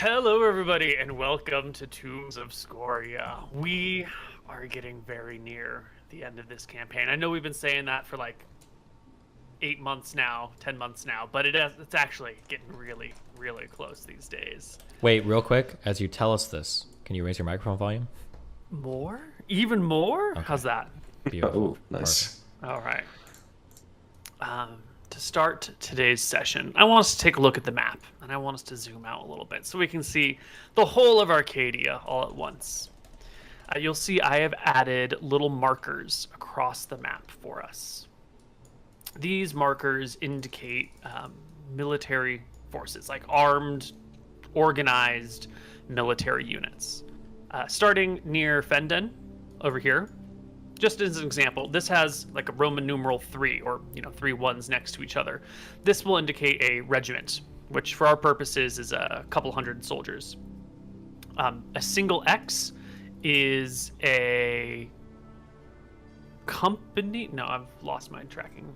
Hello, everybody, and welcome to Tombs of Scoria. We are getting very near the end of this campaign. I know we've been saying that for like 8 months now, 10 months now, but it's actually getting really, really close these days. Wait, real quick, as you tell us this, can you raise your microphone volume? More? Even more? Okay. How's that? Beautiful. Oh, nice. All right. To start today's session, I want us to take a look at the map, and I want us to zoom out a little bit so we can see the whole of Arcadia all at once. You'll see I have added little markers across the map for us. These markers indicate military forces, like armed, organized military units. Starting near Fenden, over here. Just as an example, this has like a Roman numeral 3, or 3 ones next to each other. This will indicate a regiment, which for our purposes is a couple hundred soldiers. A single X is a company. No, I've lost my tracking.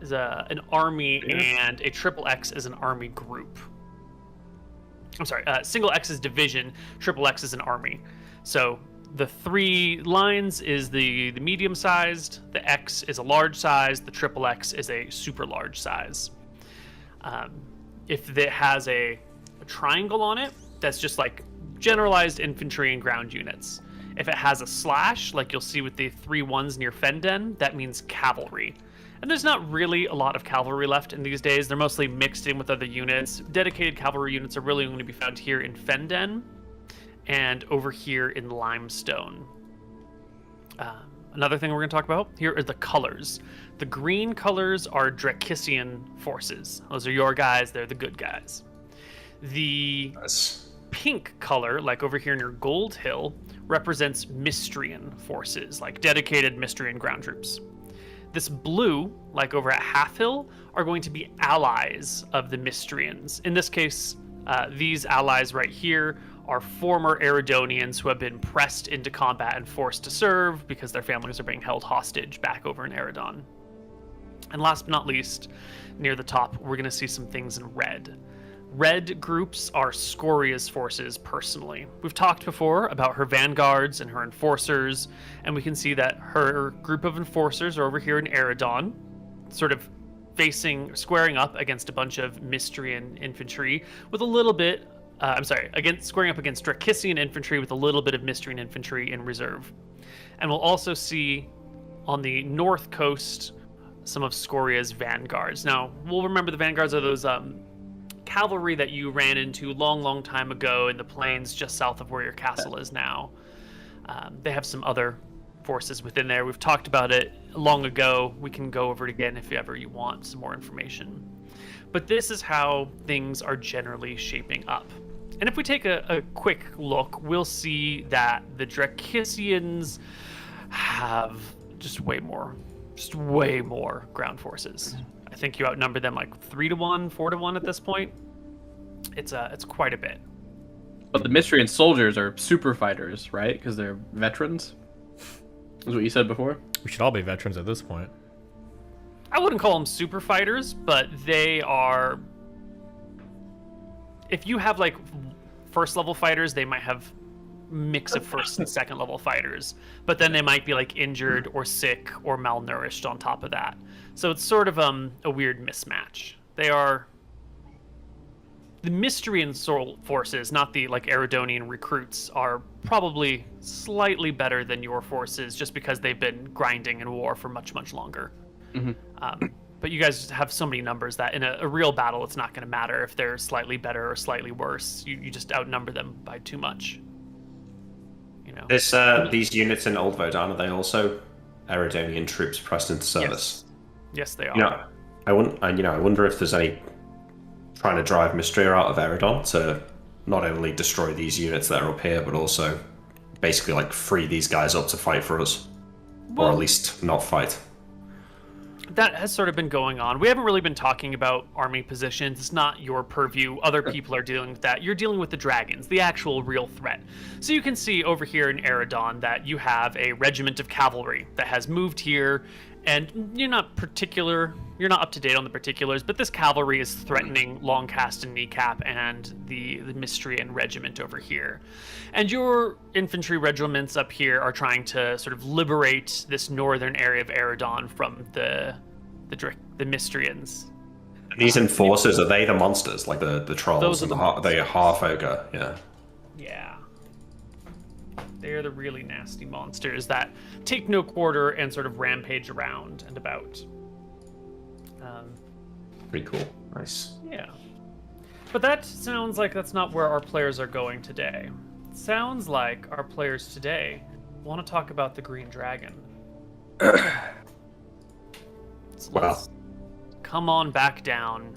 Is an army, and a triple X is an army group. I'm sorry. Single X is division. Triple X is an army. So the 3 lines is the medium sized, the X is a large size, the triple X is a super large size. If it has a triangle on it, that's just like generalized infantry and ground units. If it has a slash, like you'll see with the 3 ones near Fenden, that means cavalry. And there's not really a lot of cavalry left in these days. They're mostly mixed in with other units. Dedicated cavalry units are really only to be found here in Fenden and over here in Limestone. Another thing we're going to talk about here are the colors. The green colors are Dracissian forces. Those are your guys. They're the good guys. The pink color, like over here near Gold Hill, represents Mystrian forces, like dedicated Mystrian ground troops. This blue, like over at Half Hill, are going to be allies of the Mystrians. In this case, these allies right here are former Eridonians who have been pressed into combat and forced to serve because their families are being held hostage back over in Eridon. And last but not least, near the top, we're going to see some things in red. Red groups are Scoria's forces personally. We've talked before about her vanguards and her enforcers, and we can see that her group of enforcers are over here in Eridon, sort of squaring up against a bunch of Mystrian infantry with a little bit squaring up against Dracissian infantry with a little bit of Mystrian infantry in reserve. And we'll also see on the north coast some of Scoria's vanguards. Now, we'll remember the vanguards are those cavalry that you ran into long time ago in the plains just south of where your castle is now. They have some other forces within there. We've talked about it long ago. We can go over it again if ever you want some more information. But this is how things are generally shaping up. And if we take a quick look, we'll see that the Dracissians have just way more ground forces. I think you outnumber them like 3-1, 4-1 at this point. It's quite a bit. But the Mystrian soldiers are super fighters, right? Because they're veterans. Is what you said before. We should all be veterans at this point. I wouldn't call them super fighters, but they are. If you have like first level fighters, they might have mix of first and second level fighters, but then they might be like injured or sick or malnourished on top of that. So it's sort of a weird mismatch. They are the Mystrian forces, not the like Eridonian recruits, are probably slightly better than your forces just because they've been grinding in war for much longer. Mm-hmm. But you guys have so many numbers that in a real battle, it's not going to matter if they're slightly better or slightly worse. You just outnumber them by too much. These units in Old Vodan, are they also Eridonian troops pressed into service? Yes, they are. I wonder if there's any trying to drive Mystria out of Eridon to not only destroy these units that are up here, but also basically like free these guys up to fight for us, or at least not fight. That has sort of been going on. We haven't really been talking about army positions. It's not your purview. Other people are dealing with that. You're dealing with the dragons, the actual real threat. So you can see over here in Eridon that you have a regiment of cavalry that has moved here, and you're not particular you're not up to date on the particulars, but this cavalry is threatening Longcast and Kneecap and the Mystrian regiment over here. And your infantry regiments up here are trying to sort of liberate this northern area of Eridon from the Mystrians. These enforcers, are they the monsters, like the trolls? Those are the monsters. They are half ogre, yeah. Yeah. They're the really nasty monsters that take no quarter and sort of rampage around and about. Pretty cool. Nice. Yeah. But that sounds like that's not where our players are going today. It sounds like our players today want to talk about the Green Dragon. So Wow. Come on back down.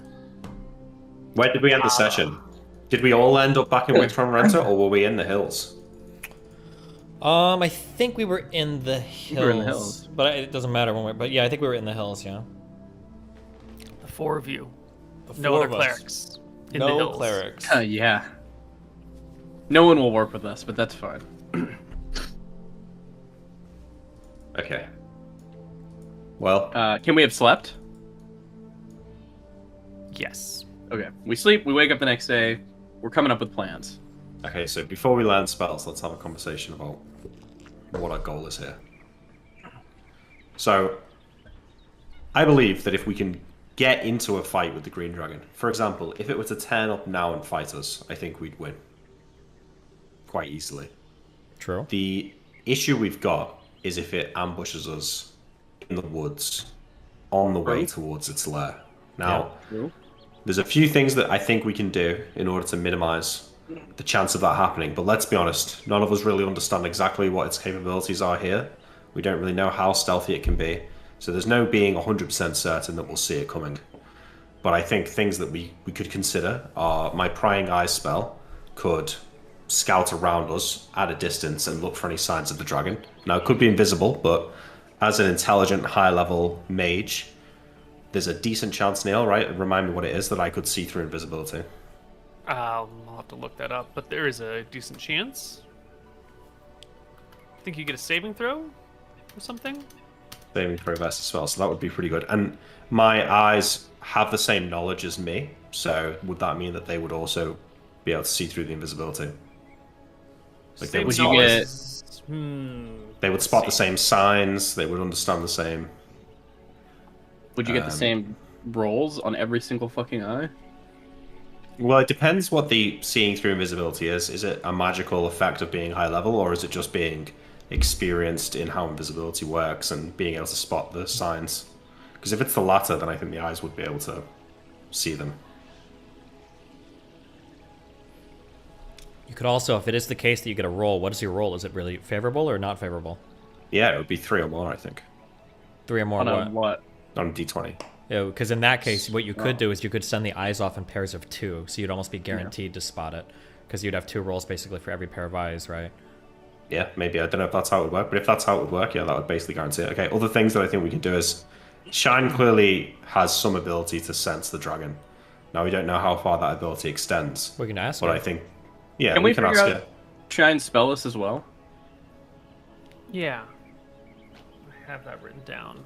Where did we end the session? Did we all end up back in Wintron Renter, or were we in the hills? I think we were in the hills. We were in the hills. But it doesn't matter when we're... But yeah, I think we were in the hills, yeah. The four of you. The No four other of us. clerics. In the No hills. clerics. Yeah. No one will work with us, but that's fine. Okay. Well, Can we have slept? Yes. Okay. We sleep, we wake up the next day, we're coming up with plans. okay, so before we learn spells, let's have a conversation about what our goal is here. So, I believe that if we can get into a fight with the Green Dragon, for example, if it were to turn up now and fight us, I think we'd win. Quite easily. True. The issue we've got is if it ambushes us in the woods on the way Right. towards its lair. Now, True. there's a few things that I think we can do in order to minimize the chance of that happening, but let's be honest, none of us really understand exactly what its capabilities are here. We don't really know how stealthy it can be, so there's no being 100% certain that we'll see it coming. But I think things that we could consider are my Prying Eyes spell could scout around us at a distance and look for any signs of the dragon. Now, it could be invisible, but as an intelligent, high-level mage, there's a decent chance, Neal, right? Remind me what it is that I could see through invisibility. I'll have to look that up, but there is a decent chance. I think you get a saving throw or something. Saving throw versus spell, so that would be pretty good. And my eyes have the same knowledge as me, so would that mean that they would also be able to see through the invisibility? Like they would, Would you get- they would spot the same signs, they would understand the same. Would you get the same rolls on every single fucking eye? Well, it depends what the seeing through invisibility is. Is it a magical effect of being high level, or is it just being experienced in how invisibility works and being able to spot the signs? Because if it's the latter, then I think the eyes would be able to see them. You could also, if it is the case that you get a roll, what is your roll? Is it really favorable or not favorable? Yeah, it would be 3 or more, I think, 3 or more On a what? what? on a d20. Yeah, because in that case, what you could do is you could send the eyes off in pairs of 2, so you'd almost be guaranteed to spot it. Because you'd have 2 rolls basically for every pair of eyes, right? Yeah, maybe. I don't know if that's how it would work, but if that's how it would work, yeah, that would basically guarantee it. Okay, other things that I think we can do is Shine clearly has some ability to sense the dragon. Now, we don't know how far that ability extends, We can ask but you. I think, yeah, Can we we can figure ask out it. Shine spell list as well? Yeah. I have that written down.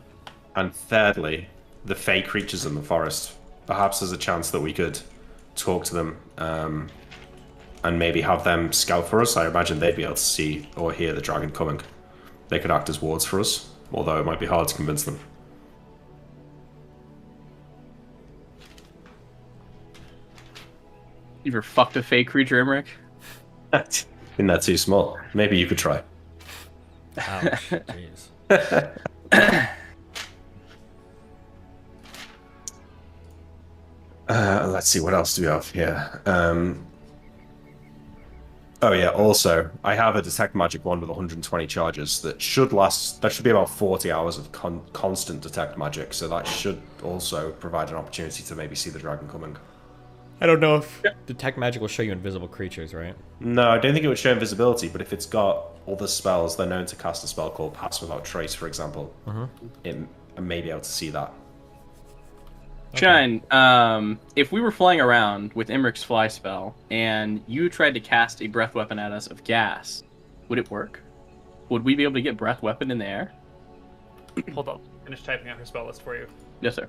And thirdly, the fey creatures in the forest. Perhaps there's a chance that we could talk to them and maybe have them scout for us. I imagine they'd be able to see or hear the dragon coming. They could act as wards for us, although it might be hard to convince them. You ever fucked a fake creature, Emmerich? Isn't that too small? Maybe you could try. Ouch, jeez. Let's see, what else do we have here? Oh yeah, also, I have a Detect Magic wand with 120 charges that should last, that should be about 40 hours of constant Detect Magic, so that should also provide an opportunity to maybe see the dragon coming. I don't know if Detect Magic will show you invisible creatures, right? No, I don't think it would show invisibility, but if it's got other spells, they're known to cast a spell called Pass Without Trace, for example. It may be able to see that. Shine, if we were flying around with Emmerich's fly spell and you tried to cast a breath weapon at us of gas, would it work? Would we be able to get breath weapon in the air? Hold on. Finish typing out her spell list for you. Yes, sir.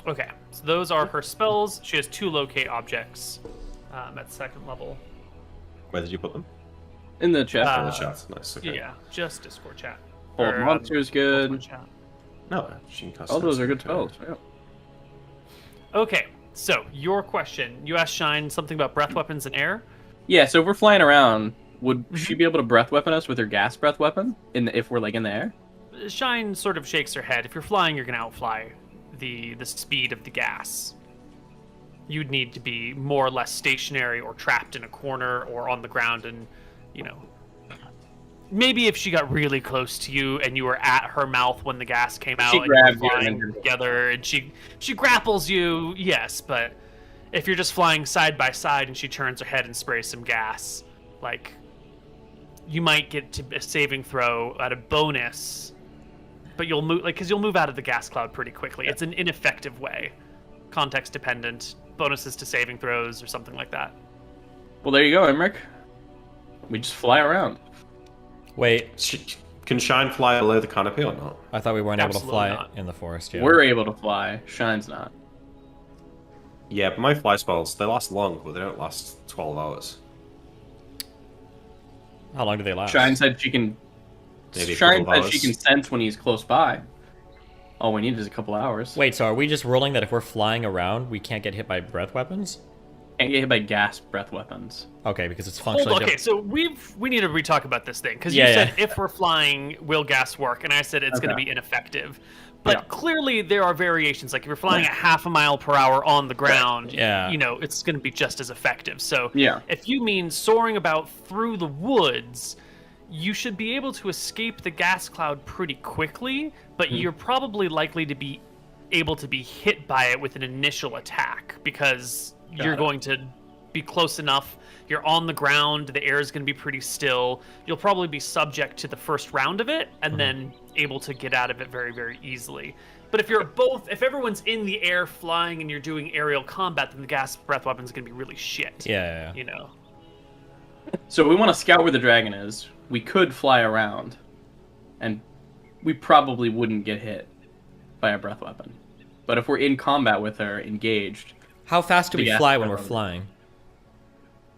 Okay, so those are her spells. She has 2 locate objects at 2nd level. Where did you put them? In the chat. In the chat. Nice. Okay. Yeah, just Discord chat. Hold Monster is good. Chat. No, she can cast. All those are good spells. Yeah. Okay, so your question. You asked Shine something about breath weapons and air. Yeah, so if we're flying around, would she be able to breath weapon us with her gas breath weapon if we're like in the air? Shine sort of shakes her head. If you're flying, you're going to outfly the speed of the gas. You'd need to be more or less stationary or trapped in a corner or on the ground, and maybe if she got really close to you and you were at her mouth when the gas came out and you were flying together and she grapples you, yes, but if you're just flying side by side and she turns her head and sprays some gas, like, you might get to a saving throw at a bonus, but you'll move, like, because you'll move out of the gas cloud pretty quickly. It's an ineffective way, context dependent, bonuses to saving throws or something like that. Well, there you go, Emmerich. We just fly around. Wait, can Shine fly below the canopy or not? I thought we weren't able to fly not. in the forest. Yeah. We're able to fly. Shine's not. Yeah, but my fly spells, they last long, but they don't last 12 hours. How long do they last? Shine said she can. Maybe a Shine couple of said she hours. can sense when he's close by. All we need is a couple hours. Wait, so are we just ruling that if we're flying around, we can't get hit by breath weapons? Can't get hit by gas breath weapons. Okay, because it's Hold functionally on, okay, so we need to re-talk about this thing, because Yeah, you said yeah. if we're flying, will gas work? And I said it's going to Okay. be ineffective. But Yeah. clearly there are variations, like if you're flying at half a mile per hour on the ground, Yeah. it's going to be just as effective. So Yeah. if you mean soaring about through the woods, you should be able to escape the gas cloud pretty quickly, but you're probably likely to be able to be hit by it with an initial attack, because you're going to be close enough. You're on the ground. The air is going to be pretty still. You'll probably be subject to the first round of it, and then able to get out of it very, very easily. But if everyone's in the air flying and you're doing aerial combat, then the gas breath weapon is going to be really shit. Yeah. So we want to scout where the dragon is. We could fly around, and we probably wouldn't get hit by a breath weapon. But if we're in combat with her, engaged, How fast do we Yeah. fly when we're flying?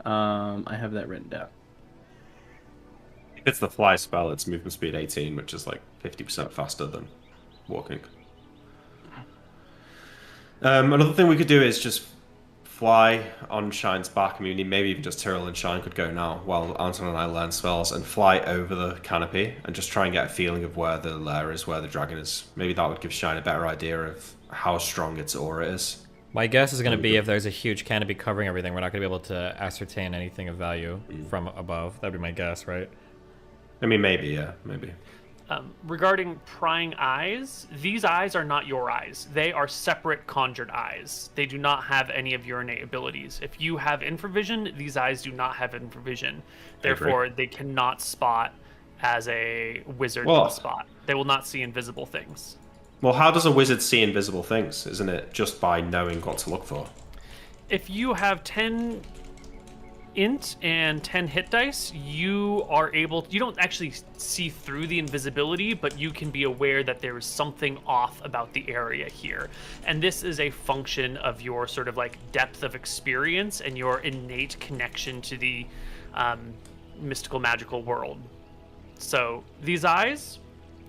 I have that written down. If it's the fly spell, it's movement speed 18, which is like 50% faster than walking. Another thing we could do is just fly on Shine's back. I mean, maybe even just Tyrell and Shine could go now while Anton and I learn spells and fly over the canopy and just try and get a feeling of where the lair is, where the dragon is. Maybe that would give Shine a better idea of how strong its aura is. My guess is going to be if there's a huge canopy covering everything, we're not going to be able to ascertain anything of value from above. That'd be my guess, right? I mean, maybe, yeah, maybe. Regarding prying eyes, these eyes are not your eyes. They are separate conjured eyes. They do not have any of your innate abilities. If you have infravision, these eyes do not have infravision. Therefore, they cannot spot as a wizard can spot. They will not see invisible things. Well, how does a wizard see invisible things? Isn't it just by knowing what to look for? If you have 10 int and 10 hit dice, you don't actually see through the invisibility, but you can be aware that there is something off about the area here. And this is a function of your sort of like depth of experience and your innate connection to the mystical magical world. So these eyes,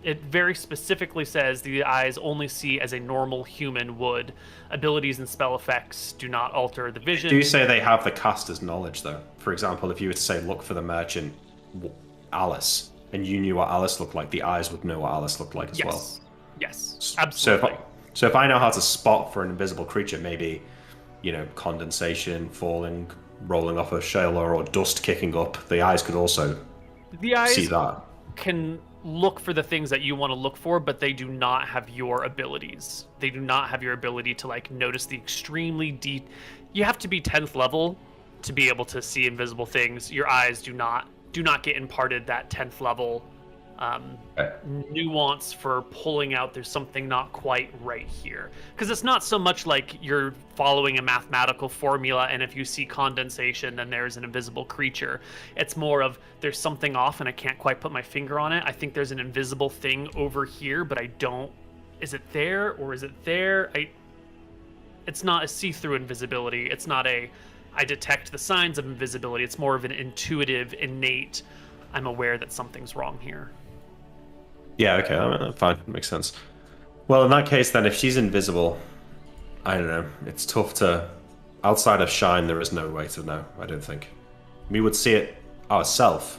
it very specifically says the eyes only see as a normal human would. Abilities and spell effects do not alter the vision. Do you say they have the caster's knowledge, though? For example, if you were to say, look for the merchant Alice, and you knew what Alice looked like, the eyes would know what Alice looked like as well. Yes, absolutely. So if I know how to spot for an invisible creature, maybe, condensation, falling, rolling off a shoulder, or dust kicking up, the eyes could also see that. Can look for the things that you want to look for, but they do not have your abilities. They do not have your ability to like notice the extremely deep. You have to be 10th level to be able to see invisible things. Your eyes do not get imparted that 10th level nuance for pulling out there's something not quite right here. Because it's not so much like you're following a mathematical formula and if you see condensation then there's an invisible creature. It's more of there's something off and I can't quite put my finger on it. I think there's an invisible thing over here, but I don't... Is it there or is it there? It's not a see-through invisibility. It's not a... I detect the signs of invisibility. It's more of an intuitive, innate... I'm aware that something's wrong here. Yeah, okay, I mean, fine, makes sense. Well, in that case, then, if she's invisible, I don't know, it's tough to... Outside of Shine, there is no way to know, I don't think. We would see it ourselves,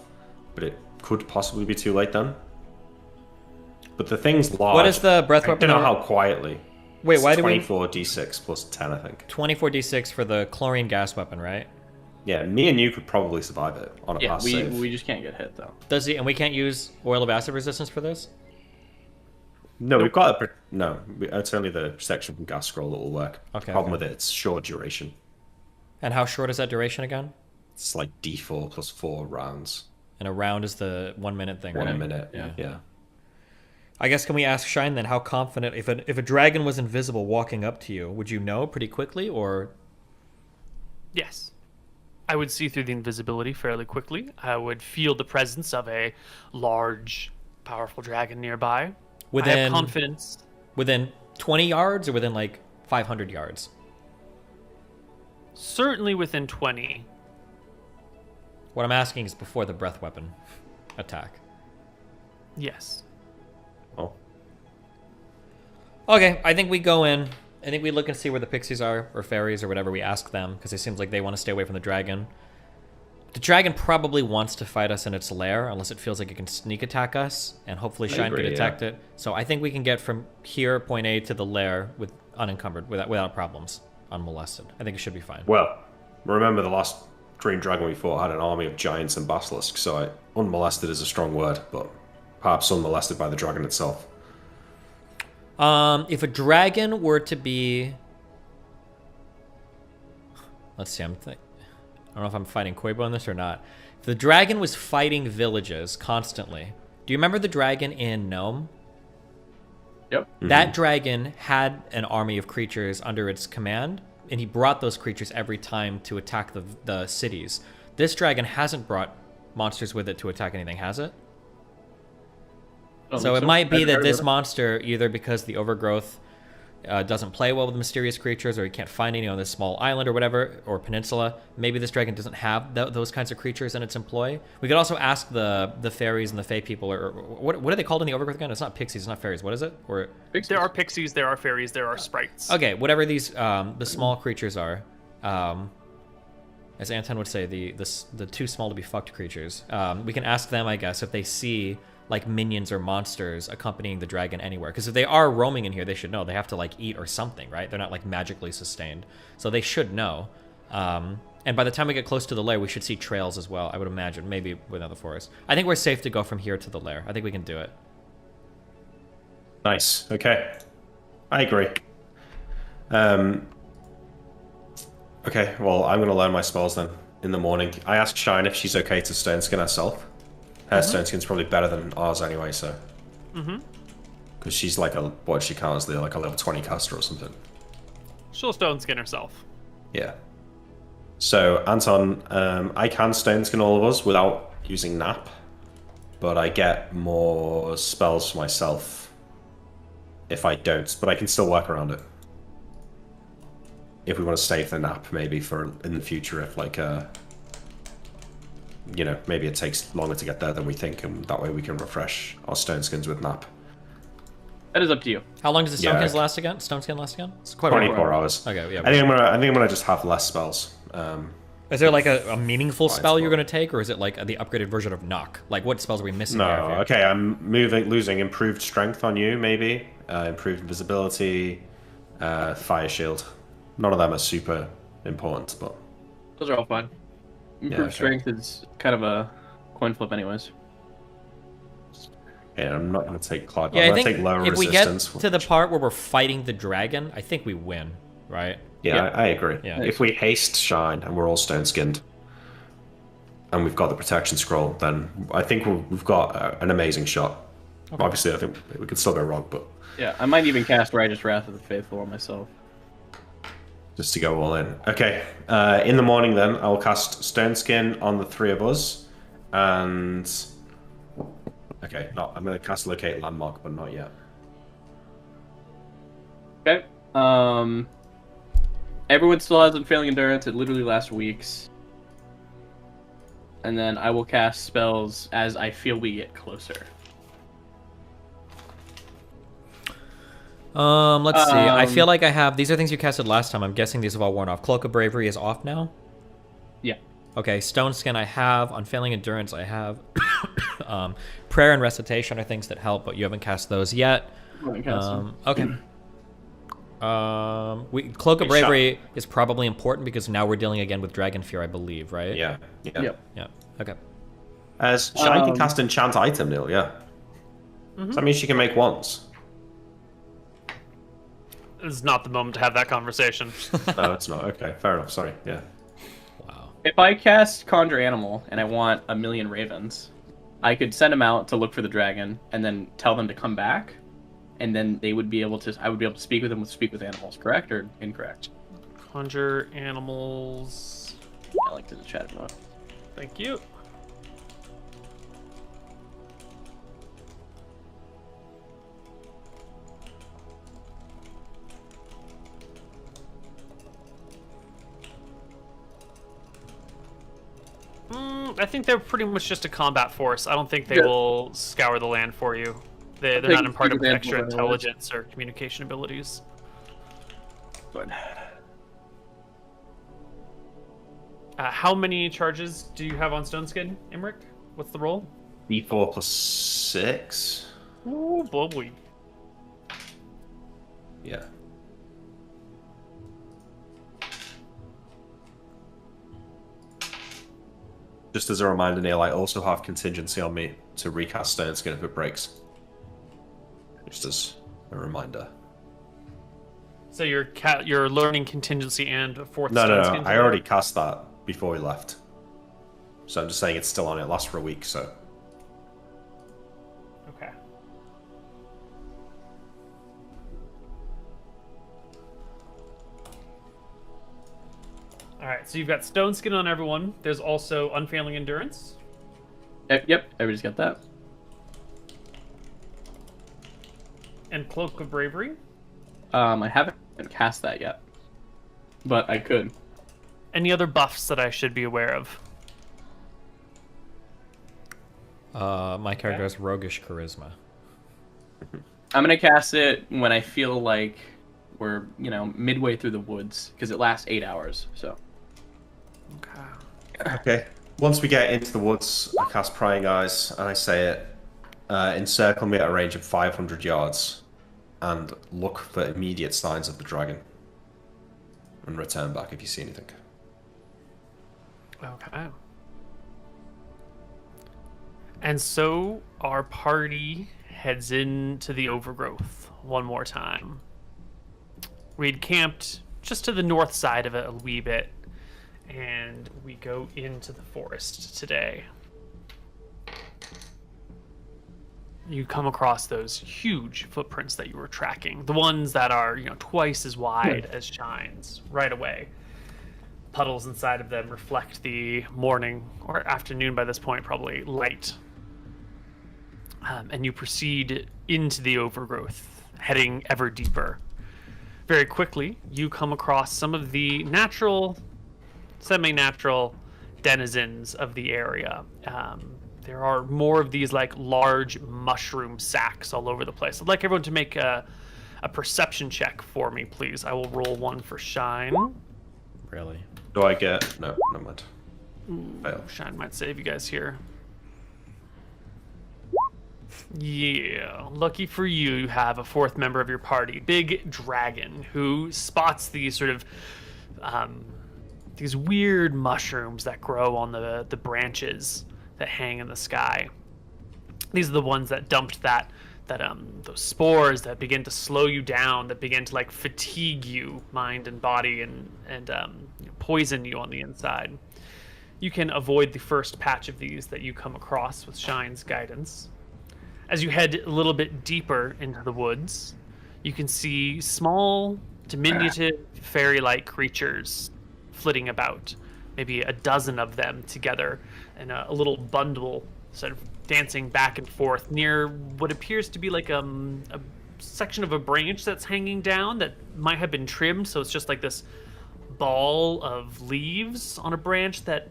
but it could possibly be too late then. But the thing's large. What is the breath weapon? I don't know how quietly. Wait, it's why do we... 24d6 plus 10, I think. 24d6 for the chlorine gas weapon, right? Yeah, me and you could probably survive it on a pass save. We just can't get hit, though. Does he? And we can't use oil of acid resistance for this? No, we've got a... No, it's only the section from gas scroll that will work. Okay. The problem with it, it's short duration. And how short is that duration again? It's like d4 plus 4 rounds. And a round is the 1 minute thing, right? 1 minute, yeah. I guess can we ask Shine then how confident... If a dragon was invisible walking up to you, would you know pretty quickly, or... Yes. I would see through the invisibility fairly quickly. I would feel the presence of a large, powerful dragon nearby. I have confidence. Within 20 yards or within like 500 yards? Certainly within 20. What I'm asking is before the breath weapon attack. Yes. Oh. Okay, I think we go in. I think we look and see where the pixies are, or fairies, or whatever. We ask them, because it seems like they want to stay away from the dragon. The dragon probably wants to fight us in its lair, unless it feels like it can sneak attack us, and hopefully Shine can detect it. So I think we can get from here, point A, to the lair with unencumbered, without problems, unmolested. I think it should be fine. Well, remember the last green dragon we fought had an army of giants and basilisks, so unmolested is a strong word, but perhaps unmolested by the dragon itself. If a dragon were to be... Let's see, I don't know if I'm fighting Koibu on this or not. If the dragon was fighting villages constantly... Do you remember the dragon in Gnome? Yep. That dragon had an army of creatures under its command, and he brought those creatures every time to attack the cities. This dragon hasn't brought monsters with it to attack anything, has it? So it might be that this monster, either because the overgrowth doesn't play well with mysterious creatures, or he can't find any on this small island or whatever, or peninsula, maybe this dragon doesn't have those kinds of creatures in its employ. We could also ask the fairies and the fae people, or what are they called in the overgrowth again? It's not pixies, it's not fairies. What is it? Or there are pixies, there are fairies, there are sprites. Okay, whatever these the small creatures are, as Anton would say, the too small to be fucked creatures. We can ask them, I guess, if they see like minions or monsters accompanying the dragon anywhere. Because if they are roaming in here, they should know. They have to like eat or something, right? They're not like magically sustained. So they should know. And by the time we get close to the lair, we should see trails as well, I would imagine. Maybe within the forest. I think we're safe to go from here to the lair. I think we can do it. Nice. Okay. I agree. Okay, well, I'm going to learn my spells then in the morning. I asked Shine if she's okay to stone skin herself. Her stone skin's probably better than ours anyway, so. Because she's like what she counts there, like a level 20 caster or something. She'll stone skin herself. Yeah. So, Anton, I can stone skin all of us without using nap, but I get more spells for myself if I don't, but I can still work around it. If we want to save the nap, maybe for in the future, if like, you know, maybe it takes longer to get there than we think, and that way we can refresh our stone skins with nap. That is up to you. How long does the stone skin last again? Stone skin last again? It's quite 24 hours. Okay, yeah. I think I'm gonna just have less spells. Is there like a meaningful spell you're gonna take, or is it like the upgraded version of knock? Like what spells are we missing? No, here? Okay, I'm losing improved strength on you, maybe improved invisibility, fire shield. None of them are super important, but those are all fine. Improved strength is kind of a coin flip, anyways. Yeah, I'm not going to take Cloud. Yeah, I'm I going to think take lower if resistance. we get to the part where we're fighting the dragon, I think we win, right? Yeah, I agree. Yeah. If we haste Shine and we're all stone skinned, and we've got the protection scroll, then I think we've got an amazing shot. Okay. Obviously, I think we could still go wrong, but... Yeah, I might even cast Righteous Wrath of the Faithful on myself. Just to go all in. Okay, in the morning then, I'll cast Stone Skin on the 3 of us, and... Okay, I'm going to cast Locate Landmark, but not yet. Okay. Everyone still has Unfailing Endurance. It literally lasts weeks. And then I will cast spells as I feel we get closer. Let's see. I feel like I have... These are things you casted last time. I'm guessing these have all worn off. Cloak of Bravery is off now? Yeah. Okay, Stone Skin I have. Unfailing Endurance I have. Prayer and Recitation are things that help, but you haven't cast those yet. Okay. Cloak of Bravery is probably important because now we're dealing again with Dragon Fear, I believe, right? Yeah. Yep. Yeah. Okay. As Shine can cast Enchant Item, Neal, yeah. So that means she can make wands. This is not the moment to have that conversation. No, it's not. Okay, fair enough. Sorry. Yeah. Wow. If I cast Conjure Animal and I want 1,000,000 ravens, I could send them out to look for the dragon and then tell them to come back, and then they would be able to. I would be able to speak with them with animals. Correct or incorrect? Conjure animals. I like to the chat note. Thank you. I think they're pretty much just a combat force. I don't think they will scour the land for you. They're not imparted with extra intelligence or communication abilities. Good. How many charges do you have on Stone Skin, Imric? What's the roll? D4 plus 6. Oh, boy. Yeah. Just as a reminder, Neal, I also have contingency on me to recast Stone Skin if it breaks. Just as a reminder. So you're learning contingency and fourth No, Stone Skin? I already cast that before we left. So I'm just saying it's still on. It lasts for a week, so... Okay. Alright, so you've got Stone Skin on everyone. There's also Unfailing Endurance. Yep, everybody's got that. And Cloak of Bravery. I haven't cast that yet, but I could. Any other buffs that I should be aware of? My character has Roguish Charisma. I'm gonna cast it when I feel like we're, midway through the woods, because it lasts 8 hours, so. Okay. Once we get into the woods, I cast Prying Eyes, and I say it, encircle me at a range of 500 yards, and look for immediate signs of the dragon. And return back if you see anything. Okay. And so our party heads into the overgrowth one more time. We'd camped just to the north side of it a wee bit, and we go into the forest today. You come across those huge footprints that you were tracking, the ones that are, twice as wide as Shine's right away. Puddles inside of them reflect the morning or afternoon by this point, probably light. And you proceed into the overgrowth, heading ever deeper. Very quickly, you come across some of the natural, semi-natural denizens of the area. There are more of these large mushroom sacks all over the place. I'd like everyone to make a perception check for me, please. I will roll one for Shine. Really? Do I get... No, never mind. Ooh, Shine might save you guys here. Yeah, lucky for you, you have a fourth member of your party, Big Dragon, who spots these sort of these weird mushrooms that grow on the branches that hang in the sky. These are the ones that dumped those spores that begin to slow you down, that begin to fatigue you, mind and body, and poison you on the inside. you can avoid the first patch of these that you come across with Shine's guidance. As you head a little bit deeper into the woods, you can see small, diminutive, fairy-like creatures flitting about. Maybe a dozen of them together in a little bundle, sort of dancing back and forth near what appears to be like a section of a branch that's hanging down that might have been trimmed, so it's just like this ball of leaves on a branch that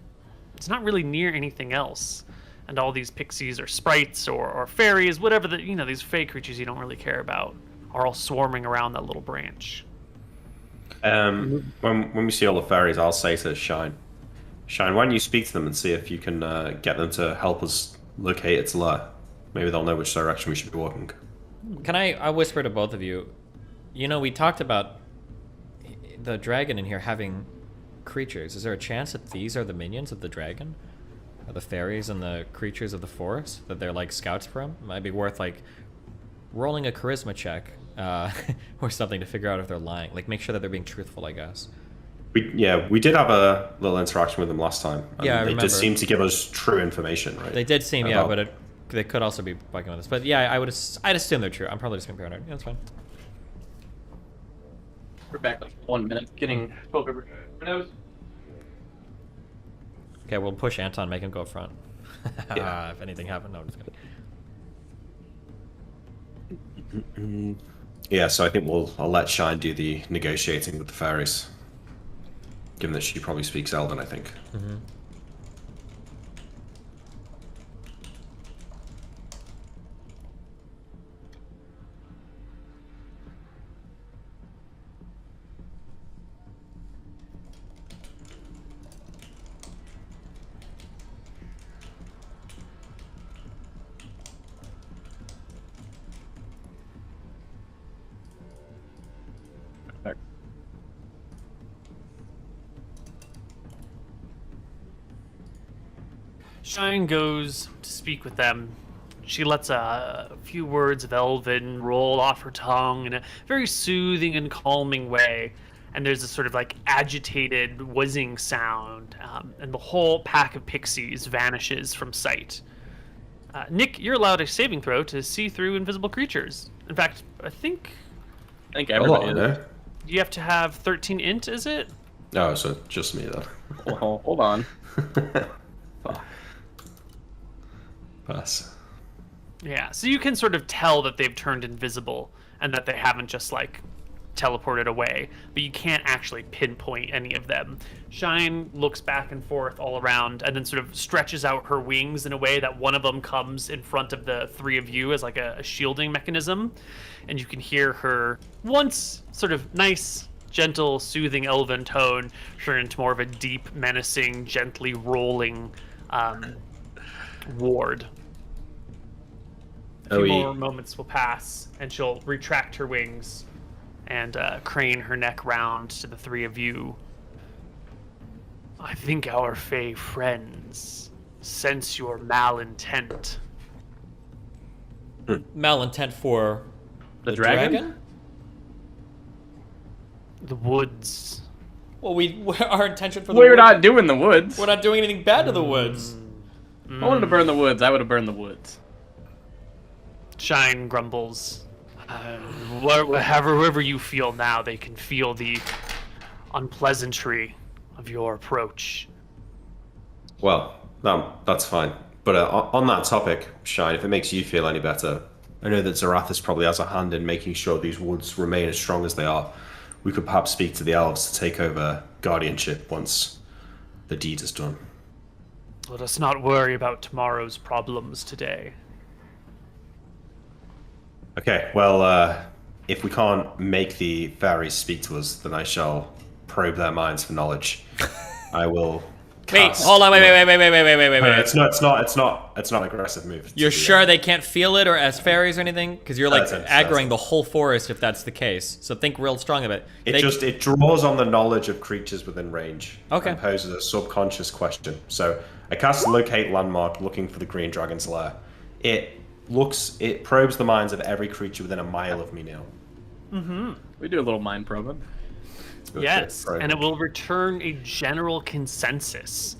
it's not really near anything else. And all these pixies or sprites or fairies, whatever these fey creatures you don't really care about, are all swarming around that little branch. When we see all the fairies, I'll say to Shine, why don't you speak to them and see if you can get them to help us locate its lair? Maybe they'll know which direction we should be walking. Can I whisper to both of you? We talked about the dragon in here having creatures. Is there a chance that these are the minions of the dragon? Or the fairies and the creatures of the forest? That they're like scouts from? It might be worth like rolling a charisma check or something to figure out if they're lying. Like make sure that they're being truthful, I guess. We did have a little interaction with them last time. Yeah, I they remember. did seem to give us true information, right? They did seem, yeah, but they could also be fucking with us. But yeah, I'd assume they're true. I'm probably just being paranoid. Yeah, that's fine. We're back like 1 minute, getting poke nose. Okay, we'll push Anton, make him go front. Yeah. If anything happened, no, I'm just kidding. Yeah, so I think I'll let Shine do the negotiating with the fairies. Given that she probably speaks Elven, I think. Mm-hmm. Shine goes to speak with them. She lets a few words of Elven roll off her tongue in a very soothing and calming way. And there's a sort of like agitated whizzing sound, and the whole pack of pixies vanishes from sight. Nick, you're allowed a saving throw to see through invisible creatures. In fact, I think everybody is. You have to have 13 int, is it? No, so just me then. Well, hold on. Fuck. Pass. Yeah, so you can sort of tell that they've turned invisible and that they haven't just like teleported away, but you can't actually pinpoint any of them. Shine looks back and forth all around and then sort of stretches out her wings in a way that one of them comes in front of the three of you as like a shielding mechanism, and you can hear her once sort of nice, gentle, soothing Elven tone turn into more of a deep, menacing, gently rolling ward. A few more moments will pass, and she'll retract her wings and crane her neck round to the three of you. I think our fey friends sense your malintent. Malintent for the dragon? The woods. Well, our intention for the We're woods. not doing the woods. We're not doing anything bad to the woods. I wanted to burn the woods. I would have burned the woods. Shine grumbles. However you feel now, they can feel the unpleasantry of your approach. Well, that's fine. But on that topic, Shine, if it makes you feel any better, I know that Zarathis probably has a hand in making sure these woods remain as strong as they are. We could perhaps speak to the elves to take over guardianship once the deed is done. Let us not worry about tomorrow's problems today. Okay, well, if we can't make the fairies speak to us, then I shall probe their minds for knowledge. I will. Wait, hold on, wait. It's not an aggressive move. You're sure they can't feel it or as fairies or anything? Because you're like aggroing the whole forest if that's the case. So think real strong of it. It draws on the knowledge of creatures within range. Okay. And poses a subconscious question. So I cast locate landmark, looking for the green dragon's lair. It probes the minds of every creature within a mile of me now. Mm-hmm. We do a little mind probing. Yes, and it will return a general consensus.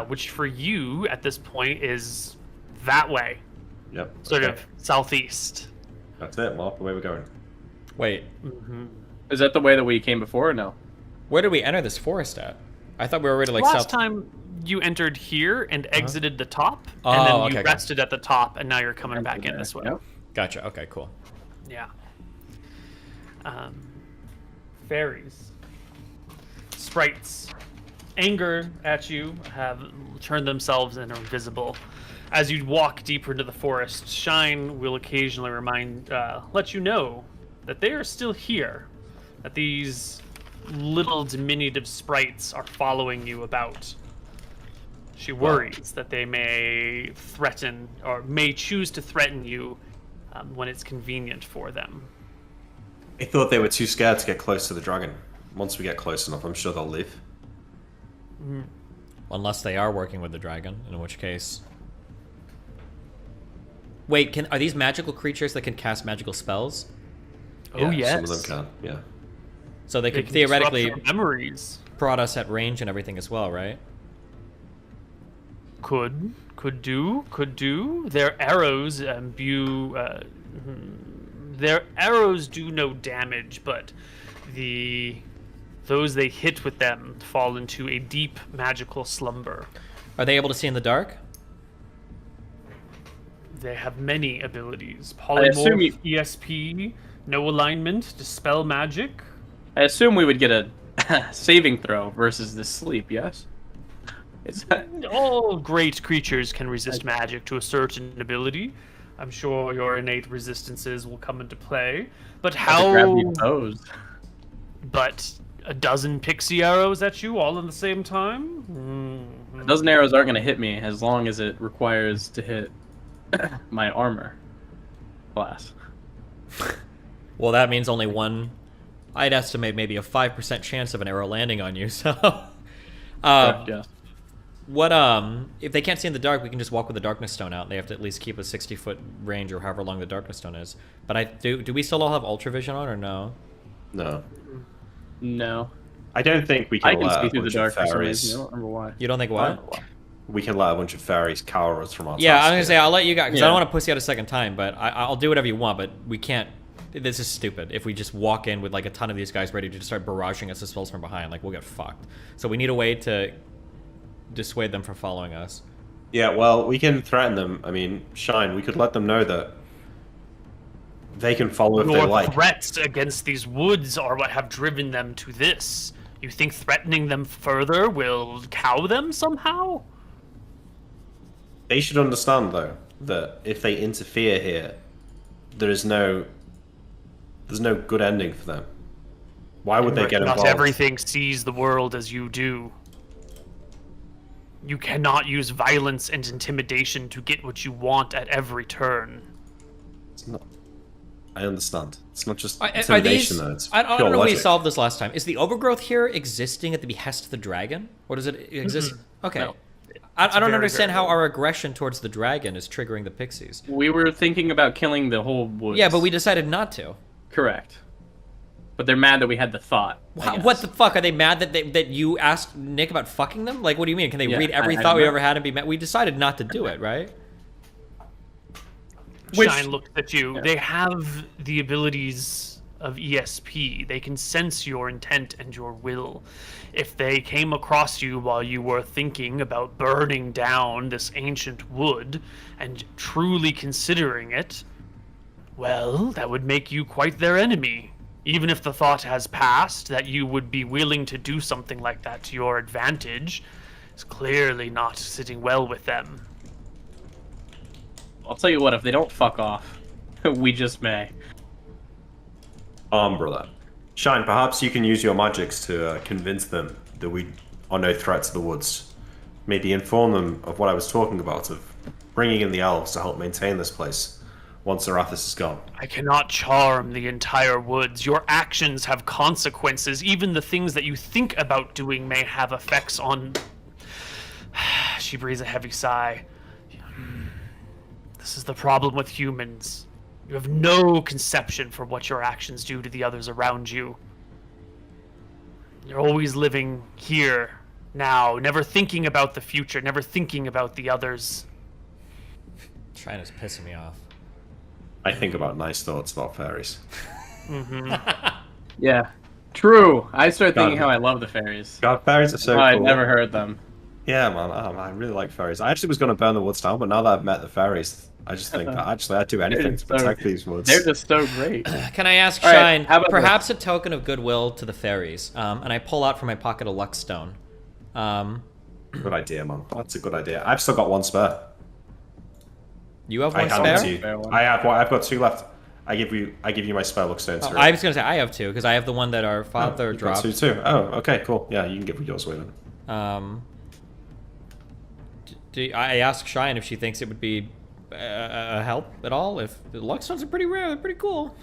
which for you at this point is that way. Yep. Sort of southeast. That's it, Mark. Where we're going. Wait, Is that the way that we came before or no? where did we enter this forest at? I thought we were already like Last south. time you entered here and exited the top, Oh, and then you okay, okay. rested at the top, and now you're coming back in this way. Yep. Gotcha. Okay, cool. Yeah. Fairies. Sprites. Anger at you have turned themselves and are invisible. As you walk deeper into the forest, Shine will occasionally let you know that they are still here. That these little diminutive sprites are following you about. She worries that they may threaten, or may choose to threaten you when it's convenient for them. I thought they were too scared to get close to the dragon. Once we get close enough, I'm sure they'll leave. Unless they are working with the dragon, in which case... Wait, are these magical creatures that can cast magical spells? Oh, Yeah, yes. Some of them can, yeah. So they They could can theoretically disrupt your memories. prod us at range and everything as well, right? Could do. Their arrows their arrows do no damage, but those they hit with them fall into a deep magical slumber. Are they able to see in the dark? They have many abilities. I assume Polymorph, ESP, no alignment, dispel magic. I assume we would get a saving throw versus the sleep, yes? Is that... All great creatures can resist magic to a certain ability. I'm sure your innate resistances will come into play. But how... Grab the bows. But a dozen pixie arrows at you all at the same time? A dozen arrows aren't going to hit me as long as it requires to hit my armor class. Well, that means only one... I'd estimate maybe a 5% chance of an arrow landing on you, so... Correct, yes. What, if they can't see in the dark, we can just walk with the darkness stone out. They have to at least keep a 60-foot range or however long the darkness stone is. But do we still all have ultravision on or no? No. No. I don't think we can I can let see a through the bunch dark of for some fairies... reason. I don't remember why. You don't think what? We can let a bunch of fairies cower us from our Yeah, task I'm gonna say here. I'll let you guys, because I Yeah. don't want to pussy out a second time, but I'll do whatever you want, but we can't... This is stupid. If we just walk in with like a ton of these guys ready to just start barraging us with spells from behind, like we'll get fucked. So we need a way to dissuade them from following us. Yeah, well, we can threaten them. I mean, Shine, we could let them know that they can follow if they Your like. threats against these woods are what have driven them to this. You think threatening them further will cow them somehow? They should understand, though, that if they interfere here, there's no good ending for them. Why would they get Not involved? everything sees the world as you do. You cannot use violence and intimidation to get what you want at every turn. It's not... I understand. It's not just Are intimidation, these... though. It's I don't pure know if we logic. solved this last time. Is the overgrowth here existing at the behest of the dragon? Or does it exist? Okay. No. I don't very, understand very how low. our aggression towards the dragon is triggering the pixies. We were thinking about killing the whole woods. Yeah, but we decided not to. Correct. But they're mad that we had the thought. I guess. What the fuck? Are they mad that you asked Nick about fucking them? Like, what do you mean? Can they Yeah, read every I thought we know. ever had and be mad? We decided not to do it, right? Shine looks at you. Yeah. They have the abilities of ESP. They can sense your intent and your will. If they came across you while you were thinking about burning down this ancient wood and truly considering it, well, that would make you quite their enemy. Even if the thought has passed that you would be willing to do something like that to your advantage, it's clearly not sitting well with them. I'll tell you what, if they don't fuck off, we just may. Brother. Shine, perhaps you can use your magics to convince them that we are no threat to the woods. Maybe inform them of what I was talking about, of bringing in the elves to help maintain this place once Arathis is gone. I cannot charm the entire woods. Your actions have consequences. Even the things that you think about doing may have effects on... She breathes a heavy sigh. This is the problem with humans. You have no conception for what your actions do to the others around you. You're always living here now, never thinking about the future, never thinking about the others. China's pissing me off. I think about nice thoughts about fairies. Yeah. True. I start thinking how I love the fairies. God, fairies are so cool. I'd never heard them. Yeah, man. I really like fairies. I actually was going to burn the woods down, but now that I've met the fairies, I just think that actually I'd do anything to protect these woods. They're just so great. Can I ask All Shine, right, perhaps a token of goodwill to the fairies? And I pull out from my pocket a luck stone. Good idea, man. That's a good idea. I've still got one spare. You have one hand it to spare? you. I've got 2 left. I give you my spare luck stones. I was gonna say I have 2 because I have the one that our father dropped. 2 too. Oh, okay, cool. Yeah, you can give yours away then. I asked Shine if she thinks it would be a help at all. If the luck stones are pretty rare, they're pretty cool.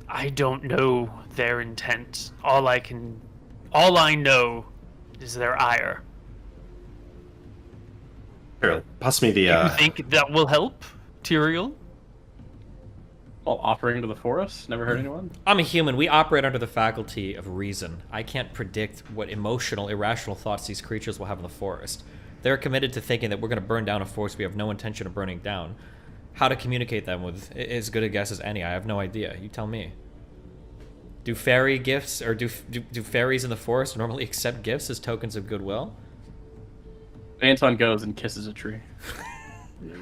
I don't know their intent. All I know is their ire. Here, pass me the. You think that will help, Tyrael? Well, offering to the forest? Never heard anyone? I'm a human. We operate under the faculty of reason. I can't predict what emotional, irrational thoughts these creatures will have in the forest. They're committed to thinking that we're going to burn down a forest we have no intention of burning down. How to communicate them with as good a guess as any, I have no idea. You tell me. Do fairy gifts, or do fairies in the forest normally accept gifts as tokens of goodwill? Anton goes and kisses a tree.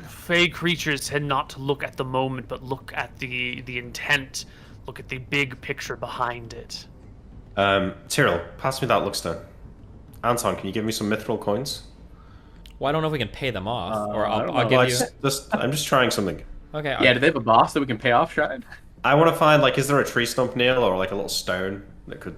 Fey creatures tend not to look at the moment, but look at the intent, look at the big picture behind it. Tyrael, pass me that lookstone. Anton, can you give me some mithril coins? Well, I don't know if we can pay them off, or I'll give you. I'm just trying something. Okay. Yeah, do they have a boss that we can pay off, Shine? I want to find, like, is there a tree stump, Neal, or like a little stone that could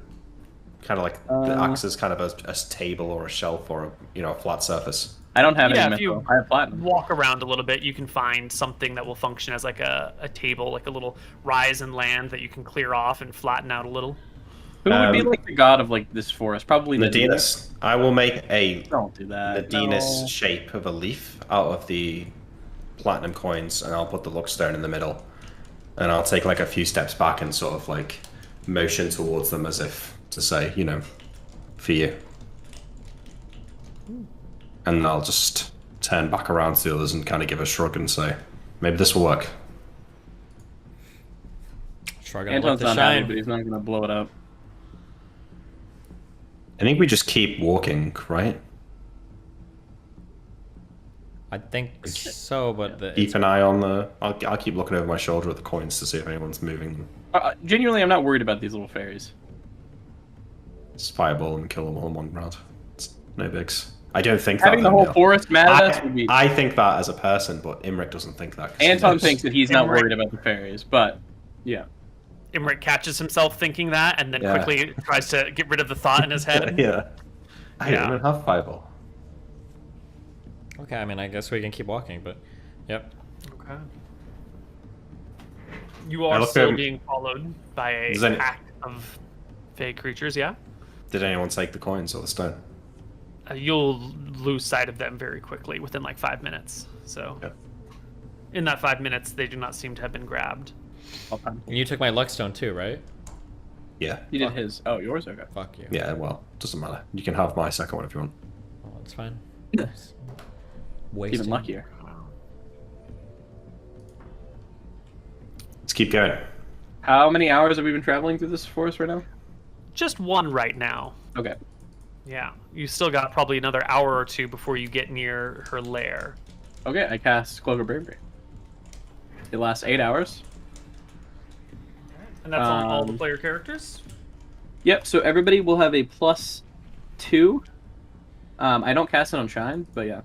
kind of like that acts as kind of a table or a shelf or a flat surface? I don't have any if you I have platinum. walk around a little bit, you can find something that will function as like a table, like a little rise and land that you can clear off and flatten out a little. Who would be like the god of like this forest? Probably Nadinus. I will make a Don't do that. Nadinus shape of a leaf out of the platinum coins, and I'll put the luckstone in the middle. And I'll take like a few steps back and sort of like motion towards them as if to say, for you. And I'll just turn back around to the others and kind of give a shrug and say, maybe this will work. Shrugging Anton's the not shine. happy, but he's not going to blow it up. I think we just keep walking, right? I think so, but Keep an eye on the... I'll keep looking over my shoulder at the coins to see if anyone's moving them. Genuinely, I'm not worried about these little fairies. Just fireball and kill them all in one round. It's no bigs. I don't think Having that. the whole Neal. forest mad at us would be... I think that as a person, but Imric doesn't think that. 'Cause he Anton knows. thinks that he's not worried about the fairies, but yeah. Imric catches himself thinking that and then quickly tries to get rid of the thought in his head. Yeah. I don't even have fireball. okay. I mean, I guess we can keep walking, but yep. Okay. You are still being followed by a pack of fey creatures, yeah? Did anyone take the coins or the stone? You'll lose sight of them very quickly within like 5 minutes. So, in that 5 minutes, they do not seem to have been grabbed. And you took my luckstone too, right? Yeah. He did his. Oh, yours? Okay. Fuck you. Yeah, well, doesn't matter. You can have my second one if you want. Oh, that's fine. Even luckier. Let's keep going. How many hours have we been traveling through this forest right now? Just one right now. Okay. Yeah, you still got probably another hour or two before you get near her lair. Okay, I cast Cloak of Bravery. It lasts 8 hours. And that's on all the player characters? Yep, so everybody will have a +2. I don't cast it on Shine, but yeah.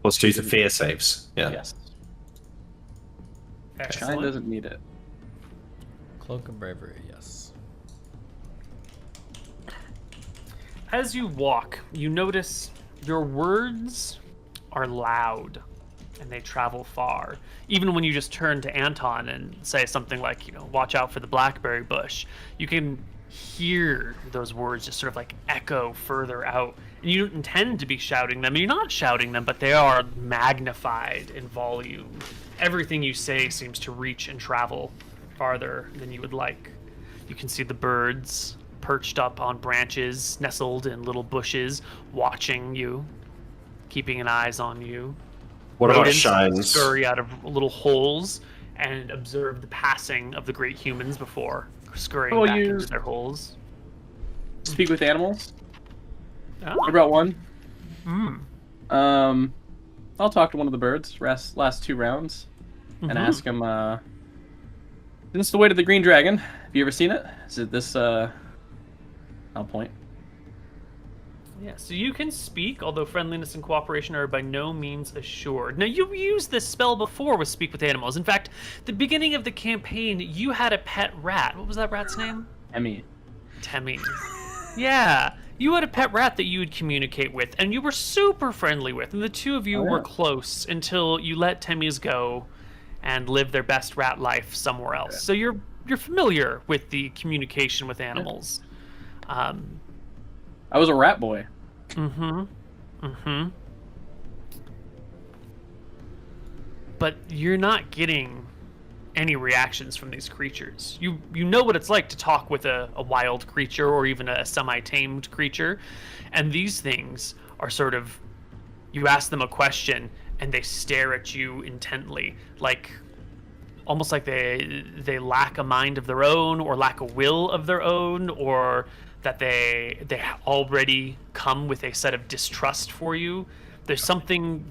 +2 to fear saves. Yeah. Yes. Excellent. Shine doesn't need it. Cloak of Bravery, yes. As you walk, you notice your words are loud and they travel far. Even when you just turn to Anton and say something like, watch out for the blackberry bush, you can hear those words just sort of like echo further out. And you don't intend to be shouting them. You're not shouting them, but they are magnified in volume. Everything you say seems to reach and travel farther than you would like. You can see the birds perched up on branches, nestled in little bushes, watching you, keeping an eyes on you. What about Rodents Shines? scurry out of little holes and observe the passing of the great humans before scurrying back into their holes. Speak with animals. Oh. I brought one. Mm. I'll talk to one of the birds. Last 2 rounds, and ask him. Is this the way to the Green Dragon? Have you ever seen it? Is it this? I'll point. Yeah, so you can speak, although friendliness and cooperation are by no means assured. Now, you used this spell before with Speak with Animals. In fact, the beginning of the campaign, you had a pet rat. What was that rat's name? Temmie. Yeah, you had a pet rat that you would communicate with, and you were super friendly with, and the two of you were close until you let Temmie's go and live their best rat life somewhere else. So you're familiar with the communication with animals. I was a rat boy. But you're not getting any reactions from these creatures. You know what it's like to talk with a wild creature or even a semi-tamed creature, and these things are sort of, you ask them a question and they stare at you intently, like almost like they lack a mind of their own or lack a will of their own, or that they already come with a set of distrust for you. There's something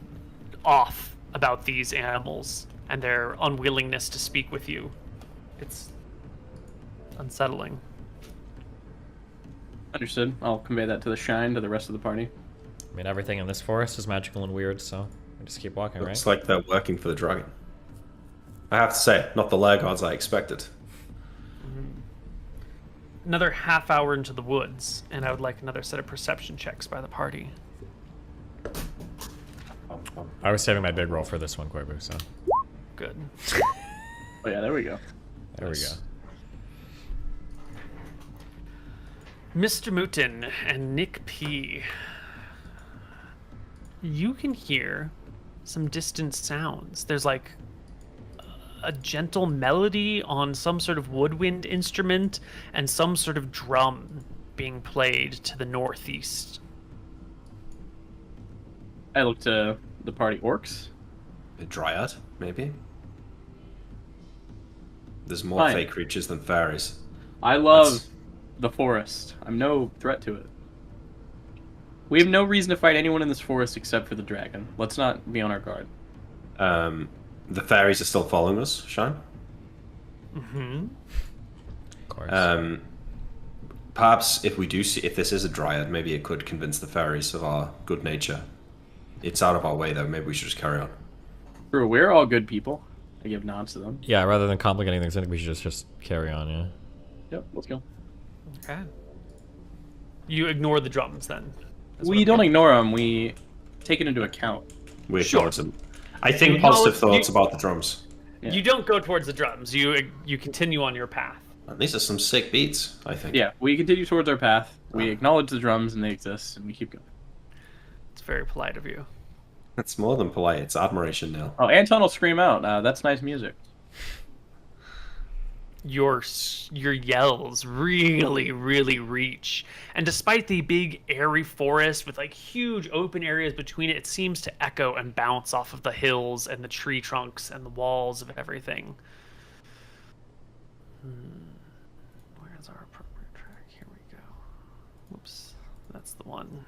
off about these animals and their unwillingness to speak with you. It's unsettling. Understood. I'll convey that to the Shine, to the rest of the party. I mean, everything in this forest is magical and weird, so we just keep walking, right? Looks like they're working for the dragon. I have to say, not the laggards I expected. Another half hour into the woods, and I would like another set of perception checks by the party. I was saving my big roll for this one, Koibu, so. Good. Oh yeah, there we go. There we go. MrMouton and Nick P. You can hear some distant sounds. There's like a gentle melody on some sort of woodwind instrument and some sort of drum being played to the northeast. I look to the party orcs. A dryad, maybe? There's more fake creatures than fairies. I love the forest. I'm no threat to it. We have no reason to fight anyone in this forest except for the dragon. Let's not be on our guard. The fairies are still following us, Shine? Of course. Perhaps if we do see, if this is a dryad, maybe it could convince the fairies of our good nature. It's out of our way, though. Maybe we should just carry on. True, we're all good people. I give nods to them. Yeah, rather than complicating things, I think we should just carry on, yeah. Yep, let's go. Okay. You ignore the drums, then? We don't ignore them. We take it into account. We acknowledge them. I think positive thoughts about the drums. Yeah. You don't go towards the drums. You continue on your path. And these are some sick beats, I think. Yeah, we continue towards our path. We acknowledge the drums and they exist, and we keep going. It's very polite of you. It's more than polite. It's admiration, Neal. Oh, Anton will scream out. That's nice music. Your yells really, really reach. And despite the big, airy forest with like huge open areas between it, it seems to echo and bounce off of the hills and the tree trunks and the walls of everything. Where's our appropriate track? Here we go. Whoops. That's the one.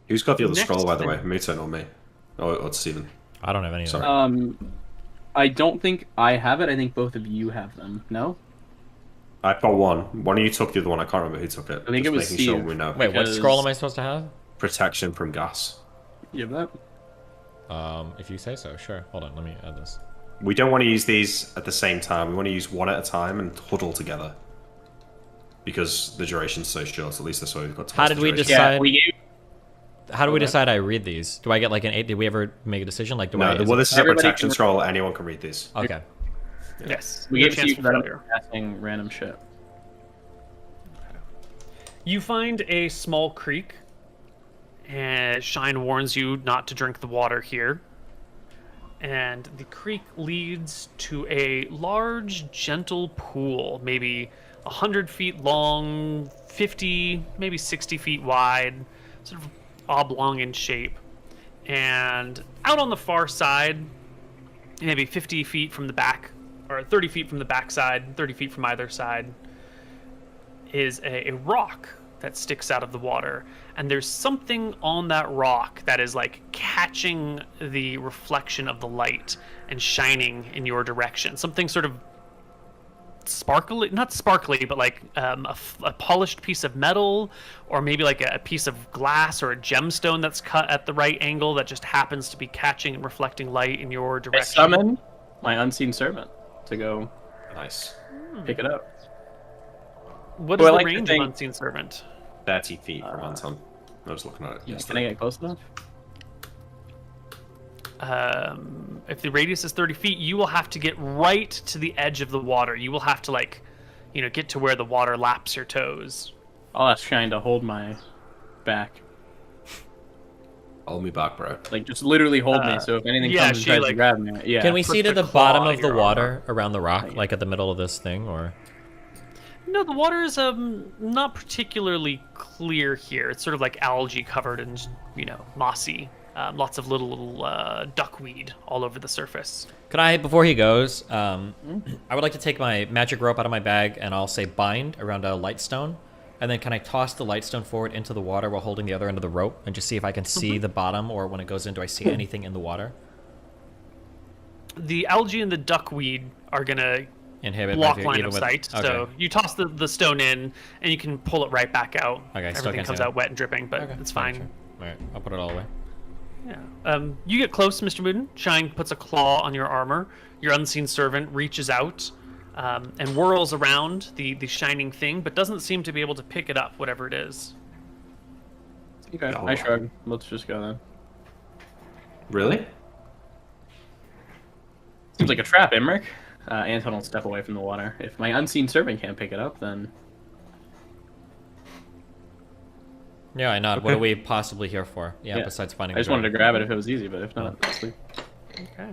Who's got the other scroll, by the way? Mouton or me? Or Steven? I don't have any of them. Sorry. I don't think I have it. I think both of you have them. No? I've got one. One of you took the other one. I can't remember who took it. I think it was making sure Steve. we know. Wait, what scroll am I supposed to have? Protection from gas. You have that? If you say so, sure. Hold on, let me add this. We don't want to use these at the same time. We want to use one at a time and huddle together. Because the duration's so short, at least this way we've got time. How did we decide? Yeah, How do we decide I read these? Do I get like an 8? Did we ever make a decision? Like, No, well, this is a protection scroll. Anyone can read these. Okay. Yes. We no get chance to for that failure. asking random shit. You find a small creek, and Shine warns you not to drink the water here. and the creek leads to a large, gentle pool, maybe 100 feet long, 50, maybe 60 feet wide, sort of oblong in shape. And out on the far side, maybe 50 feet from the back, or 30 feet from the back side, 30 feet from either side, is a rock that sticks out of the water. And there's something on that rock that is like catching the reflection of the light and shining in your direction. Something sort of sparkly, not sparkly, but like a polished piece of metal, or maybe like a piece of glass or a gemstone that's cut at the right angle that just happens to be catching and reflecting light in your direction. I summon my unseen servant to go pick it up. What is the range of unseen servant? 30 feet from Anton. I was looking at it Can yesterday. I get close enough? If the radius is 30 feet, you will have to get right to the edge of the water. You will have to, like, get to where the water laps your toes. I'll ask Shine to hold my back. Hold me back, bro. Like, just literally hold me, so if anything comes and tries to grab me, Can we see to the bottom of the water around the rock, like at the middle of this thing, or...? No, the water is not particularly clear here. It's sort of like algae covered and, mossy. Lots of little duckweed all over the surface. Could I, before he goes, I would like to take my magic rope out of my bag and I'll say bind around a light stone. And then can I toss the light stone forward into the water while holding the other end of the rope and just see if I can see the bottom, or when it goes in, do I see anything in the water? The algae and the duckweed are going to block line of sight. Okay. So you toss the stone in and you can pull it right back out. Okay, everything comes out wet and dripping, but it's fine. Sure. All right, I'll put it all away. Yeah. You get close, MrMouton. Shine puts a claw on your armor. Your unseen servant reaches out and whirls around the shining thing, but doesn't seem to be able to pick it up, whatever it is. Okay, I shrug. Let's just go then. Really? Seems like a trap, Emmerich. Anton will step away from the water. If my unseen servant can't pick it up, then... Yeah, I nod. What are we possibly here for? Yeah, besides finding I just wanted to grab it if it was easy, but if not, I'll sleep. Okay.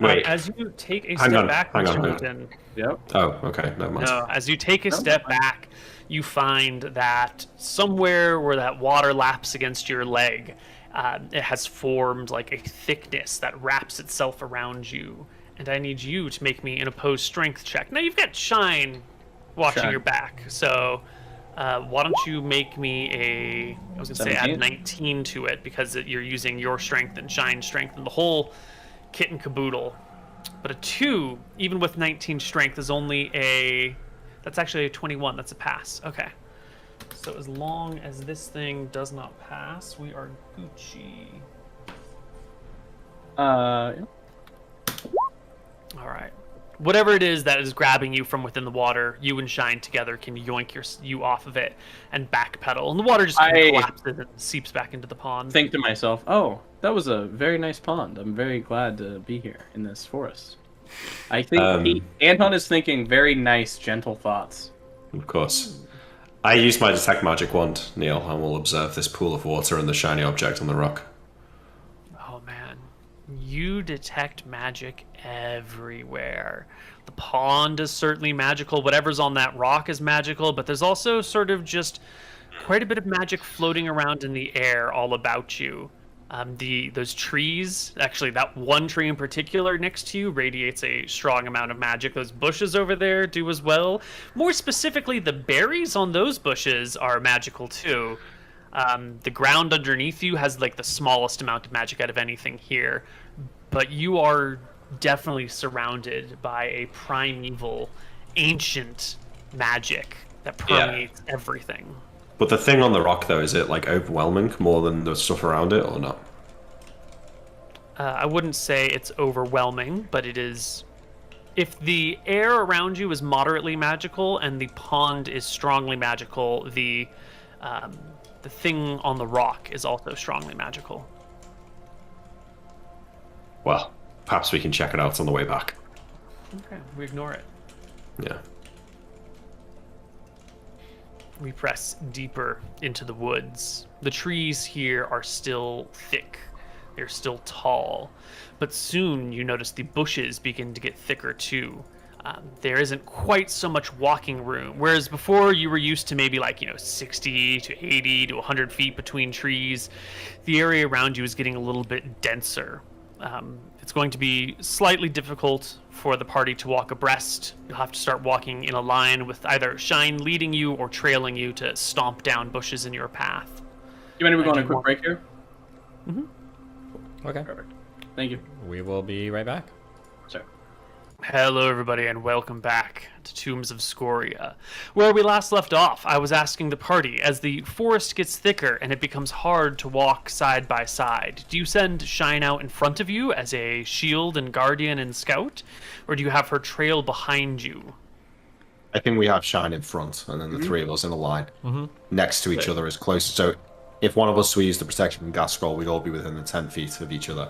Wait. As you take a step back, MrMouton... Yep. Oh, okay. Never mind. No, as you take a step back, you find that somewhere where that water laps against your leg, it has formed like a thickness that wraps itself around you. And I need you to make me an opposed strength check. Now, you've got Shine watching your back, so why don't you make me I was going to say add 19 to it, because you're using your strength and Shine's strength and the whole kit and caboodle. But a 2, even with 19 strength, is only that's actually a 21. That's a pass. Okay. So as long as this thing does not pass, we are Gucci. Yeah. All right. Whatever it is that is grabbing you from within the water, you and Shine together can yoink you off of it and backpedal, and the water just collapses and seeps back into the pond. Think to myself, oh, that was a very nice pond. I'm very glad to be here in this forest. I think Anton is thinking very nice, gentle thoughts. Of course. I use my detect magic wand, Neal, and will observe this pool of water and the shiny object on the rock. Oh man, you detect magic everywhere. The pond is certainly magical. Whatever's on that rock is magical, but there's also sort of just quite a bit of magic floating around in the air all about you. Those trees, actually that one tree in particular next to you radiates a strong amount of magic. Those bushes over there do as well. More specifically, the berries on those bushes are magical too. The ground underneath you has like the smallest amount of magic out of anything here, but you are definitely surrounded by a primeval, ancient magic that permeates everything. But the thing on the rock, though, is it like overwhelming more than the stuff around it, or not? I wouldn't say it's overwhelming, but it is. If the air around you is moderately magical and the pond is strongly magical, the thing on the rock is also strongly magical. Well, perhaps we can check it out on the way back. Okay, we ignore it. Yeah. We press deeper into the woods. The trees here are still thick. They're still tall, but soon you notice the bushes begin to get thicker too. There isn't quite so much walking room, whereas before you were used to maybe 60 to 80 to 100 feet between trees. The area around you is getting a little bit denser. It's going to be slightly difficult for the party to walk abreast. You'll have to start walking in a line with either Shine leading you or trailing you to stomp down bushes in your path. You want to go on a quick break here? Okay. Perfect. Thank you. We will be right back. Sorry. Hello, everybody, and welcome back to Tombs of Scoria. Where we last left off, I was asking the party, as the forest gets thicker and it becomes hard to walk side by side, do you send Shine out in front of you as a shield and guardian and scout, or do you have her trail behind you? I think we have Shine in front, and then the three of us in a line next to each other as close. So if one of us we use the protection from gas scroll, we'd all be within the 10 feet of each other.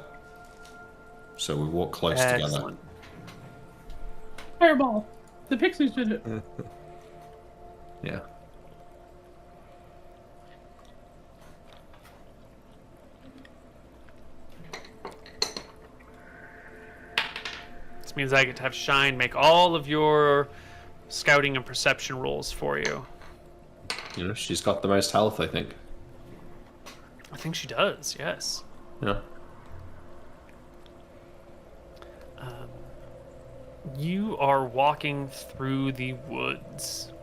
So we walk close together. Fireball! The pixies did it. Yeah. This means I get to have Shine make all of your scouting and perception rolls for you. You know, she's got the most health, I think. I think she does, yes. Yeah. You are walking through the woods.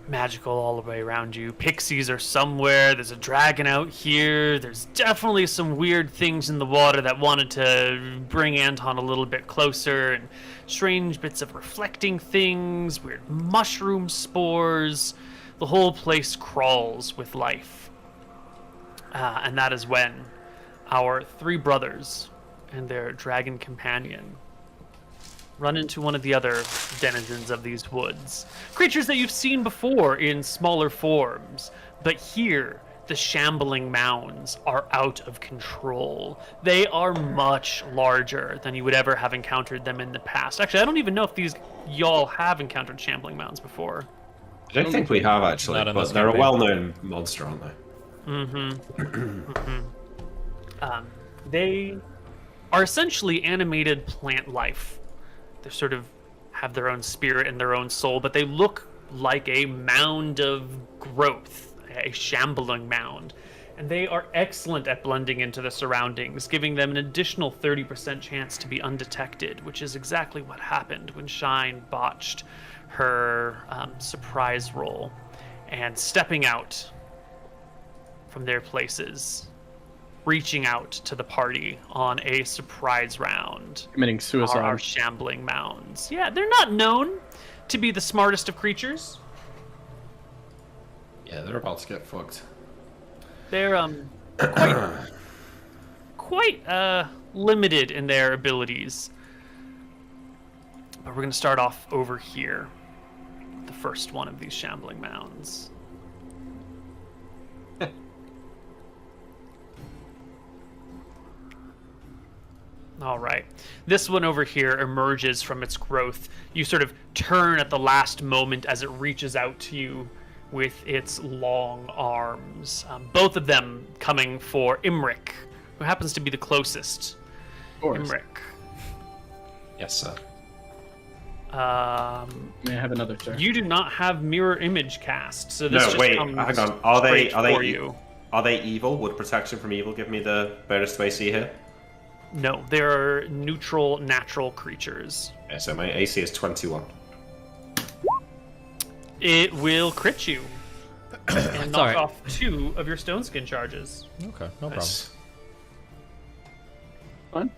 Magical all the way around you. Pixies are somewhere. There's a dragon out here. There's definitely some weird things in the water that wanted to bring Anton a little bit closer. And strange bits of reflecting things, weird mushroom spores. The whole place crawls with life. And that is when our three brothers and their dragon companion run into one of the other denizens of these woods. Creatures that you've seen before in smaller forms, but here the shambling mounds are out of control. They are much larger than you would ever have encountered them in the past. Actually, I don't even know if y'all have encountered shambling mounds before. I don't think we have, actually, but they're a well-known monster, aren't they? They are essentially animated plant life. They sort of have their own spirit and their own soul, but they look like a mound of growth, a shambling mound. And they are excellent at blending into the surroundings, giving them an additional 30% chance to be undetected, which is exactly what happened when Shine botched her surprise roll. And stepping out from their places, reaching out to the party on a surprise round. Committing suicide. Are our shambling mounds. Yeah, they're not known to be the smartest of creatures. Yeah, they're about to get fucked. They're quite limited in their abilities. But we're going to start off over here. The first one of these shambling mounds. All right. This one over here emerges from its growth. You sort of turn at the last moment as it reaches out to you with its long arms. Both of them coming for Imric, who happens to be the closest. Imric. Yes, sir. May I have another, sir? You do not have mirror image cast, so this just wait, comes hang on. Are they you. evil? Would protection from evil give me the bonus to AC here? No, they're neutral, natural creatures. Yeah, so my AC is 21. It will crit you and knock Alright. off 2 of your stone skin charges. Okay, no problem. Nice. Fine.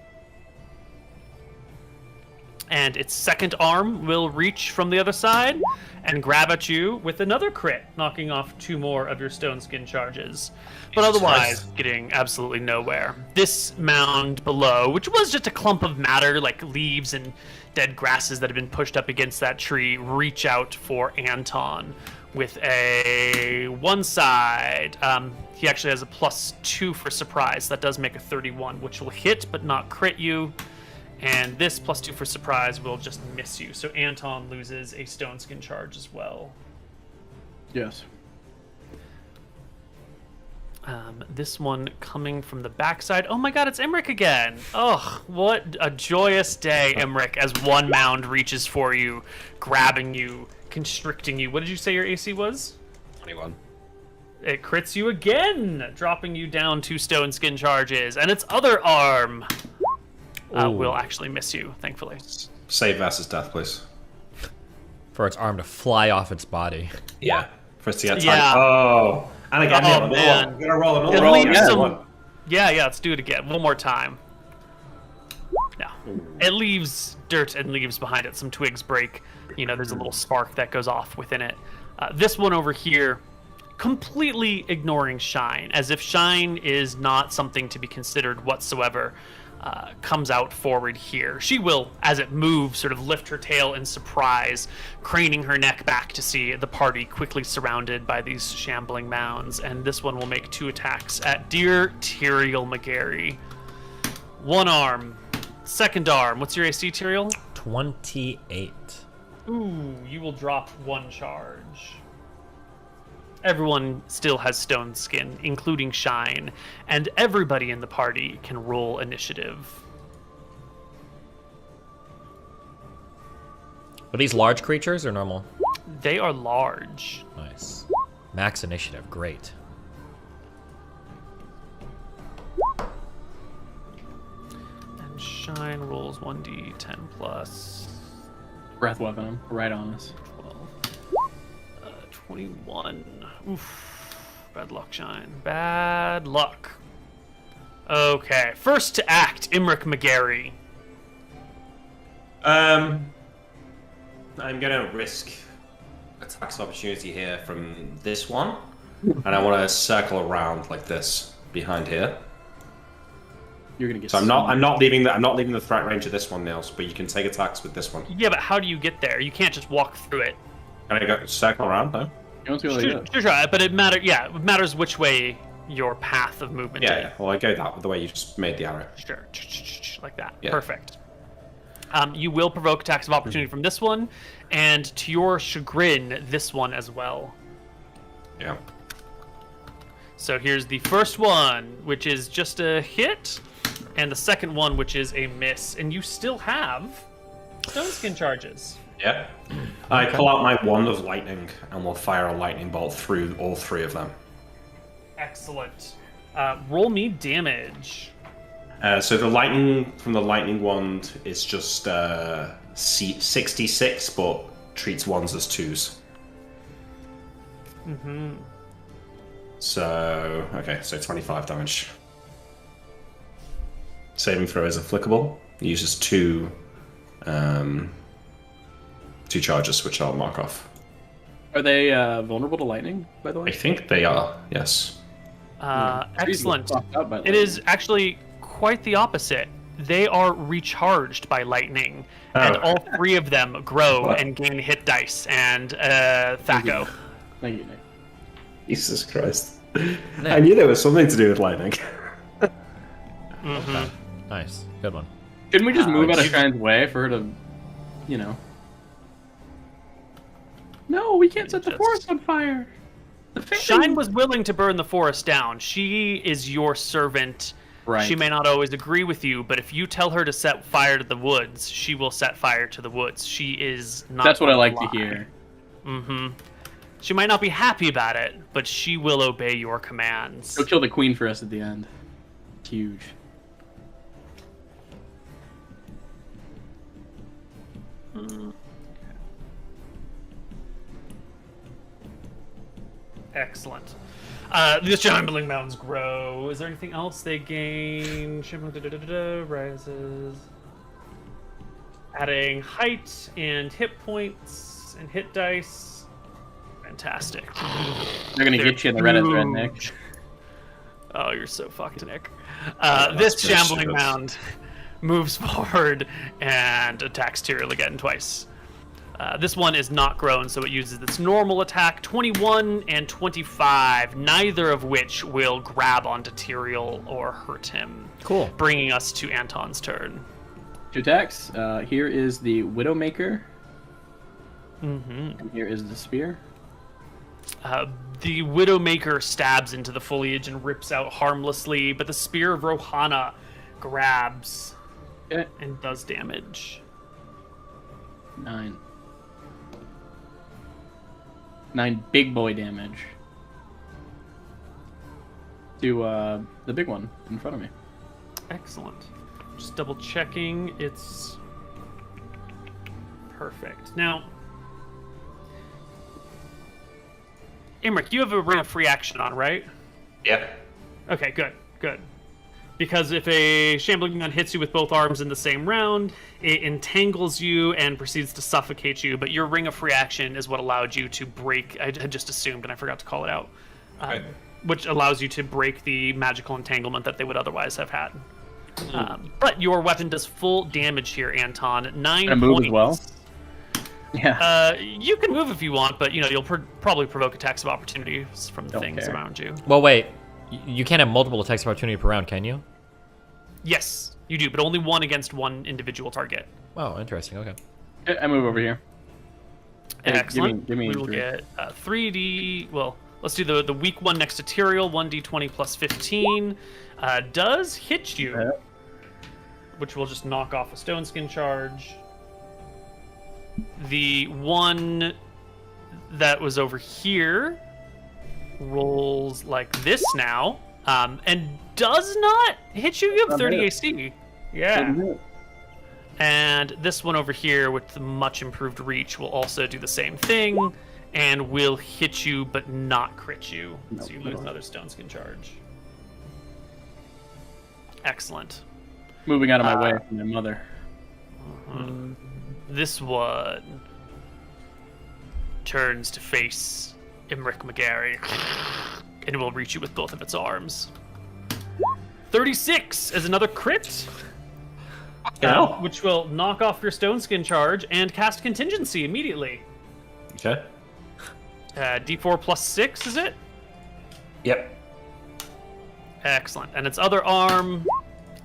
And its second arm will reach from the other side and grab at you with another crit, knocking off 2 more of your stone skin charges. But otherwise, getting absolutely nowhere. This mound below, which was just a clump of matter, like leaves and dead grasses that have been pushed up against that tree, reach out for Anton with a one side. He actually has a +2 for surprise. That does make a 31, which will hit but not crit you. And this +2 for surprise will just miss you. So Anton loses a stone skin charge as well. Yes. This one coming from the backside. Oh my god, it's Emmerich again. Oh, what a joyous day, Emmerich, as one mound reaches for you, grabbing you, constricting you. What did you say your AC was? 21. It crits you again, dropping you down 2 stone skin charges, and its other arm will actually miss you, thankfully. Save versus death, please. For its arm to fly off its body. Yeah. For us to get time. Yeah. Oh. And again, Oh, man. I'm gonna roll another It roll. leaves Yeah, some- one. Yeah, let's do it again. One more time. No. It leaves dirt and leaves behind it. Some twigs break. You know, there's a little spark that goes off within it. This one over here, completely ignoring Shine, as if Shine is not something to be considered whatsoever, comes out forward here. She will, as it moves, sort of lift her tail in surprise, craning her neck back to see the party quickly surrounded by these shambling mounds. And this one will make 2 attacks at dear Tyrael McGarry. One arm. Second arm. What's your AC, Tyrael? 28. Ooh, you will drop 1 charge. Everyone still has stone skin, including Shine, and everybody in the party can roll initiative. Are these large creatures or normal? They are large. Nice. Max initiative, great. And Shine rolls 1d10 plus Breath weapon him right on us. 12. 21. Oof. Bad luck, Shine. Bad luck. Okay, first to act, Emmerich McGarry. I'm gonna risk attacks of opportunity here from this one, and I want to circle around like this behind here. You're gonna get. So I'm not leaving the threat range of this one, Niels, but you can take attacks with this one. Yeah, but how do you get there? You can't just walk through it. Can I go circle around though? You don't see what I get. Sure, but it matters which way your path of movement is. Yeah. Well, I go that the way you just made the arrow. Sure, like that. Yeah. Perfect. You will provoke attacks of opportunity from this one, and to your chagrin, this one as well. Yeah. So here's the first one, which is just a hit, and the second one, which is a miss, and you still have stone skin charges. Yeah. I pull out my wand of lightning and will fire a lightning bolt through all 3 of them. Excellent. Roll me damage. So the lightning from the lightning wand is just 66, but treats 1s as 2s. Mm-hmm. So, okay, so 25 damage. Saving throw is applicable. It uses 2 charges, which I'll mark off. Are they vulnerable to lightning, by the way? I think they are, yes. Excellent. Out by It is actually quite the opposite. They are recharged by lightning, and all 3 of them grow What? and gain hit dice and Thaco. Thank you, Nick. Jesus Christ. I knew there was something to do with lightning. Okay. Nice. Good one. Shouldn't we just move out of you- Shine's way for her to, you know? No, we can't set the Just- forest on fire. The Shine was willing to burn the forest down. She is your servant. Right. She may not always agree with you, but if you tell her to set fire to the woods, she will set fire to the woods. She is not. That's what I going like to lie. hear. Mm-hmm. She might not be happy about it, but she will obey your commands. Go kill the queen for us at the end. It's huge. Excellent. The shambling mountains grow. Is there anything else they gain? Rises. Adding height and hit points and hit dice. Fantastic. They're gonna get you in the Reddit thread, Nick. huge. Oh, you're so fucked, Nick. that's This very shambling stupid. mound moves forward and attacks Tyrael again twice. This one is not grown, so it uses its normal attack, 21 and 25, neither of which will grab onto Tyrael or hurt him. Cool. Bringing us to Anton's turn. 2 attacks. Here is the Widowmaker. Mm-hmm. And here is the spear. The Widowmaker stabs into the foliage and rips out harmlessly, but the Spear of Rohana grabs and does damage. 9 big boy damage to the big one in front of me. Excellent. Just double checking. It's perfect. Now, Imric, you have a ring of free action on, right? Yep. Okay, good. Because if a shambling gun hits you with both arms in the same round, it entangles you and proceeds to suffocate you, but your ring of free action is what allowed you to break, I had just assumed and I forgot to call it out, which allows you to break the magical entanglement that they would otherwise have had. But your weapon does full damage here, Anton. 9 Can I move points. as well? Yeah. You can move if you want, but you'll probably provoke attacks of opportunities from things around you. Well, wait. You can't have multiple attacks of opportunity per round, can you? Yes, you do, but only one against one individual target. Oh, interesting. Okay. I move over here. Excellent. Give me we will get 3d. Well, let's do the weak one next to Tyrael. 1d20 plus 15 does hit you, which will just knock off a stone skin charge. The one that was over here rolls like this now, and does not hit you. You have 30 AC. Yeah. And this one over here with the much improved reach will also do the same thing and will hit you but not crit you. So you lose another stone skin charge. Excellent. Moving out of my way from my mother. This one turns to face Imric McGarry and it will reach you with both of its arms. 36 is another crit, which will knock off your stone skin charge and cast contingency immediately. Okay. D4 plus 6, is it? Yep. Excellent. And its other arm,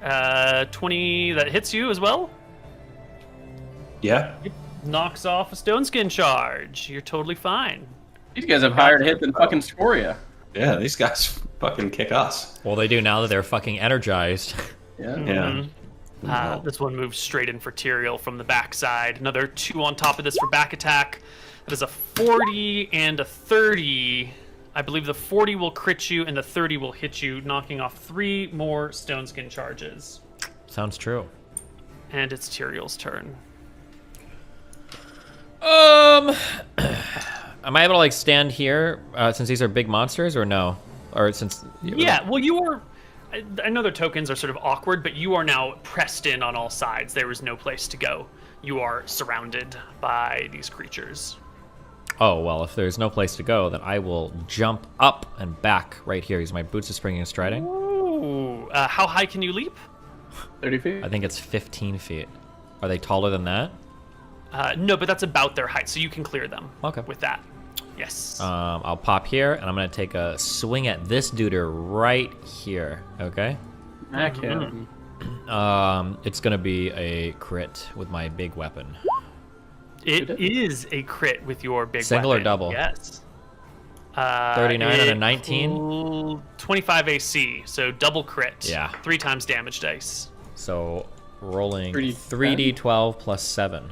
20 that hits you as well? Yeah. It knocks off a stone skin charge. You're totally fine. These guys have higher hit than fucking Scoria. Yeah, these guys fucking kick ass. Well, they do now that they're fucking energized. Yeah. This one moves straight in for Tyrael from the backside. Another 2 on top of this for back attack. That is a 40 and a 30. I believe the 40 will crit you and the 30 will hit you, knocking off 3 more stone skin charges. Sounds true. And it's Tyrael's turn. Am I able to like stand here since these are big monsters, or no? Or since yeah, well, you are. I know their tokens are sort of awkward, but you are now pressed in on all sides. There is no place to go. You are surrounded by these creatures. Oh well, if there's no place to go, then I will jump up and back right here. Use my boots of springing and striding. Ooh, how high can you leap? 30 feet. I think it's 15 feet. Are they taller than that? No, but that's about their height, so you can clear them. Okay. With that. Yes. I'll pop here, and I'm going to take a swing at this dude right here, okay? Okay. It's going to be a crit with my big weapon. It is a crit with your big Single weapon. or double? Yes. 39 and a 19? 25 AC, so double crit. Yeah. 3 times damage dice. So, rolling 3d10. 3d12 plus 7.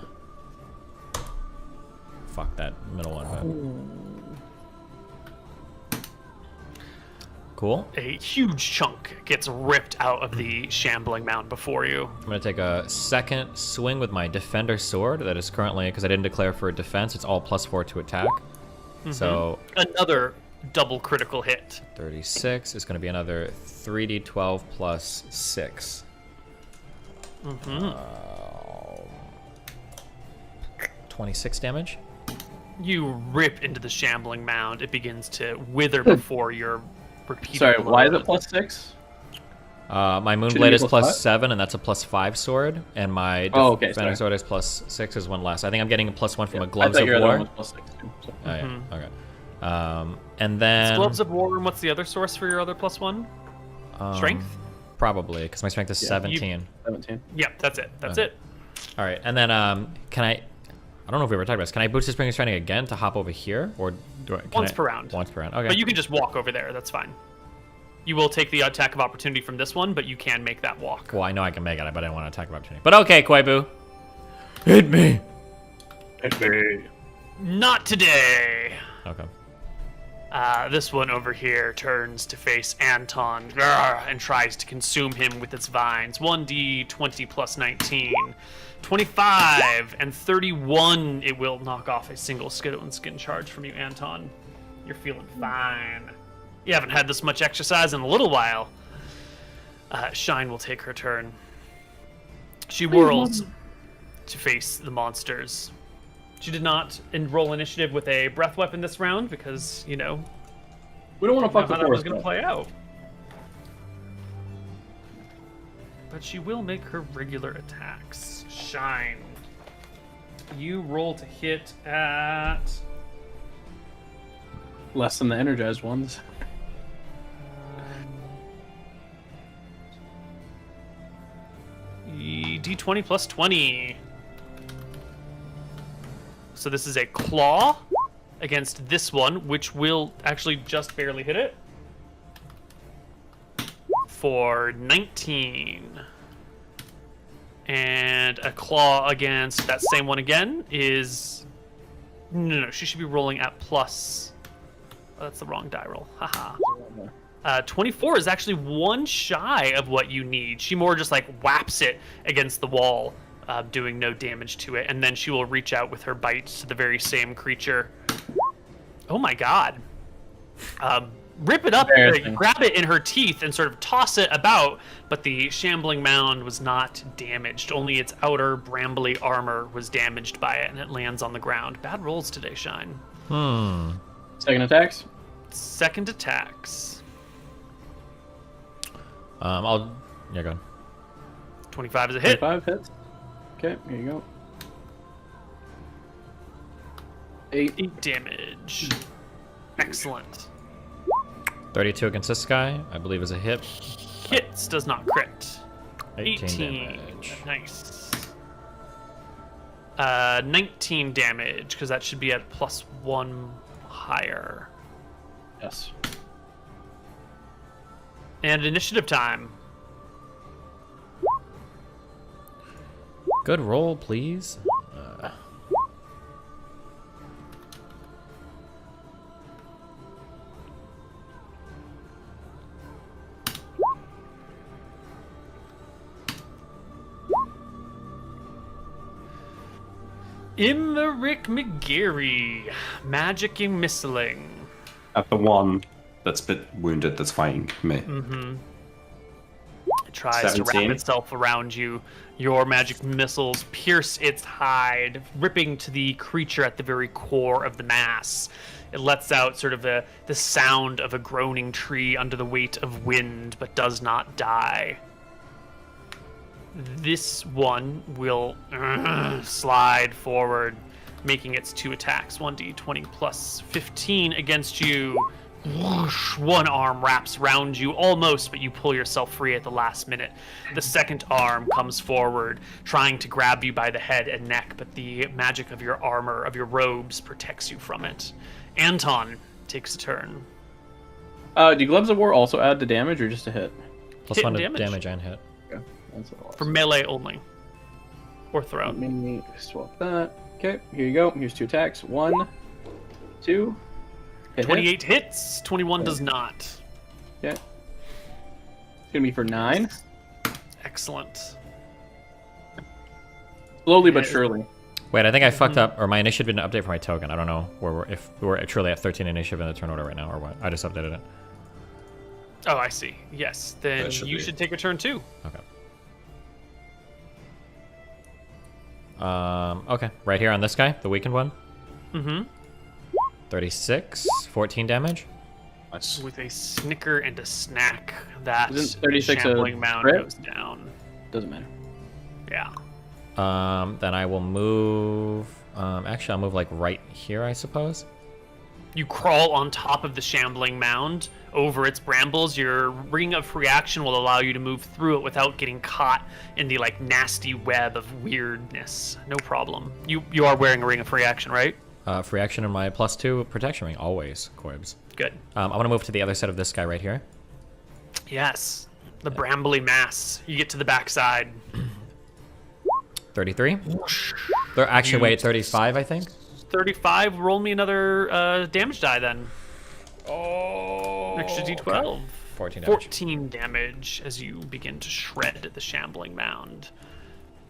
Fuck that middle one. Cool. A huge chunk gets ripped out of the shambling mound before you. I'm going to take a second swing with my Defender Sword. That is currently, because I didn't declare for a defense, it's all +4 to attack. So another double critical hit. 36 is going to be another 3d12 plus 6. 26 damage. You rip into the shambling mound. It begins to wither before your repeated Sorry, blow. why is it +6? My Shouldn't Moonblade it is be +5? +7, and that's a +5 sword. And my Defender Sword is +6 is one less. I think I'm getting a +1 from a Gloves of your War. other one was +6 too. So. Oh, yeah. Okay. And then... Gloves of War, and what's the other source for your other +1? Strength? Probably, because my strength is 17. 17. Yep, that's it. That's it. All right, and then can I... I don't know if we were talking about this. Can I boost his spring stranding again to hop over here, or once per round? Once per round. Okay. But you can just walk over there. That's fine. You will take the attack of opportunity from this one, but you can make that walk. Well, I know I can make it, but I didn't want to attack of opportunity. But okay, Koibu. Hit me. Hit me. Not today. Okay. This one over here turns to face Anton and tries to consume him with its vines. 1d20 plus 19. 25 and 31. It will knock off a single Skittle Skin charge from you, Anton. You're feeling fine. You haven't had this much exercise in a little while. Shine will take her turn. She whirls to face the monsters. She did not roll initiative with a breath weapon this round because, you know, we don't want to fuck the how that was forest. going to play out. But she will make her regular attacks. Shine. You roll to hit at... Less than the energized ones. D20 plus 20. So this is a claw against this one, which will actually just barely hit it. For 19. And a claw against that same one again is... No, she should be rolling at plus... Oh, that's the wrong die roll. Haha. 24 is actually one shy of what you need. She more just like whaps it against the wall, doing no damage to it, and then she will reach out with her bite to the very same creature. Oh my god. Rip it up, grab it in her teeth, and sort of toss it about, but the shambling mound was not damaged. Only its outer brambly armor was damaged by it, and it lands on the ground. Bad rolls today, Shine. Second attacks? Second attacks. Yeah, go on. 25 is a hit. 25 hits. Okay, here you go. 8 damage. Excellent. 32 against this guy, I believe, is a hit. Hits, does not crit. 18 damage. Nice. 19 damage, because that should be at +1 higher. Yes. And initiative time. Good roll, please. Imeric McGarry, magicking missiling. At the one that's been wounded that's fighting me. It tries 17. to wrap itself around you. Your magic missiles pierce its hide, ripping to the creature at the very core of the mass. It lets out sort of the sound of a groaning tree under the weight of wind, but does not die. This one will slide forward, making its 2 attacks. 1d20 plus 15 against you. Whoosh, one arm wraps around you almost, but you pull yourself free at the last minute. The second arm comes forward, trying to grab you by the head and neck, but the magic of your armor, of your robes, protects you from it. Anton takes a turn. Do Gloves of War also add the damage or just a hit? Plus 1 to damage and hit. Okay. That's what it was. For melee only. Or throw. Let me swap that. Okay, here you go. Here's 2 attacks. 1, 2. 28 hits, 21 does not. Yeah. It's gonna be for 9. Excellent. Slowly but surely. Wait, I think I fucked up, or my initiative didn't update for my token. I don't know if we're truly at 13 initiative in the turn order right now, or what. I just updated it. Oh, I see. Yes, then you should take a turn too. Okay. Okay, right here on this guy, the weakened one. 36, 14 damage. Nice. With a snicker and a snack, that Isn't 36 shambling mound crit? goes down. Doesn't matter. Yeah. Then I will move. Actually, I'll move like right here, I suppose. You crawl on top of the shambling mound over its brambles. Your ring of reaction will allow you to move through it without getting caught in the like nasty web of weirdness. No problem. You are wearing a ring of reaction, right? Free action in my +2 protection ring, always, Koibs. Good. I want to move to the other side of this guy right here. Yes. The brambly mass. You get to the backside. 33. Actually, wait, 35, I think. 35. Roll me another damage die then. Oh. Extra d12. Okay. 14 damage. 14 damage as you begin to shred the shambling mound.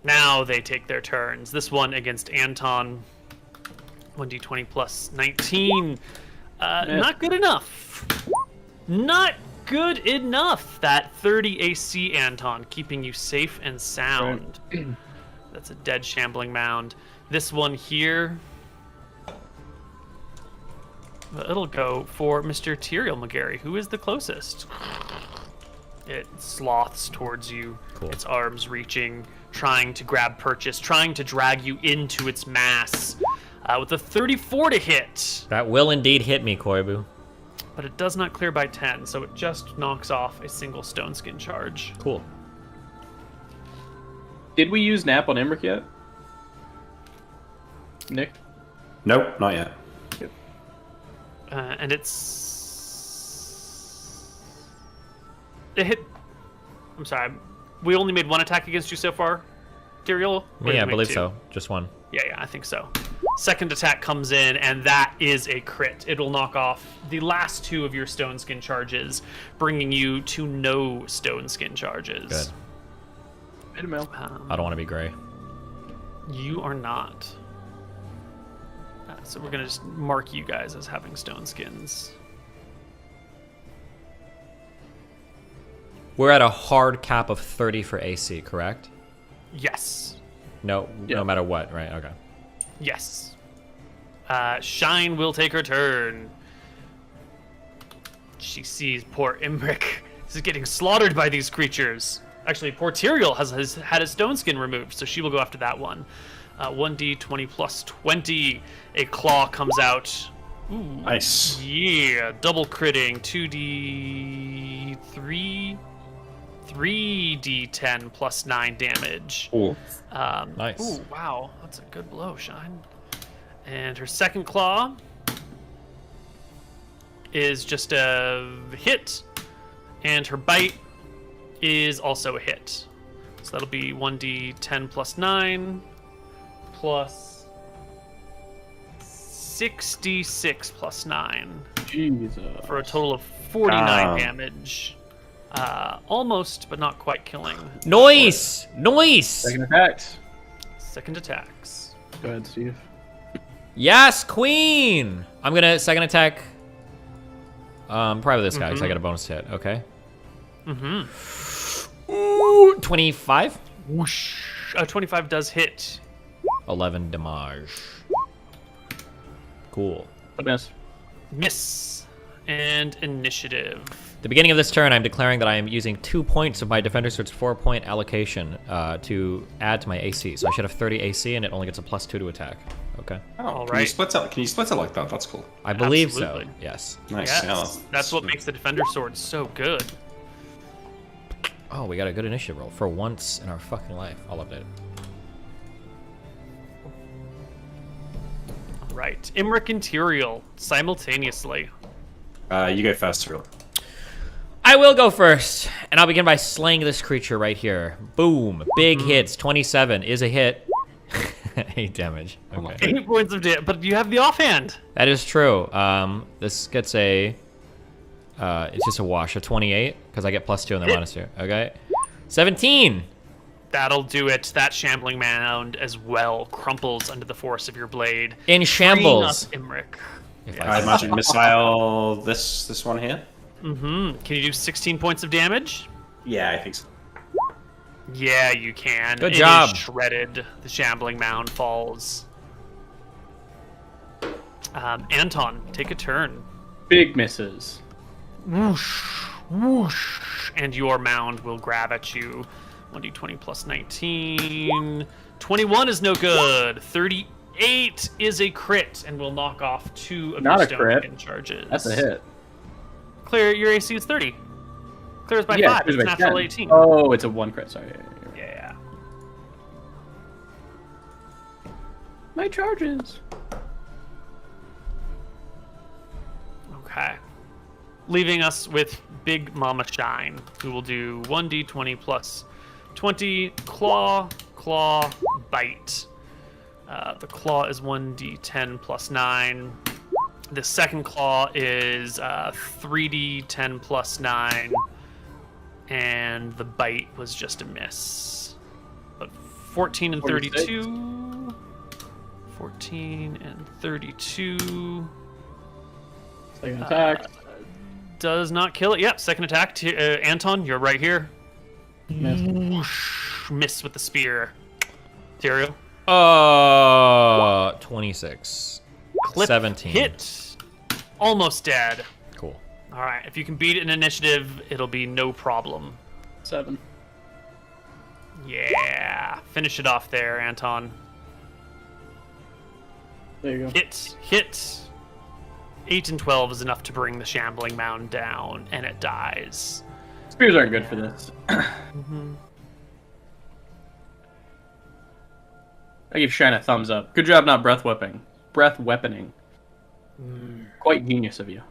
Now they take their turns. This one against Anton. 1d20 plus 19. Not good enough. Not good enough. That 30 AC, Anton, keeping you safe and sound. Right. That's a dead shambling mound. This one here, it'll go for Mr. Tyrael McGarry, who is the closest. It sloths towards you, cool. Its arms reaching, trying to grab purchase, trying to drag you into its mass. With a 34 to hit. That will indeed hit me, Koibu. But it does not clear by 10, so it just knocks off a single stone skin charge. Cool. Did we use Nap on Emmerich yet? Nick? Nope, not yet. Yep. And it hit. I'm sorry. We only made one attack against you so far, Tyrael? Yeah, I believe so. Just one. Yeah, I think so. Second attack comes in, and that is a crit. It'll knock off the last 2 of your stone skin charges, bringing you to no stone skin charges. Good. I don't want to be gray. You are not. So we're going to just mark you guys as having stone skins. We're at a hard cap of 30 for AC, correct? Yes. No, yep. No matter what, right? Okay. Yes. Shine will take her turn. She sees poor Emmerich is getting slaughtered by these creatures. Actually, poor Tyrael has had his stone skin removed, so she will go after that one. 1d20 plus 20. A claw comes out. Ooh, nice. Yeah, double critting. 2d3. 3d10 plus 9 damage. Ooh. Nice. Ooh, wow. That's a good blow, Shine. And her second claw is just a hit. And her bite is also a hit. So that'll be 1d10 plus 9 plus 6d6 plus 9. Jesus. For a total of 49 damage. Almost, but not quite killing. Noise! Noise! Second attacks. Second attacks. Go ahead, Steve. Yes, Queen! I'm gonna second attack. Probably this guy, because I got a bonus hit. Okay. Ooh, 25. Whoosh. 25 does hit. 11 damage. Cool. Miss. And initiative. The beginning of this turn, I'm declaring that I am using 2 points of my Defender Sword's 4-point allocation to add to my AC. So I should have 30 AC, and it only gets a +2 to attack. Okay. Oh, all right. Can you split it like that? That's cool. I believe Absolutely. so. Yes. Nice. Yes. Yeah, that's what makes the Defender Sword so good. Oh, we got a good initiative roll for once in our fucking life. I'll update it. All right. Emmerich and Tyrael simultaneously. You go first, Tyrael. I will go first, and I'll begin by slaying this creature right here. Boom. Big hits. 27 is a hit. 8 damage. Okay. 8 points of damage, but you have the offhand. That is true. This gets a... it's just a wash. A 28, because I get +2 and then -2. Okay. 17! That'll do it. That shambling mound as well crumples under the force of your blade. In shambles. Emmerich. I imagine missile this one here. Can you do 16 points of damage? Yeah, I think so. Yeah, you can. Good job. It is shredded. The shambling mound falls. Anton, take a turn. Big misses. Whoosh, whoosh, and your mound will grab at you. 1d20 plus 19. 21 is no good. 38 8 is a crit and will knock off 2 of Not your a stone crit. skin charges. That's a hit. Clear, your AC is 30. Clears by 5. clears It's by natural 10. 18. Oh, it's a 1 crit. Sorry. Yeah. My charges. Okay. Leaving us with Big Mama Shine, who will do 1d20 plus 20 claw, bite. The claw is 1d10 plus 9. The second claw is 3d10 plus 9. And the bite was just a miss. But 14 and 32. 14 and 32. Second attack. Does not kill it. Yep, second attack. Anton, you're right here. Miss with the spear. Tyrio. 26. Clip 17. Hit. Almost dead. Cool. All right, if you can beat it in initiative, it'll be no problem. 7. Yeah. Finish it off there, Anton. There you go. Hit. 8 and 12 is enough to bring the shambling mound down, and it dies. Spears aren't good for this. I give Shine a thumbs up. Good job not breath weaponing. Quite genius of you.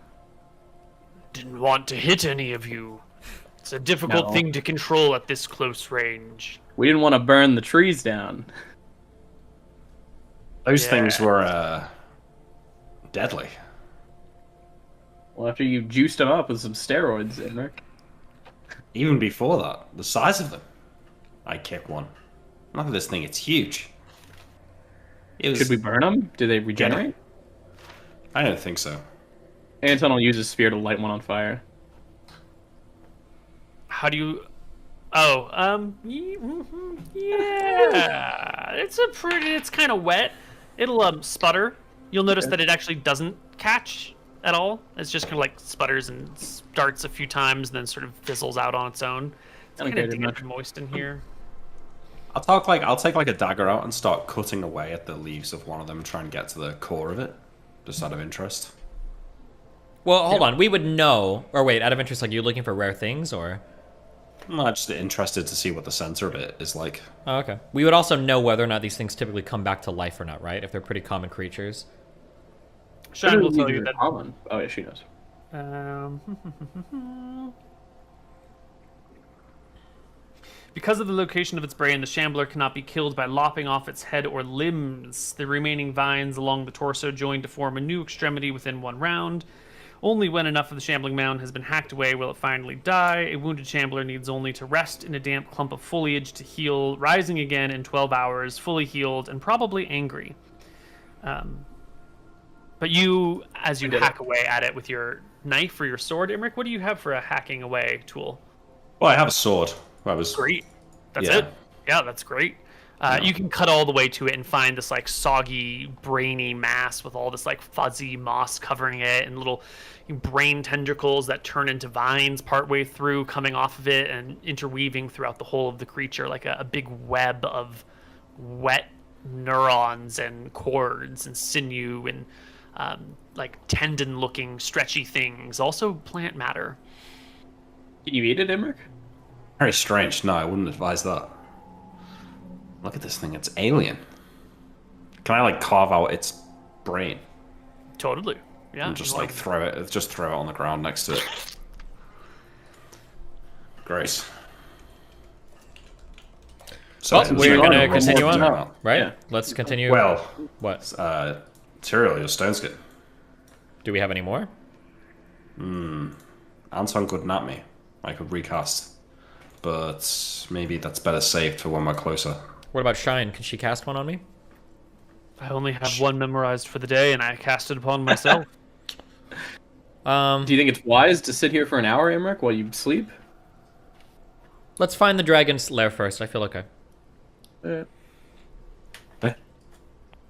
Didn't want to hit any of you. It's a difficult thing to control at this close range. We didn't want to burn the trees down. Those things were deadly. Well, after you juiced them up with some steroids, Emmerich. Even before that, the size of them. I kick one. Look at this thing, it's huge. Should we burn them? Do they regenerate? I don't think so. Anton will use his spear to light one on fire. How do you... Oh, yeah. It's kind of wet. It'll sputter. You'll notice that it actually doesn't catch at all. It's just kind of like sputters and starts a few times and then sort of fizzles out on its own. It's kind of damp and moist in here. I'll take like a dagger out and start cutting away at the leaves of one of them and try and get to the core of it, just out of interest. Well, hold on. We would know. Or wait, out of interest, like, you looking for rare things, or? I'm just interested to see what the center of it is like. Oh, okay. We would also know whether or not these things typically come back to life or not, right? If they're pretty common creatures. Shine will tell you that. Common. Oh, yeah, she knows. Because of the location of its brain, the shambler cannot be killed by lopping off its head or limbs. The remaining vines along the torso join to form a new extremity within 1 round. Only when enough of the shambling mound has been hacked away will it finally die. A wounded shambler needs only to rest in a damp clump of foliage to heal, rising again in 12 hours, fully healed and probably angry. But you, as you hack away at it with your knife or your sword, Imric, what do you have for a hacking away tool? Well, I have a sword. That was great. That's it. Yeah, that's great. You can cut all the way to it and find this like soggy, brainy mass with all this like fuzzy moss covering it and little brain tendricles that turn into vines partway through, coming off of it and interweaving throughout the whole of the creature like a big web of wet neurons and cords and sinew and like tendon-looking, stretchy things. Also plant matter. Can you eat it, Emmerich? Very strange. No, I wouldn't advise that. Look at this thing. It's alien. Can I like carve out its brain? Totally. Yeah. And just like throw it. Just throw it on the ground next to it. Great. So well, we're gonna continue on, right? Yeah. Let's continue. Well, what? Tyrio, your stone's good. Do we have any more? Anton could nap me. I could recast. But maybe that's better saved for when we're closer. What about Shine? Can she cast one on me? I only have one memorized for the day, and I cast it upon myself. Do you think it's wise to sit here for an hour, Emmerich, while you sleep? Let's find the dragon's lair first. I feel okay.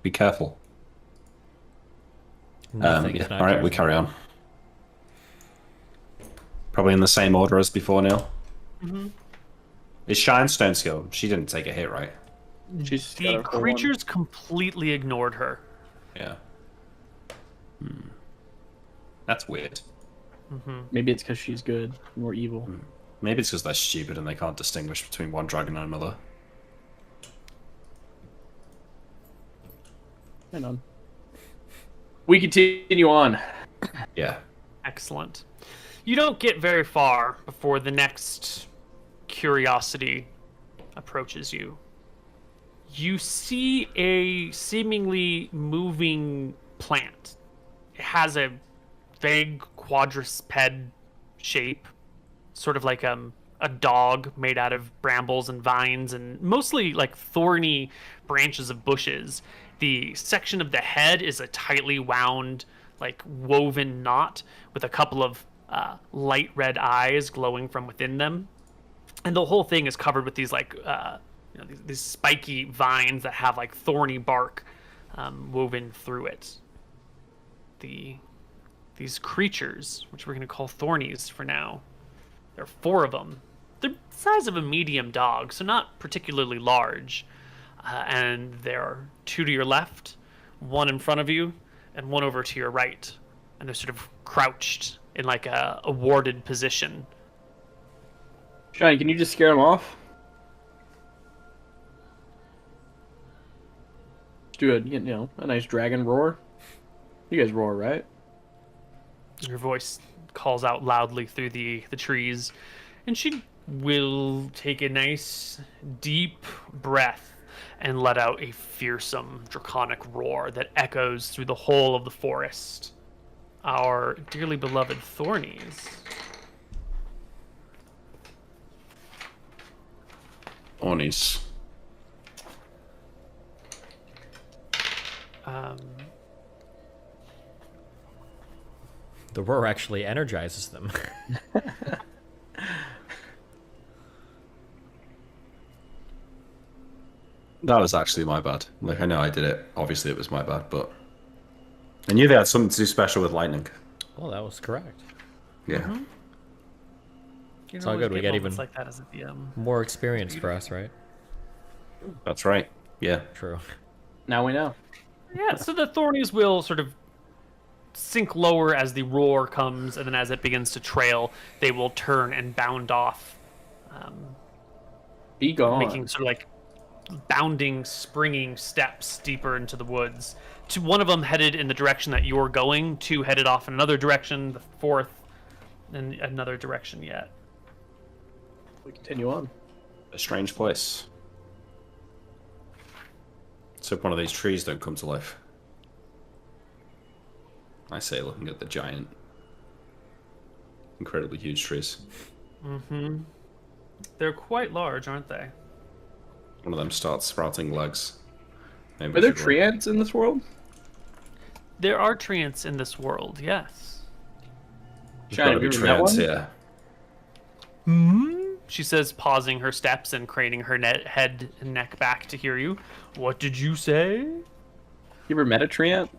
Be careful. Nothing. All right, we carry on. Probably in the same order as before, Neal. Mm-hmm. Is Shine stone skill? She didn't take a hit, right? She's The got a full creatures completely ignored her. Yeah. That's weird. one. Maybe it's because she's good, more evil. Maybe it's because they're stupid and they can't distinguish between one dragon and another. Hang on. We continue on. Yeah. Excellent. You don't get very far before the next curiosity approaches you. You see a seemingly moving plant. It has a vague quadruped shape, sort of like a dog made out of brambles and vines and mostly like thorny branches of bushes. The section of the head is a tightly wound, like woven knot with a couple of light red eyes glowing from within them, and the whole thing is covered with these like these spiky vines that have like thorny bark woven through it. These creatures, which we're going to call thornies for now, there are 4 of them. They're the size of a medium dog, so not particularly large. And there are 2 to your left, 1 in front of you, and 1 over to your right. And they're sort of crouched in like a warded position. Shiny, can you just scare them off? Just do a nice dragon roar. You guys roar, right? Her voice calls out loudly through the trees, and she will take a nice deep breath and let out a fearsome draconic roar that echoes through the whole of the forest. Our dearly beloved thornies. Thornies. The roar actually energizes them. That was actually my bad. Like, I know I did it. Obviously, it was my bad, but I knew they had something to do special with lightning. Well, that was correct. Yeah. It's all good. We get even like that as a DM. more experience for us, right? That's right. Yeah. True. Now we know. Yeah, so the thornies will sort of sink lower as the roar comes, and then as it begins to trail, they will turn and bound off, Be gone. making sort of like bounding, springing steps deeper into the woods. One of them headed in the direction that you're going, 2 headed off in another direction, the 4th in another direction yet. We continue on. A strange place. Let's hope one of these trees don't come to life. I say, looking at the giant, incredibly huge trees. They're quite large, aren't they? One of them starts sprouting legs. Maybe Are there we should tree ants in this world? There are tree ants in this world, yes. There's Shiny, gotta be have you tree ever met ants one? here. She says, pausing her steps and craning her head and neck back to hear you. What did you say? You ever met a tree ant?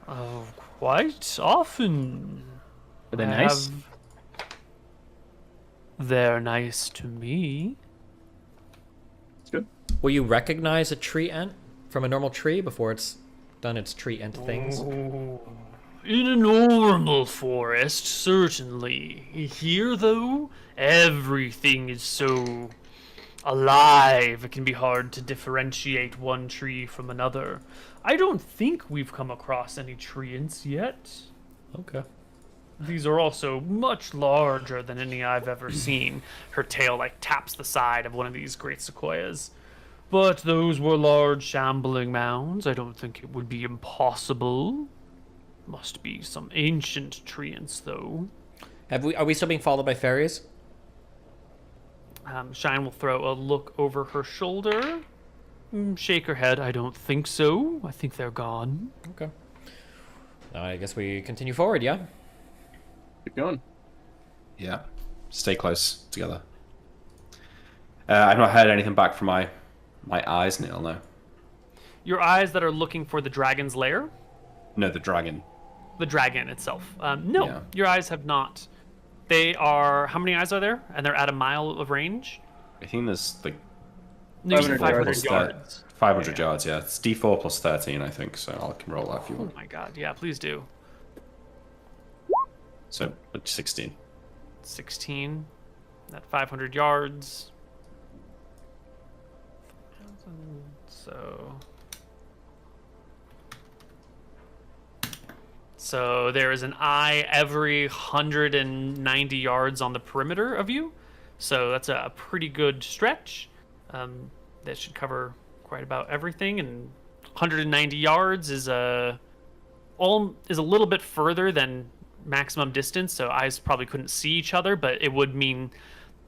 Oh, quite often. Are they I nice? have- They're nice to me. It's good. Will you recognize a tree ant from a normal tree before it's done its tree ant things? In a normal forest, certainly. Here, though, everything is so alive, it can be hard to differentiate one tree from another. I don't think we've come across any tree ants yet. Okay. These are also much larger than any I've ever seen. Her tail like taps the side of one of these great sequoias. But those were large shambling mounds. I don't think it would be impossible. Must be some ancient tree ants, though. Are we still being followed by fairies? Shine will throw a look over her shoulder. Shake her head. I don't think so. I think they're gone. Okay. Now I guess we continue forward, yeah? Keep going. Yeah. Stay close together. I've not heard anything back from my eyes, Neal, no. Your eyes that are looking for the dragon's lair? No, the dragon. The dragon itself. No, Yeah. your eyes have not. They are... How many eyes are there? And they're at a mile of range? I think there's like No, you said 500 500 yards. 500 yards, yeah. It's D4 plus 13, I think, so I can roll that if you Oh want. my god, yeah, please do. So, 16. 16. At 500 yards. So there is an eye every 190 yards on the perimeter of you. So that's a pretty good stretch. That should cover quite about everything. And 190 yards is a little bit further than maximum distance. So eyes probably couldn't see each other, but it would mean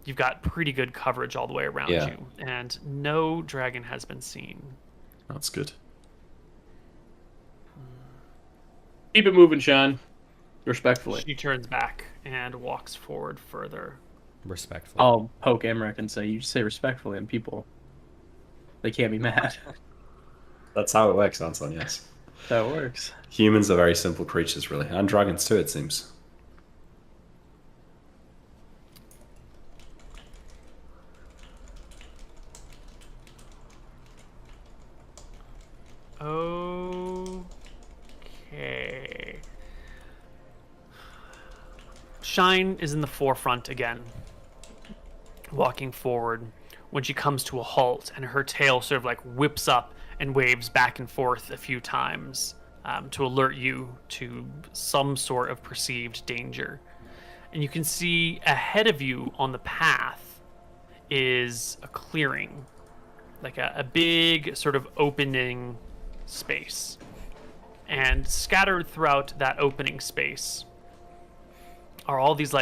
you've got pretty good coverage all the way around you. And no dragon has been seen. That's good. Keep it moving, Sean. Respectfully. She turns back and walks forward further. Respectfully. I'll poke Emmerich and say, you just say respectfully, and people, they can't be mad. That's how it works, Anton, yes. That works. Humans are very simple creatures, really. And dragons too, it seems. Okay. Shine is in the forefront again, walking forward when she comes to a halt, and her tail sort of like whips up and waves back and forth a few times to alert you to some sort of perceived danger. And you can see ahead of you on the path is a clearing, like a big sort of opening space. And scattered throughout that opening space are all these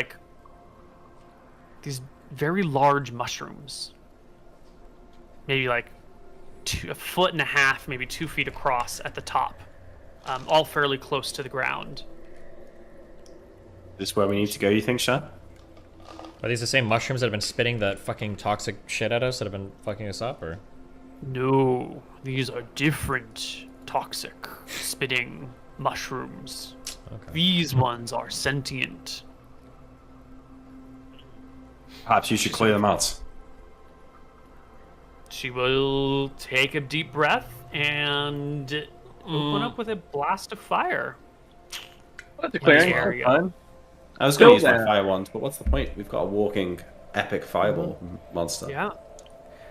these very large mushrooms, maybe like a foot and a half, maybe 2 feet across at the top, all fairly close to the ground. Is this where we need to go, you think, Sean? Are these the same mushrooms that have been spitting that fucking toxic shit at us that have been fucking us up, or? No, these are different toxic spitting mushrooms. Okay. These ones are sentient. Perhaps you should clear them out. She will take a deep breath and open up with a blast of fire. What, the clearing? Area. Fun? I was going to use Go my there. fire wand, but what's the point? We've got a walking epic fireball monster. Yeah.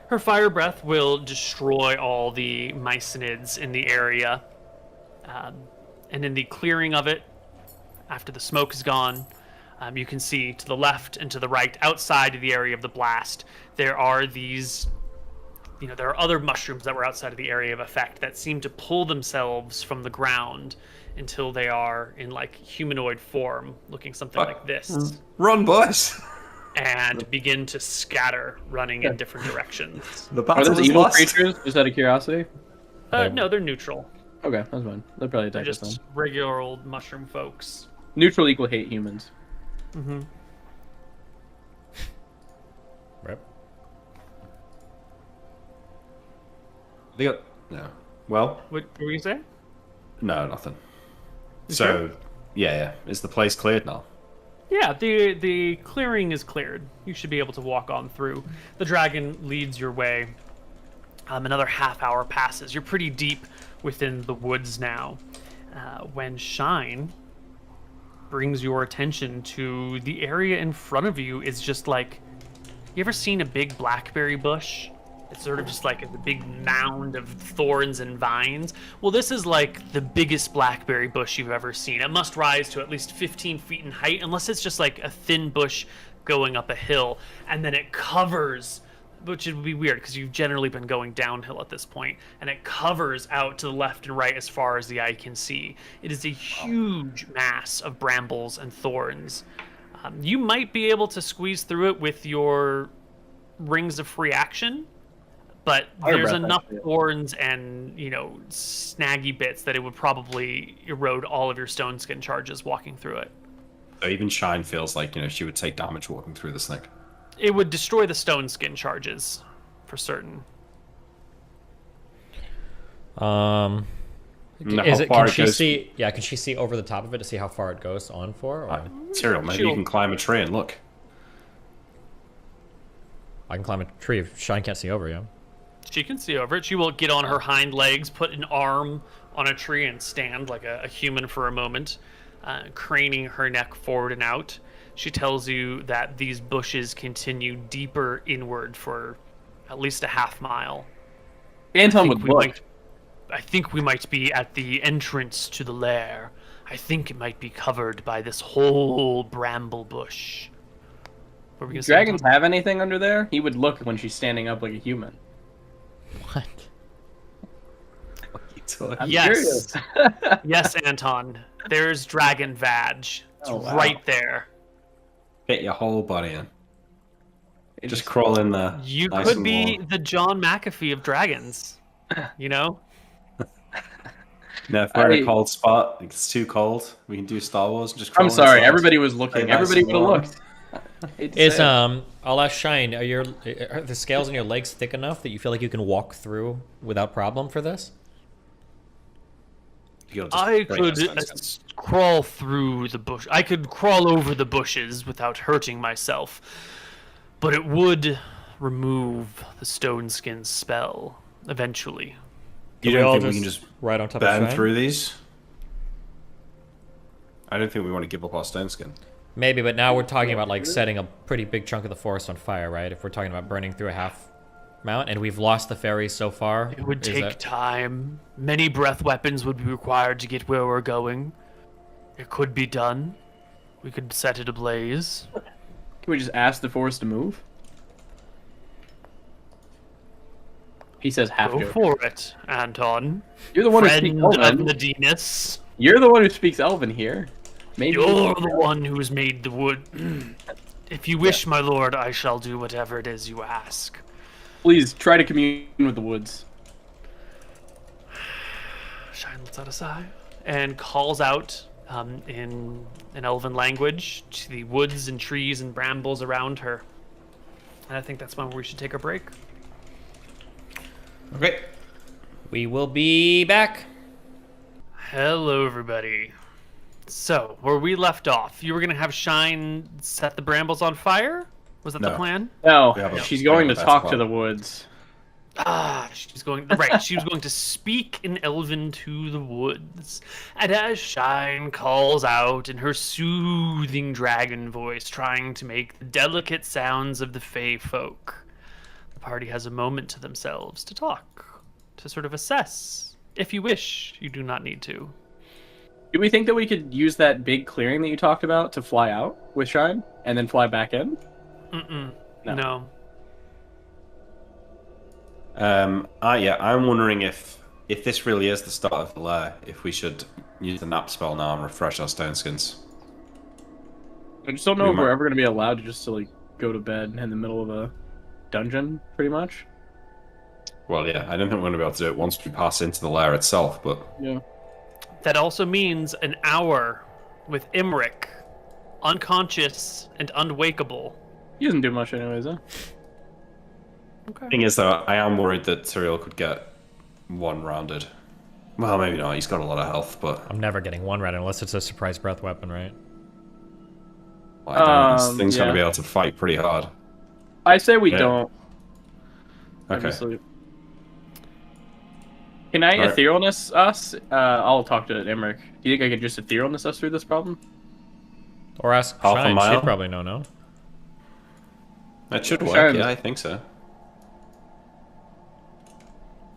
Her fire breath will destroy all the mycinids in the area. And in the clearing of it, after the smoke is gone, you can see to the left and to the right, outside of the area of the blast, there are these, there are other mushrooms that were outside of the area of effect that seem to pull themselves from the ground until they are in like humanoid form, looking something like this. Run, boys! And begin to scatter, running in different directions. The Are battle those is evil lost. creatures? Just out of curiosity? No, they're neutral. Okay, that's fine. They'll probably They're attack us then. just regular old mushroom folks. Neutral equal hate humans. Mm-hmm. Rip. They got... No. Well, What were you saying? no, nothing. You So, sure? yeah. Is the place cleared now? Yeah, the clearing is cleared. You should be able to walk on through. The dragon leads your way. Another half hour passes. You're pretty deep within the woods now. When Shine brings your attention to the area in front of you is just like, you ever seen a big blackberry bush? It's sort of just like a big mound of thorns and vines. Well, this is like the biggest blackberry bush you've ever seen. It must rise to at least 15 feet in height, unless it's just like a thin bush going up a hill. And then it covers, which would be weird because you've generally been going downhill at this point, and it covers out to the left and right as far as the eye can see. It is a huge mass of brambles and thorns. You might be able to squeeze through it with your rings of free action, but there's enough thorns and, snaggy bits that it would probably erode all of your stone skin charges walking through it. So even Shine feels like, she would take damage walking through this thing. It would destroy the stone skin charges, for certain. Know Is how it? far Can it she goes? see? Yeah, can she see over the top of it to see how far it goes on for? Or? Cyril, maybe you can climb a tree and look. I can climb a tree if Shine can't see over. Yeah. She can see over it. She will get on her hind legs, put an arm on a tree, and stand like a human for a moment, craning her neck forward and out. She tells you that these bushes continue deeper inward for at least a half mile. Anton would look. I think we might be at the entrance to the lair. I think it might be covered by this whole bramble bush. Do dragons have anything under there? He would look when she's standing up like a human. What? Yes. Yes, Anton. There's dragon vag. It's right there. Get your whole body in. Just crawl in there. You could be the John McAfee of dragons. You know? No, if we're in a cold spot, it's too cold, we can do Star Wars and just crawl. I'm sorry, inside. everybody was looking. Everybody would have looked. I'll ask Shine, are the scales on your legs thick enough that you feel like you can walk through without problem for this? I could crawl through the bush. I could crawl over the bushes without hurting myself, but it would remove the stone skin spell eventually. You don't think we can just right on top burn of through these? I don't think we want to give up our stone skin. Maybe, but now we're talking about like setting a pretty big chunk of the forest on fire, right? If we're talking about burning through a half mount, and we've lost the fairies so far. It would take time. Many breath weapons would be required to get where we're going. It could be done. We could set it ablaze. Can we just ask the forest to move? He says have to. Go for it, Anton. You're the one who speaks Elven. Friend of Nadinus. You're the one who speaks Elven here. Maybe you're the one who has made the wood. If you wish, my lord, I shall do whatever it is you ask. Please try to commune with the woods. Shine lets out a sigh and calls out in an elven language to the woods and trees and brambles around her. And I think that's when we should take a break. Okay. We will be back. Hello, everybody. So, where we left off, you were going to have Shine set the brambles on fire? Was that the plan? No, she's going to talk to the woods. She's going right. She was going to speak in Elven to the woods, and as Shine calls out in her soothing dragon voice, trying to make the delicate sounds of the Fey folk, the party has a moment to themselves to talk, to sort of assess. If you wish, you do not need to. Do we think that we could use that big clearing that you talked about to fly out with Shine and then fly back in? No. I'm wondering if this really is the start of the lair, if we should use the nap spell now and refresh our stone skins. I just don't know if we're ever going to be allowed to just like go to bed in the middle of a dungeon, pretty much. Well, yeah, I don't think we're going to be able to do it once we pass into the lair itself, but... Yeah. That also means an hour with Imric, unconscious and unwakeable. He doesn't do much anyways, huh? Okay. Thing is, though, I am worried that Tyrael could get one-rounded. Well, maybe not. He's got a lot of health, but... I'm never getting one-rounded unless it's a surprise breath weapon, right? Well, I don't know. This thing's going to be able to fight pretty hard. I say we don't. Okay. Can I etherealness us? I'll talk to Imric. Do you think I could just etherealness us through this problem? Or ask Shine. She'd probably know. That should work. Yeah, I think so.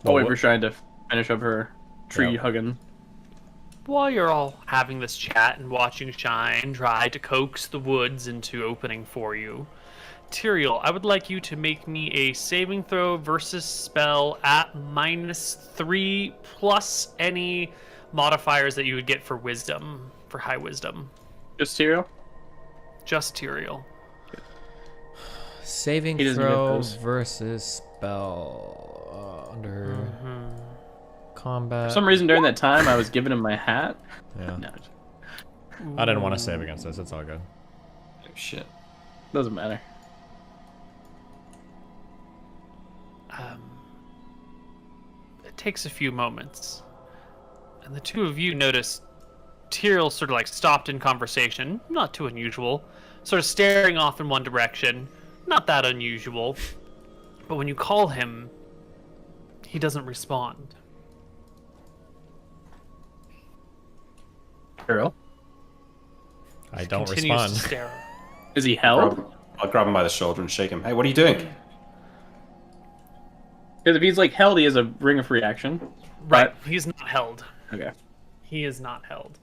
I'll wait for Shine to finish up her tree hugging. While you're all having this chat and watching Shine try to coax the woods into opening for you, Tyrael, I would like you to make me a saving throw versus spell at -3 plus any modifiers that you would get for wisdom, for high wisdom. Just Tyrael? Just Tyrael. Saving throw versus spell under combat. For some reason during that time I was giving him my hat. Yeah. No. I didn't want to save against this. It's all good. Oh, shit. Doesn't matter. It takes a few moments, and the two of you notice Tyrael sort of like stopped in conversation, not too unusual, sort of staring off in one direction, not that unusual, but when you call him, He doesn't respond. Girl. I don't Continues respond. to stare. Is he held? I'll grab him by the shoulder and shake him. Hey, what are you doing? Because if he's like held, he has a ring of free action. Right. He's not held. Okay. He is not held.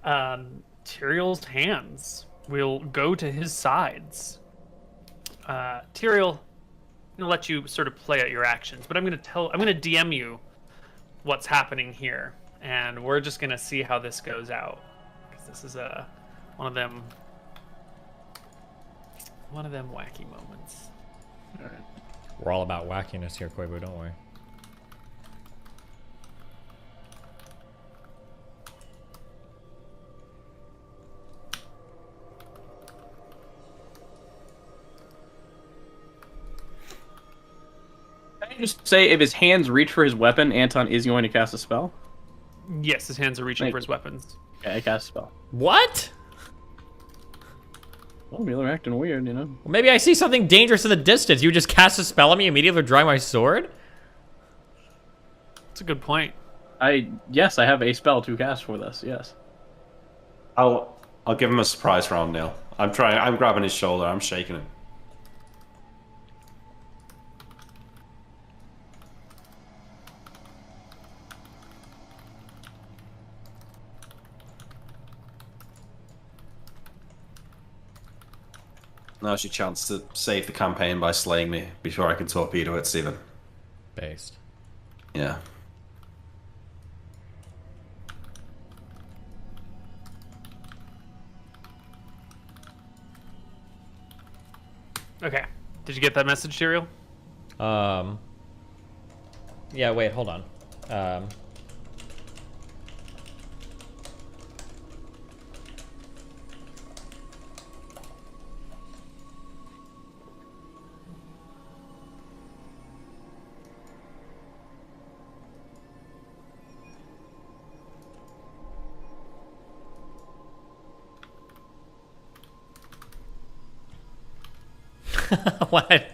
Tyrael's hands will go to his sides. Tyrael, I'm gonna let you sort of play out your actions, but I'm gonna DM you what's happening here, and we're just gonna see how this goes out, because this is one of them wacky moments. All right. We're all about wackiness here, Koibu, don't worry. Can I just say, if his hands reach for his weapon, Anton is going to cast a spell? Yes, his hands are reaching for his weapons. Okay, I cast a spell. What? Well, Wheeler acting weird, you know? Well, maybe I see something dangerous in the distance. You just cast a spell on me, immediately draw my sword? That's a good point. Yes, I have a spell to cast for this, yes. I'll give him a surprise round, Neal. I'm grabbing his shoulder, I'm shaking him. Now's your chance to save the campaign by slaying me before I can torpedo it, Stephen. Based. Yeah. Okay. Did you get that message, Tyrael? Yeah, wait, hold on. What?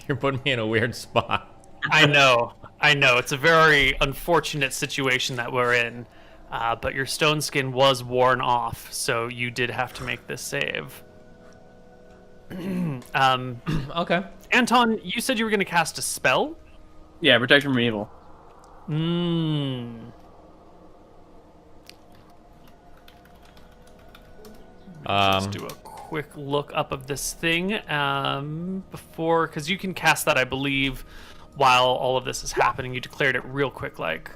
You're putting me in a weird spot. I know. It's a very unfortunate situation that we're in, but your stone skin was worn off, so you did have to make this save. Okay. Anton, you said you were going to cast a spell? Yeah, protection from evil. Let's do a quick look up of this thing before, because you can cast that, I believe, while all of this is happening. You declared it real quick, like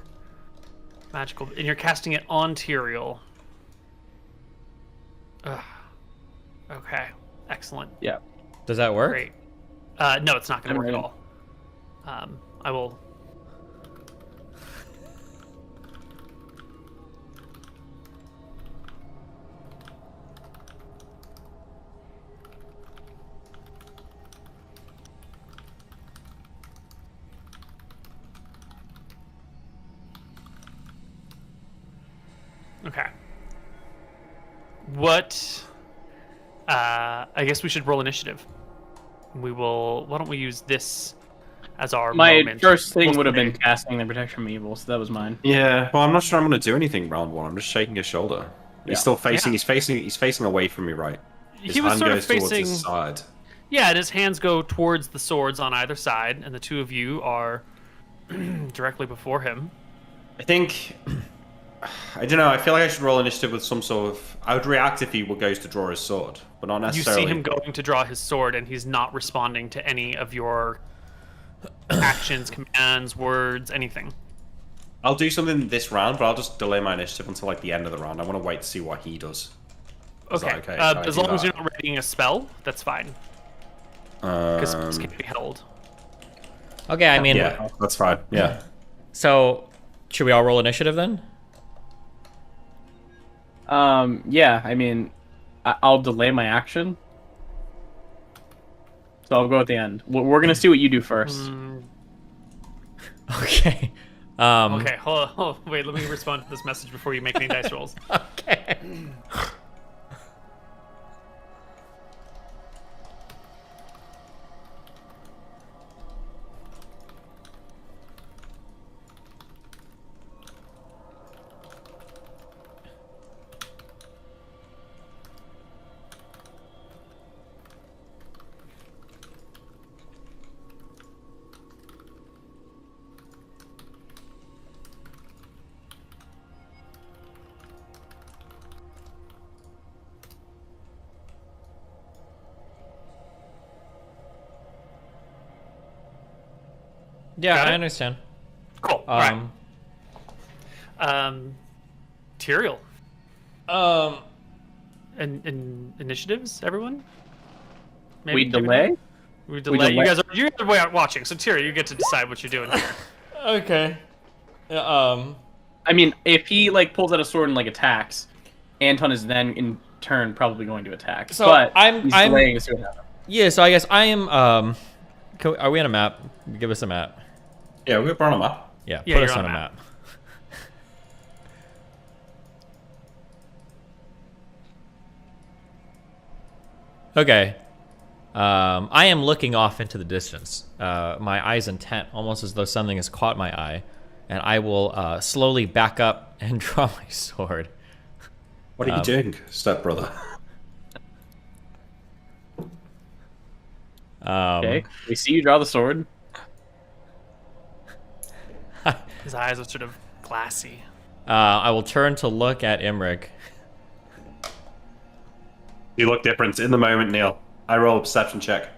magical, and you're casting it on Tyrael. Okay, excellent. Yeah. Does that work? Great. No, it's not going to work at all. I will. Okay. What? I guess we should roll initiative. We will. Why don't we use this as our moment? First thing would have been casting the protection from evil, so that was mine. Yeah, well, I'm not sure I'm going to do anything round one. I'm just shaking his shoulder. He's still facing. Yeah. He's facing away from me, right? His He was hand sort of goes towards facing. his side. Yeah, and his hands go towards the swords on either side, and the two of you are directly before him. I think. I don't know. I feel like I should roll initiative with some sort of. I would react if he goes to draw his sword, but not necessarily. You see him going to draw his sword, and he's not responding to any of your actions, commands, words, anything. I'll do something this round, but I'll just delay my initiative until like the end of the round. I want to wait to see what he does. Okay. Okay? As long as you're not readying a spell, that's fine. Because spells can be held. Okay, I mean... Yeah, that's fine. Yeah. So, should we all roll initiative then? Yeah, I mean, I'll delay my action. So I'll go at the end. We're gonna see what you do first. Okay. Okay, hold on. Wait, let me respond to this message before you make any dice rolls. Okay. Yeah, Got I it? understand. Cool. All right. Tyrael. And initiatives, everyone? We Maybe delay? not? We delay. You guys are watching, so Tyrael, you get to decide what you're doing here. Okay. I mean, if he like pulls out a sword and like attacks, Anton is then in turn probably going to attack. So but I'm delaying to see what happens. Yeah, so I guess I am. Are we on a map? Give us a map. Yeah, we're on a map. Yeah, Yeah, put us you're on on a a map. Okay. I am looking off into the distance. My eye's intent, almost as though something has caught my eye, and I will slowly back up and draw my sword. What are you doing, stepbrother? Okay, we see you draw the sword. His eyes are sort of glassy. I will turn to look at Imric. You look different in the moment, Neal. I roll a perception check.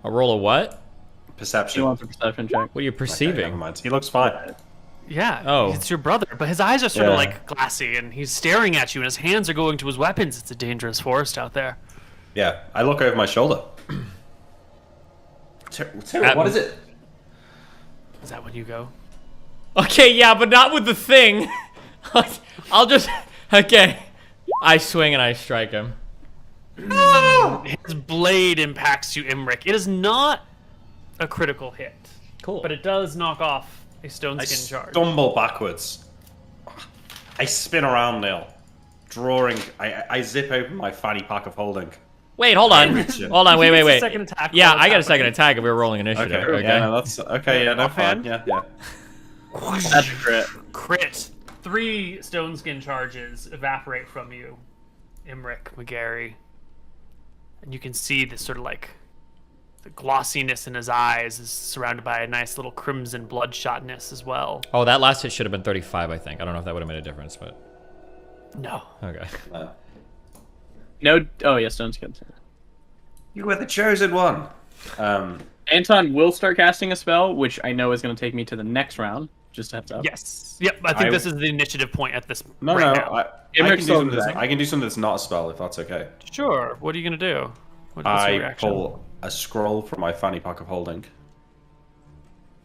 A roll of what? Perception. He wants a perception check. What are you Okay, perceiving? never mind. He looks fine. Yeah, Oh. it's your brother, but his eyes are sort of Yeah. like glassy, and he's staring at you, and his hands are going to his weapons. It's a dangerous forest out there. Yeah, I look over my shoulder. Tyrael, what is it? Is that when you go? Okay, yeah, but not with the thing. I'll just... Okay. I swing and I strike him. His blade impacts you, Imric. It is not a critical hit. Cool. But it does knock off a stone I skin charge. stumble backwards. I spin around, Neal. Drawing. I zip open my fanny pack of holding. Wait, hold on. Hold on, He gets a wait. second attack Yeah, while it's I got a second happening. attack if we were rolling initiative. Okay. Yeah, no, that's okay. Yeah, no, fine. Offhand? Yeah. That's a crit. Crit. 3 stone skin charges evaporate from you, Imric McGarry. And you can see this sort of like the glossiness in his eyes is surrounded by a nice little crimson bloodshotness as well. Oh, that last hit should have been 35, I think. I don't know if that would have made a difference, but... No. Okay. No. Oh yeah, stone skin. You were the chosen one. Anton will start casting a spell, which I know is going to take me to the next round. Just a heads up. Yes. Yep. I think this is the initiative point at this No, right no. now. I can do something that's, I can do something that's not a spell if that's okay. Sure. What are you gonna do? What's your I reaction? pull a scroll from my fanny pack of holding,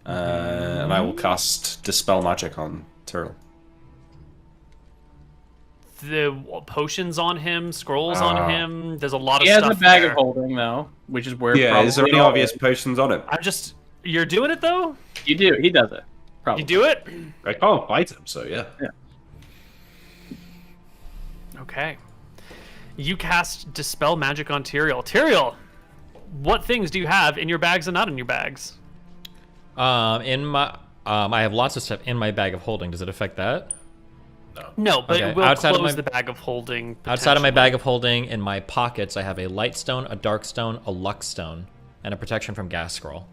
and I will cast Dispel Magic on Tyrael. The potions on him, scrolls on him. There's a lot of He has stuff a bag there. of holding though, which is where. Yeah, probably is there any obvious potions on it? I'm just. You're doing it though. You do. He does it. Probably. You do it. I can't fight him, so yeah. Okay. You cast Dispel Magic on Tyrael. Tyrael, what things do you have in your bags and not in your bags? In my... I have lots of stuff in my bag of holding. Does it affect that? No, but Okay, it will outside of close my- the bag of holding. Outside of my potentially. bag of holding, in my pockets, I have a light stone, a dark stone, a luck stone, and a protection from gas scroll.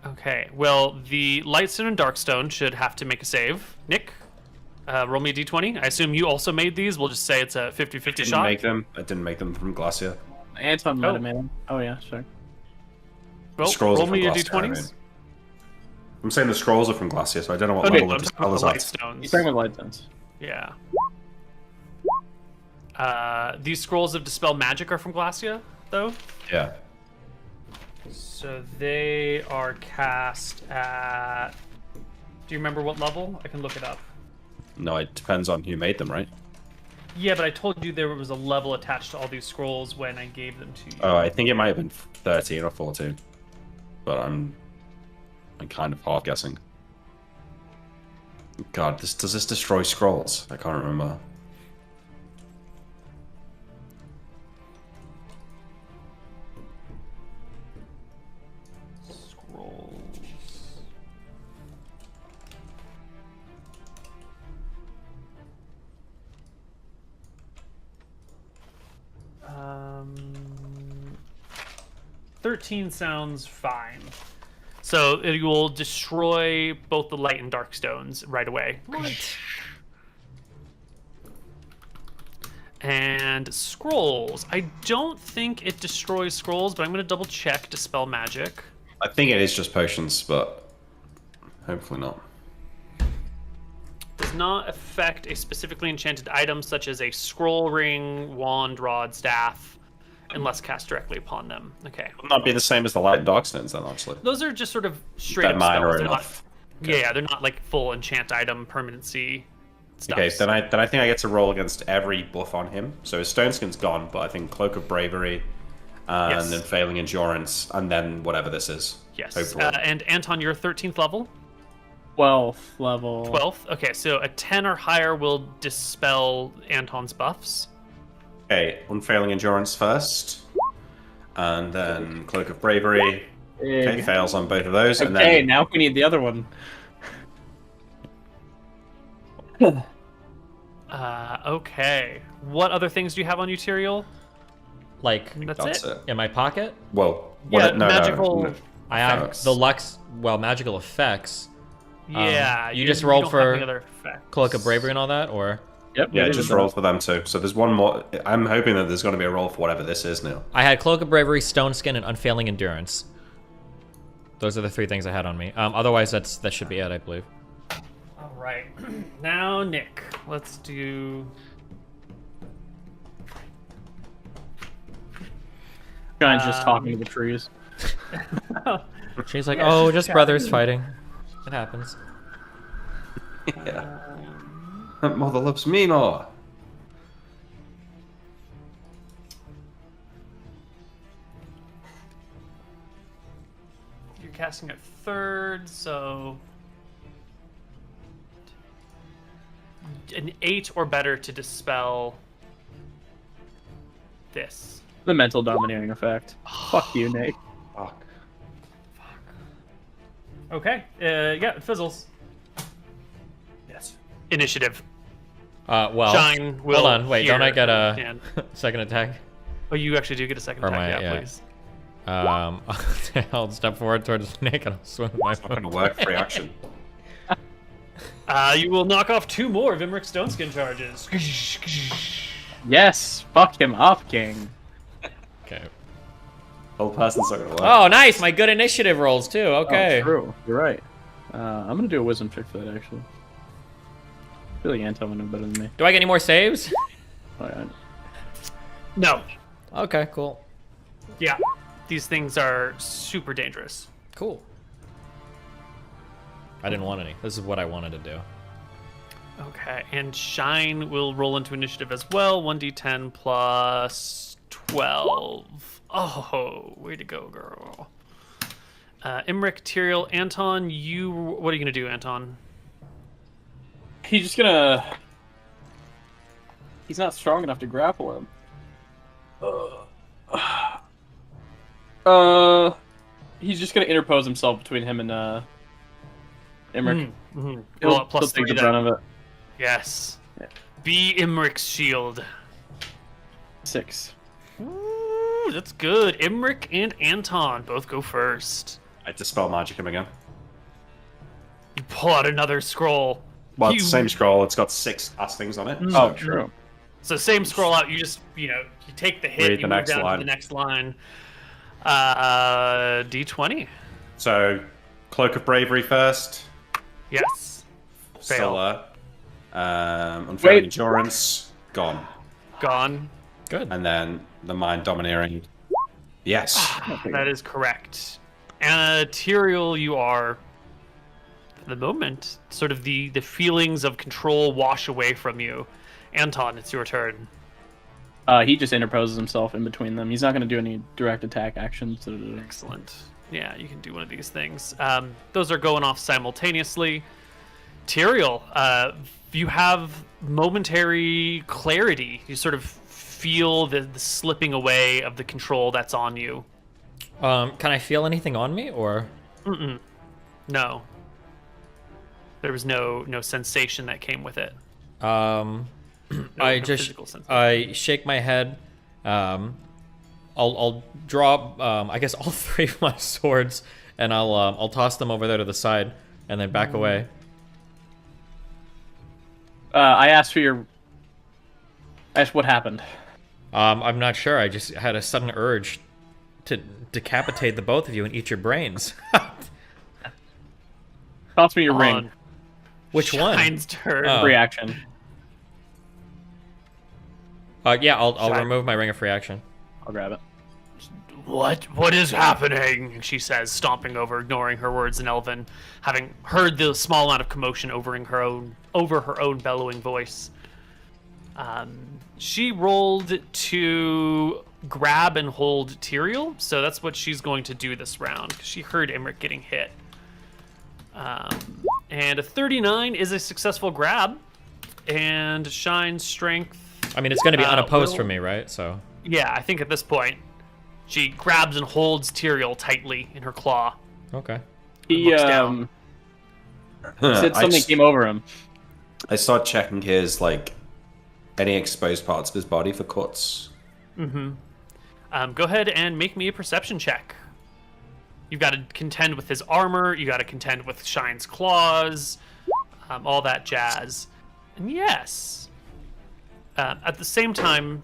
Okay. Well, the Lightstone and Darkstone should have to make a save. Nick, roll me a d20. I assume you also made these. We'll just say it's a 50-50 Didn't shot. make them. I didn't make them from Glacier. Anton might have made him. Oh yeah, sure. Well, Scrolls roll are me from your Glacier, I d20s. mean. I'm saying the scrolls are from Glacier, so I don't know what Okay, level I'm the talking about Dispel the is at. Lightstones. He's talking about light stones. Yeah. These scrolls of Dispel Magic are from Glacia, though. Yeah. So they are cast at... Do you remember what level? I can look it up. No, it depends on who made them, right? Yeah, but I told you there was a level attached to all these scrolls when I gave them to you. Oh, I think it might have been 13 or 14. But I'm kind of half guessing. God, does this destroy scrolls? I can't remember. Scrolls. Um, 13 sounds fine. So it will destroy both the light and dark stones right away. Right. And scrolls. I don't think it destroys scrolls, but I'm going to double check Dispel Magic. I think it is just potions, but hopefully not. Does not affect a specifically enchanted item such as a scroll ring, wand, rod, staff, unless cast directly upon them. Okay. Would not be the same as the light and dark stones then, actually. Those are just sort of straight They're up minor spells. They're enough. not, yeah, they're not like full enchant item permanency stuff. Okay, then I think I get to roll against every buff on him. So his stone skin's gone, but I think Cloak of Bravery and then Failing Endurance, and then whatever this is. Yes. And Anton, you're 13th level? 12th level. 12th? Okay, so a 10 or higher will dispel Anton's buffs. Okay, Unfailing Endurance first, and then Cloak of Bravery. Okay, fails on both of those. Okay, and then... now we need the other one. Okay. What other things do you have on you, Tyrael? Like, That's it? in my pocket? Well, Yeah, no, magical... no. I have Effects. the Lux, magical effects. Yeah. You just rolled don't have for any other effects. Cloak of Bravery and all that, or? Yep. Yeah, just roll for them too. So there's one more. I'm hoping that there's going to be a roll for whatever this is now. I had Cloak of Bravery, Stone Skin, and Unfailing Endurance. Those are the 3 things I had on me. Otherwise, that should be it, I believe. All right. Now, Nick, let's do... Giant's just talking to the trees. She's like, oh, just brothers fighting. It happens. Yeah. Mother loves me more. You're casting at 3rd, so... An 8 or better to dispel this. The mental domineering effect. Fuck you, Nate. Fuck. Okay. Yeah, it fizzles. Yes. Initiative. Well, Shine will hold on, wait, don't I hear get a and- second attack? Oh, you actually do get a second Or attack, my- yeah, yeah. please. I'll step forward towards Nick and I'll swing with my Not going to work. Free action. You will knock off 2 more of Imric's Stoneskin charges. Yes, fuck him up, King. Okay. Whole person's not going to work. Oh, nice! My good initiative rolls too. Okay. Oh, true. You're right. I'm gonna do a wisdom check for that actually. I feel like Anton would know better than me. Do I get any more saves? Alright. No. Okay, cool. Yeah. These things are super dangerous. Cool. I didn't want any. This is what I wanted to do. Okay, and Shine will roll into initiative as well. 1d10 plus 12. Oh, way to go, girl. Imric, Tyrael, Anton, what are you going to do, Anton? He's just gonna... He's not strong enough to grapple him. He's just gonna interpose himself between him and Imric. Well, plus take 3 the then. brunt of it. Yes. Be Imric's shield. 6. Ooh, that's good. Imric and Anton both go first. I dispel magicum again. You pull out another scroll. Well, it's the same scroll. It's got 6 castings on it. Oh, true. So same scroll out. You just, you take the hit. Read you the move next down line. to the next line. D20. So, Cloak of Bravery first. Yes. Still Fail. there. Unfailing Endurance. Gone. Gone. Good. And then the Mind Domineering. Yes. That is correct. Tyrael, you are, for the moment, sort of the feelings of control wash away from you. Anton, it's your turn. He just interposes himself in between them. He's not going to do any direct attack actions. Excellent. Yeah, you can do one of these things. Those are going off simultaneously. Tyrael, you have momentary clarity. You sort of feel the slipping away of the control that's on you. Can I feel anything on me, or? No. There was no sensation that came with it. I no just physical sensation. I shake my head. I'll draw I guess all 3 of my swords, and I'll toss them over there to the side, and then back away. I asked what happened. I'm not sure. I just had a sudden urge to decapitate the both of you and eat your brains. Toss me your ring. Which one? Shine's turn. Reaction. Yeah, I'll remove my ring of free action. I'll grab it. What is happening? She says, stomping over, ignoring her words in Elven, having heard the small amount of commotion over her own bellowing voice. She rolled to grab and hold Tyrael, so that's what she's going to do this round. She heard Imric getting hit. And a 39 is a successful grab, and Shine's strength... I mean, it's going to be unopposed for me, right? So. Yeah, I think at this point, she grabs and holds Tyrael tightly in her claw. Okay. He said something came over him. I start checking his, like, any exposed parts of his body for cuts. Mm-hmm. Go ahead and make me a perception check. You've got to contend with his armor, you got to contend with Shine's claws, all that jazz. And yes, at the same time,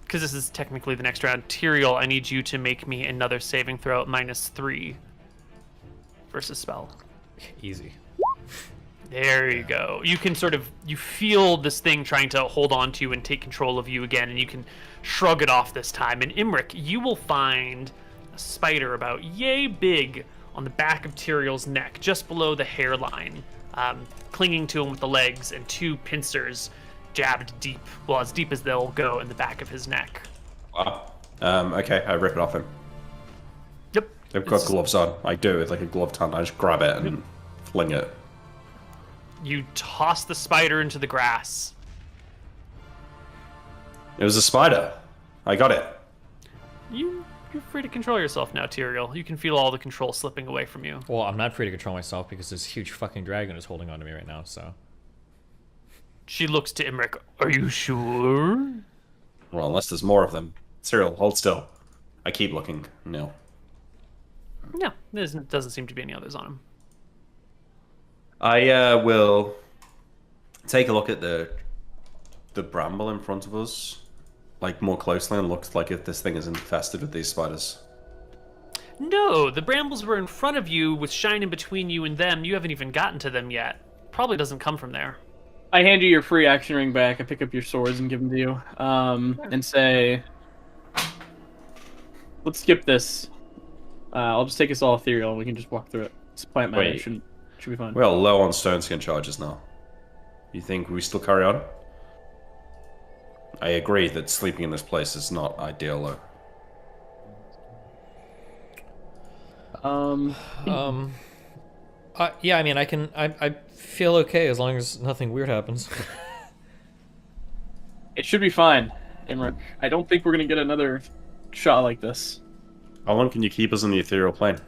because this is technically the next round, Tyrael, I need you to make me another saving throw at -3 versus spell. Easy. There you go. You can you feel this thing trying to hold on to you and take control of you again, and you can shrug it off this time. And Imric, you will find a spider about yay big on the back of Tyrael's neck, just below the hairline, clinging to him with the legs, and 2 pincers jabbed deep, well, as deep as they'll go in the back of his neck. Wow. Okay, I rip it off him. Yep. They've got gloves on. I do it with like a gloved hand. I just grab it and fling it. You toss the spider into the grass. It was a spider. I got it. You're free to control yourself now, Tyrael. You can feel all the control slipping away from you. Well, I'm not free to control myself because this huge fucking dragon is holding on to me right now, so... She looks to Imric. Are you sure? Well, unless there's more of them. Tyrael, hold still. I keep looking. No. No, there doesn't seem to be any others on him. I will take a look at the bramble in front of us, like more closely, and look like if this thing is infested with these spiders. No, the brambles were in front of you with Shine in between you and them. You haven't even gotten to them yet. Probably doesn't come from there. I hand you your free action ring back. I pick up your swords and give them to you, and say, "Let's skip this. I'll just take us all ethereal, and we can just walk through it. It's plant matter. Should be fine." We're low on stone skin charges now. You think we still carry on? I agree that sleeping in this place is not ideal, though. Yeah, I mean, I feel okay as long as nothing weird happens. It should be fine, Imric. I don't think we're gonna get another shot like this. How long can you keep us in the ethereal plane?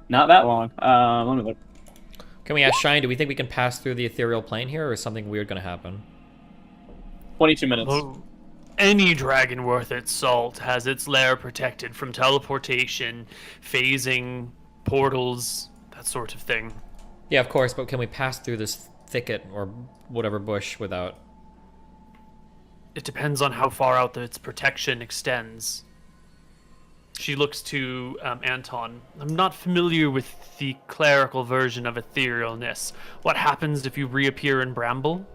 Not that long. Let me look. Can we ask Shine, do we think we can pass through the ethereal plane here, or is something weird gonna happen? 22 minutes. Well, any dragon worth its salt has its lair protected from teleportation, phasing, portals, that sort of thing. Yeah, of course, but can we pass through this thicket or whatever bush without... It depends on how far out its protection extends. She looks to Anton. I'm not familiar with the clerical version of etherealness. What happens if you reappear in Bramble?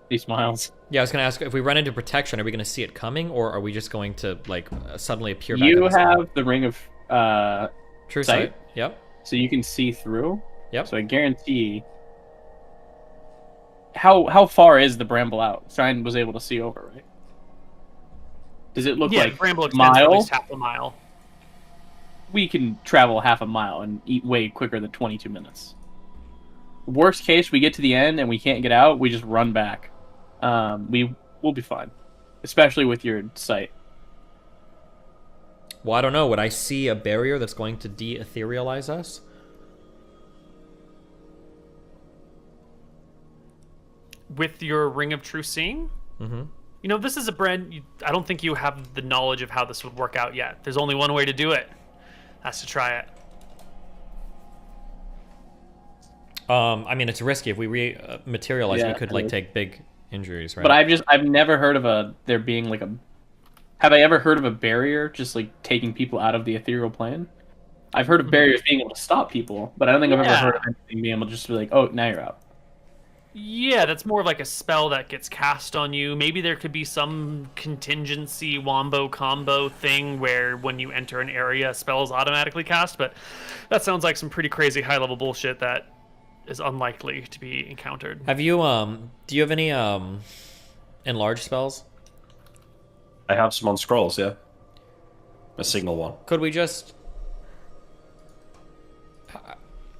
He smiles. Yeah, I was going to ask, if we run into protection, are we going to see it coming, or are we just going to, like, suddenly appear back? You have the ring of True sight. Yep. So you can see through. Yep. So I guarantee... How far is the bramble out? Shine was able to see over, right? Does it look like Bramble extends mile? at least half a mile. We can travel half a mile and eat way quicker than 22 minutes. Worst case, we get to the end and we can't get out. We just run back. We'll be fine, especially with your sight. Well, I don't know. Would I see a barrier that's going to de-etherealize us? With your Ring of True Seeing? Mm-hmm. You know, this is I don't think you have the knowledge of how this would work out yet. There's only one way to do it. That's to try it. I mean, it's risky. If we materialize, we could, like, take big injuries, right? But I've never heard of there being, like, a Have I ever heard of a barrier just like taking people out of the ethereal plane? I've heard of barriers being able to stop people, but I don't think I've ever heard of anything being able to just be like, oh, now you're out. Yeah, that's more of like a spell that gets cast on you. Maybe there could be some contingency wombo combo thing where when you enter an area, spells automatically cast, but that sounds like some pretty crazy high-level bullshit that is unlikely to be encountered. Have you do you have any enlarge spells? I have some on scrolls, yeah. A signal one. Could we just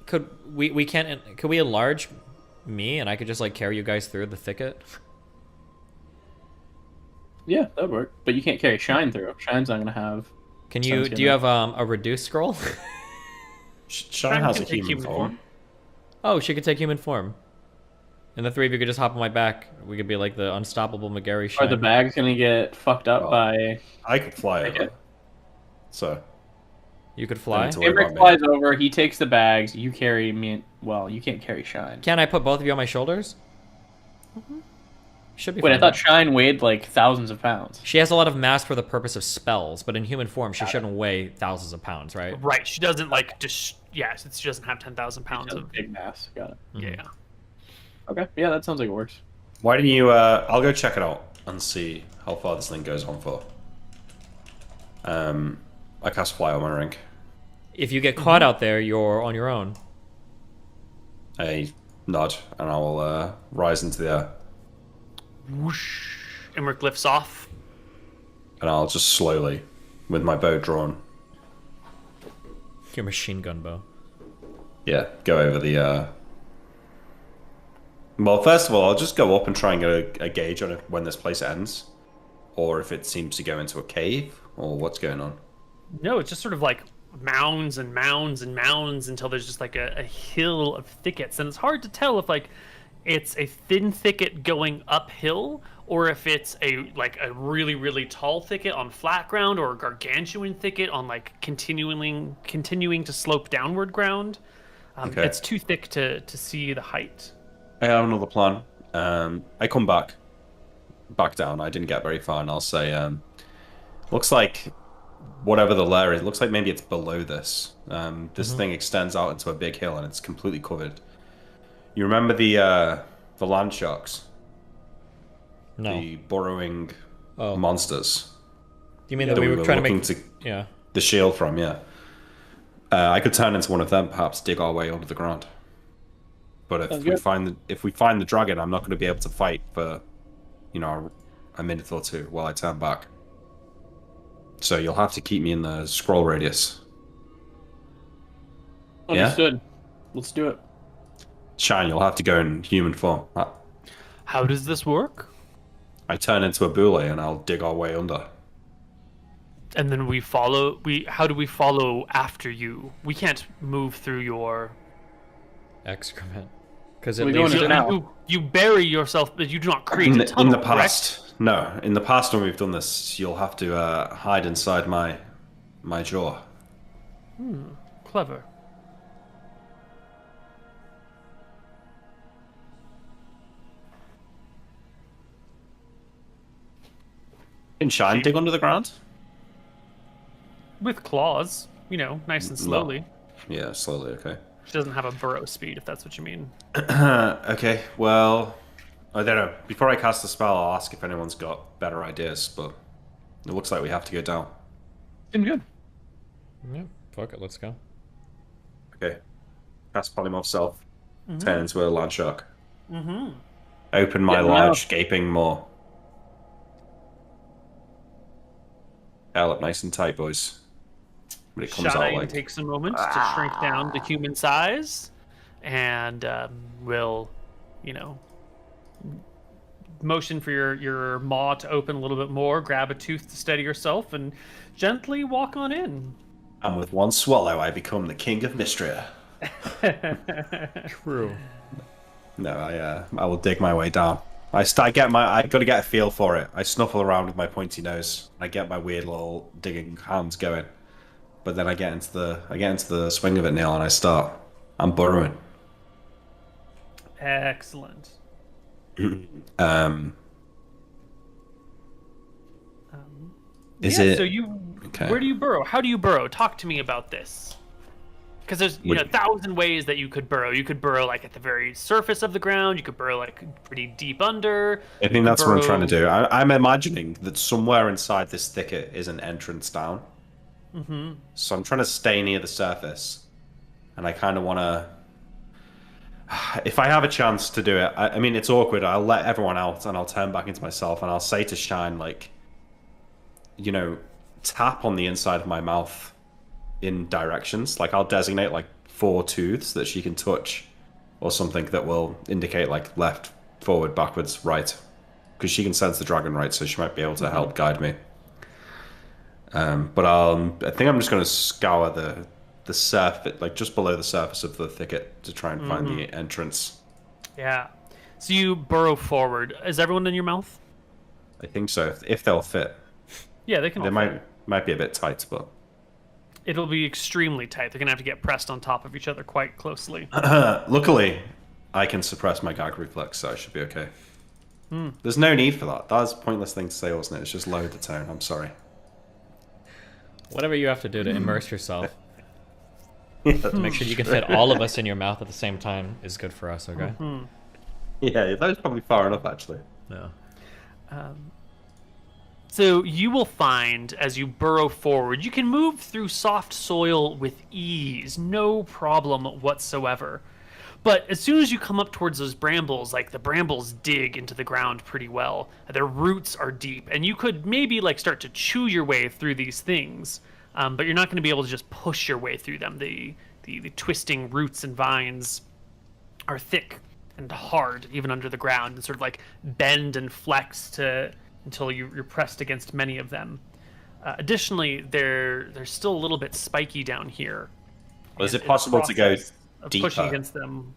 could we enlarge me and I could just like carry you guys through the thicket? Yeah, that'd work. But you can't carry Shine through. Shine's not gonna have. Can you? Do you have a reduced scroll? Shine has a human form. Oh, she could take human form. And the three of you could just hop on my back. We could be like the unstoppable McGarry Shine. Are the bags gonna get fucked up by? I could fly over. So. You could fly? Emmerich flies over, he takes the bags, you carry me. Well, you can't carry Shine. Can I put both of you on my shoulders? Should be fine. Wait, I thought Shine weighed like thousands of pounds. She has a lot of mass for the purpose of spells, but in human form, she shouldn't weigh thousands of pounds, right? Right, she doesn't like just, yeah, she doesn't have 10,000 pounds of big mass. Got it. Yeah. Okay, yeah, that sounds like it works. Why don't you, I'll go check it out and see how far this thing goes on for. I cast Fly on my ring. If you get caught out there, you're on your own. I nod, and I will rise into the air. Whoosh. Emmerich lifts off. And I'll just slowly, with my bow drawn. Your machine gun bow. Yeah, go over the... Well, first of all, I'll just go up and try and get a gauge on it when this place ends. Or if it seems to go into a cave, or what's going on. No, it's just sort of like mounds and mounds and mounds until there's just like a hill of thickets. And it's hard to tell if like it's a thin thicket going uphill or if it's a really, really tall thicket on flat ground or a gargantuan thicket on like continuing to slope downward ground. Okay. It's too thick to see the height. I have another plan. I come back down. I didn't get very far, and I'll say, looks like whatever the layer is, looks like maybe it's below this. This thing extends out into a big hill, and it's completely covered. You remember the land sharks? No. The burrowing monsters. You mean that we were trying to make the shield from? Yeah. I could turn into one of them, perhaps dig our way under the ground. But if we find the dragon, I'm not going to be able to fight for, a minute or two while I turn back. So you'll have to keep me in the scroll radius. Understood. Yeah? Let's do it. Shine, you'll have to go in human form. How does this work? I turn into a boule and I'll dig our way under. And then we follow. How do we follow after you? We can't move through your excrement because you bury yourself, but you do not create a tunnel. In the past, correct? No. In the past, when we've done this, you'll have to hide inside my jaw. Clever. Can Shine dig under the ground? With claws, nice and slowly. No. Yeah, slowly, okay. She doesn't have a burrow speed, if that's what you mean. Okay, well, I don't know. Before I cast the spell, I'll ask if anyone's got better ideas, but it looks like we have to go down. Seems good. Yeah, fuck it, let's go. Okay. Cast Polymorph Self. Turn into a land shark. Open my large, gaping maw. Curl up nice and tight, boys. But it comes Shine out like... takes a moment to shrink down to human size, and will, motion for your maw to open a little bit more, grab a tooth to steady yourself, and gently walk on in. And with one swallow, I become the king of Mystria. True. No, I will dig my way down. I got to get a feel for it. I snuffle around with my pointy nose. I get my weird little digging hands going. But then I get into the swing of it, Neal, and I'm burrowing. Excellent. Is it? So you, Okay. where do you burrow? How do you burrow? Talk to me about this. Because there's 1,000 ways that you could burrow. You could burrow like at the very surface of the ground. You could burrow like pretty deep under. I think that's what I'm trying to do. I'm imagining that somewhere inside this thicket is an entrance down. Mm-hmm. So I'm trying to stay near the surface, and I kind of want to. If I have a chance to do it, I mean, it's awkward. I'll let everyone out, and I'll turn back into myself, and I'll say to Shine, like, tap on the inside of my mouth in directions. Like, I'll designate like 4 tooths that she can touch, or something that will indicate like left, forward, backwards, right, because she can sense the dragon right, so she might be able to help guide me. But I think I'm just going to scour the surface, like just below the surface of the thicket, to try and find the entrance. Yeah. So you burrow forward. Is everyone in your mouth? I think so, if they'll fit. Yeah, they can. They might be a bit tight, but it'll be extremely tight. They're gonna have to get pressed on top of each other quite closely. Luckily, I can suppress my gag reflex, so I should be okay. There's no need for that. That was a pointless thing to say, wasn't it? It's just lower the tone. I'm sorry. Whatever you have to do to immerse yourself. To make sure you can fit all of us in your mouth at the same time is good for us, okay? Yeah, that was probably far enough, actually. No. So you will find, as you burrow forward, you can move through soft soil with ease, no problem whatsoever. But as soon as you come up towards those brambles, like the brambles dig into the ground pretty well. Their roots are deep, and you could maybe like start to chew your way through these things, but you're not going to be able to just push your way through them. The twisting roots and vines are thick and hard, even under the ground, and sort of like bend and flex until you're pressed against many of them. Additionally, they're still a little bit spiky down here. Well, is it possible to go deeper? Pushing against them.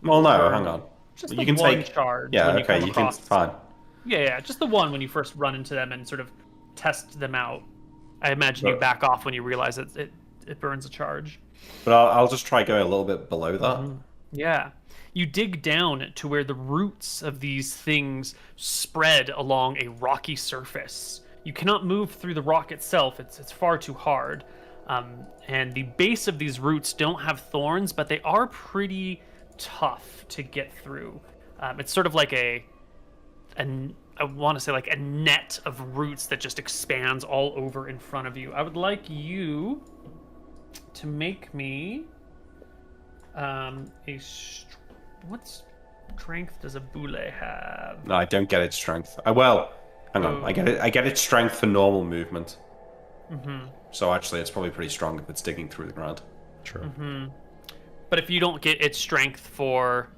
Well, no, hang on. Just you can take charge. Yeah, when okay, you you can. Fine. Yeah, just the one when you first run into them and sort of test them out. I imagine you back off when you realize that it burns a charge. But I'll just try going a little bit below that. Yeah. You dig down to where the roots of these things spread along a rocky surface. You cannot move through the rock itself. It's far too hard. And the base of these roots don't have thorns, but they are pretty tough to get through. It's sort of like I want to say like a net of roots that just expands all over in front of you. I would like you to make me what strength does a boule have? No, I don't get its strength. Hang on. I get its strength for normal movement. So actually, it's probably pretty strong if it's digging through the ground. True. But if you don't get its strength for...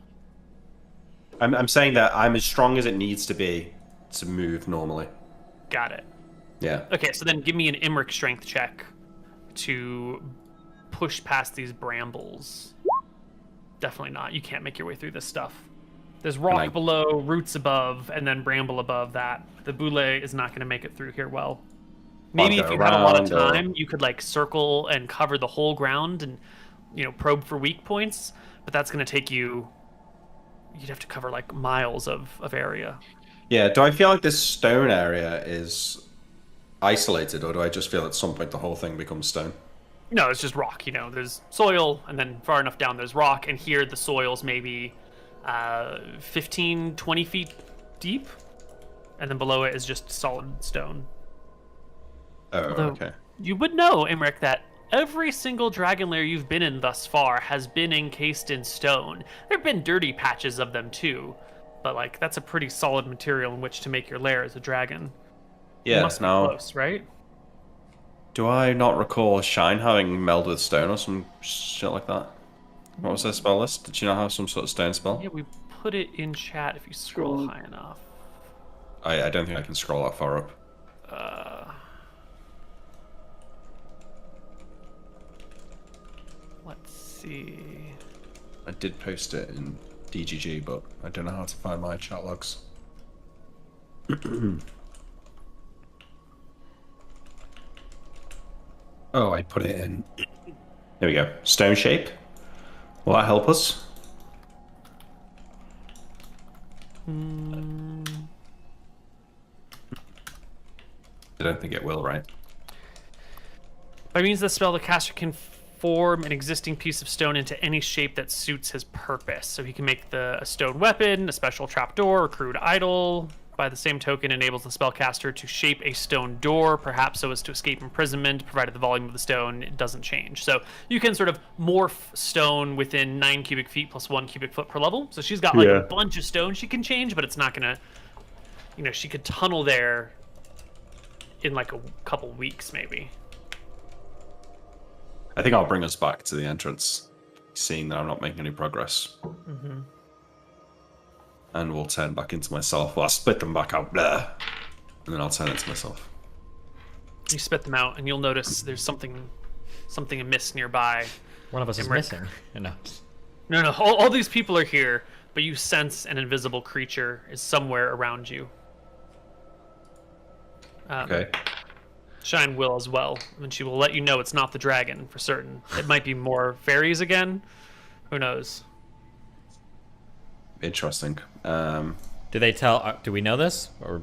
I'm saying that I'm as strong as it needs to be to move normally. Got it. Yeah. Okay, so then give me an Imric strength check to push past these brambles. Definitely not. You can't make your way through this stuff. There's rock below, roots above, and then bramble above that. The boule is not going to make it through here well. Maybe if you had a lot of time, you could like circle and cover the whole ground and, probe for weak points. But that's going to take you... You'd have to cover like miles of area. Yeah, do I feel like this stone area is isolated, or do I just feel at some point the whole thing becomes stone? No, it's just rock. There's soil, and then far enough down there's rock, and here the soil's maybe 15, 20 feet deep, and then below it is just solid stone. Oh, okay. You would know, Imric, that every single dragon lair you've been in thus far has been encased in stone. There have been dirty patches of them too, but that's a pretty solid material in which to make your lair as a dragon. Yeah, you must be close, right? Do I not recall Shine having meld with stone or some shit like that? What was their spell list? Did she not have some sort of stone spell? Yeah, we put it in chat if you scroll high enough. I don't think I can scroll that far up. Let's see. I did post it in DGG, but I don't know how to find my chat logs. Oh, I put it in. There we go. Stone shape. Will that help us? I don't think it will, right? By means of the spell, the caster can form an existing piece of stone into any shape that suits his purpose. So he can make a stone weapon, a special trapdoor, or crude idol. By the same token, enables the spellcaster to shape a stone door, perhaps so as to escape imprisonment, provided the volume of the stone doesn't change. So you can sort of morph stone within 9 cubic feet plus 1 cubic foot per level. So she's got like a bunch of stone she can change, but it's not gonna, she could tunnel there in like a couple weeks maybe. I think I'll bring us back to the entrance, seeing that I'm not making any progress. Mm-hmm. And we'll turn back into myself. Well, I'll split them back out there, and then I'll turn into myself. You spit them out, and you'll notice there's something amiss nearby. One of us is missing. No. No. All these people are here, but you sense an invisible creature is somewhere around you. Okay. Shine will as well, and she will let you know it's not the dragon for certain. It might be more fairies again. Who knows? Interesting. Do they tell? Do we know this, or?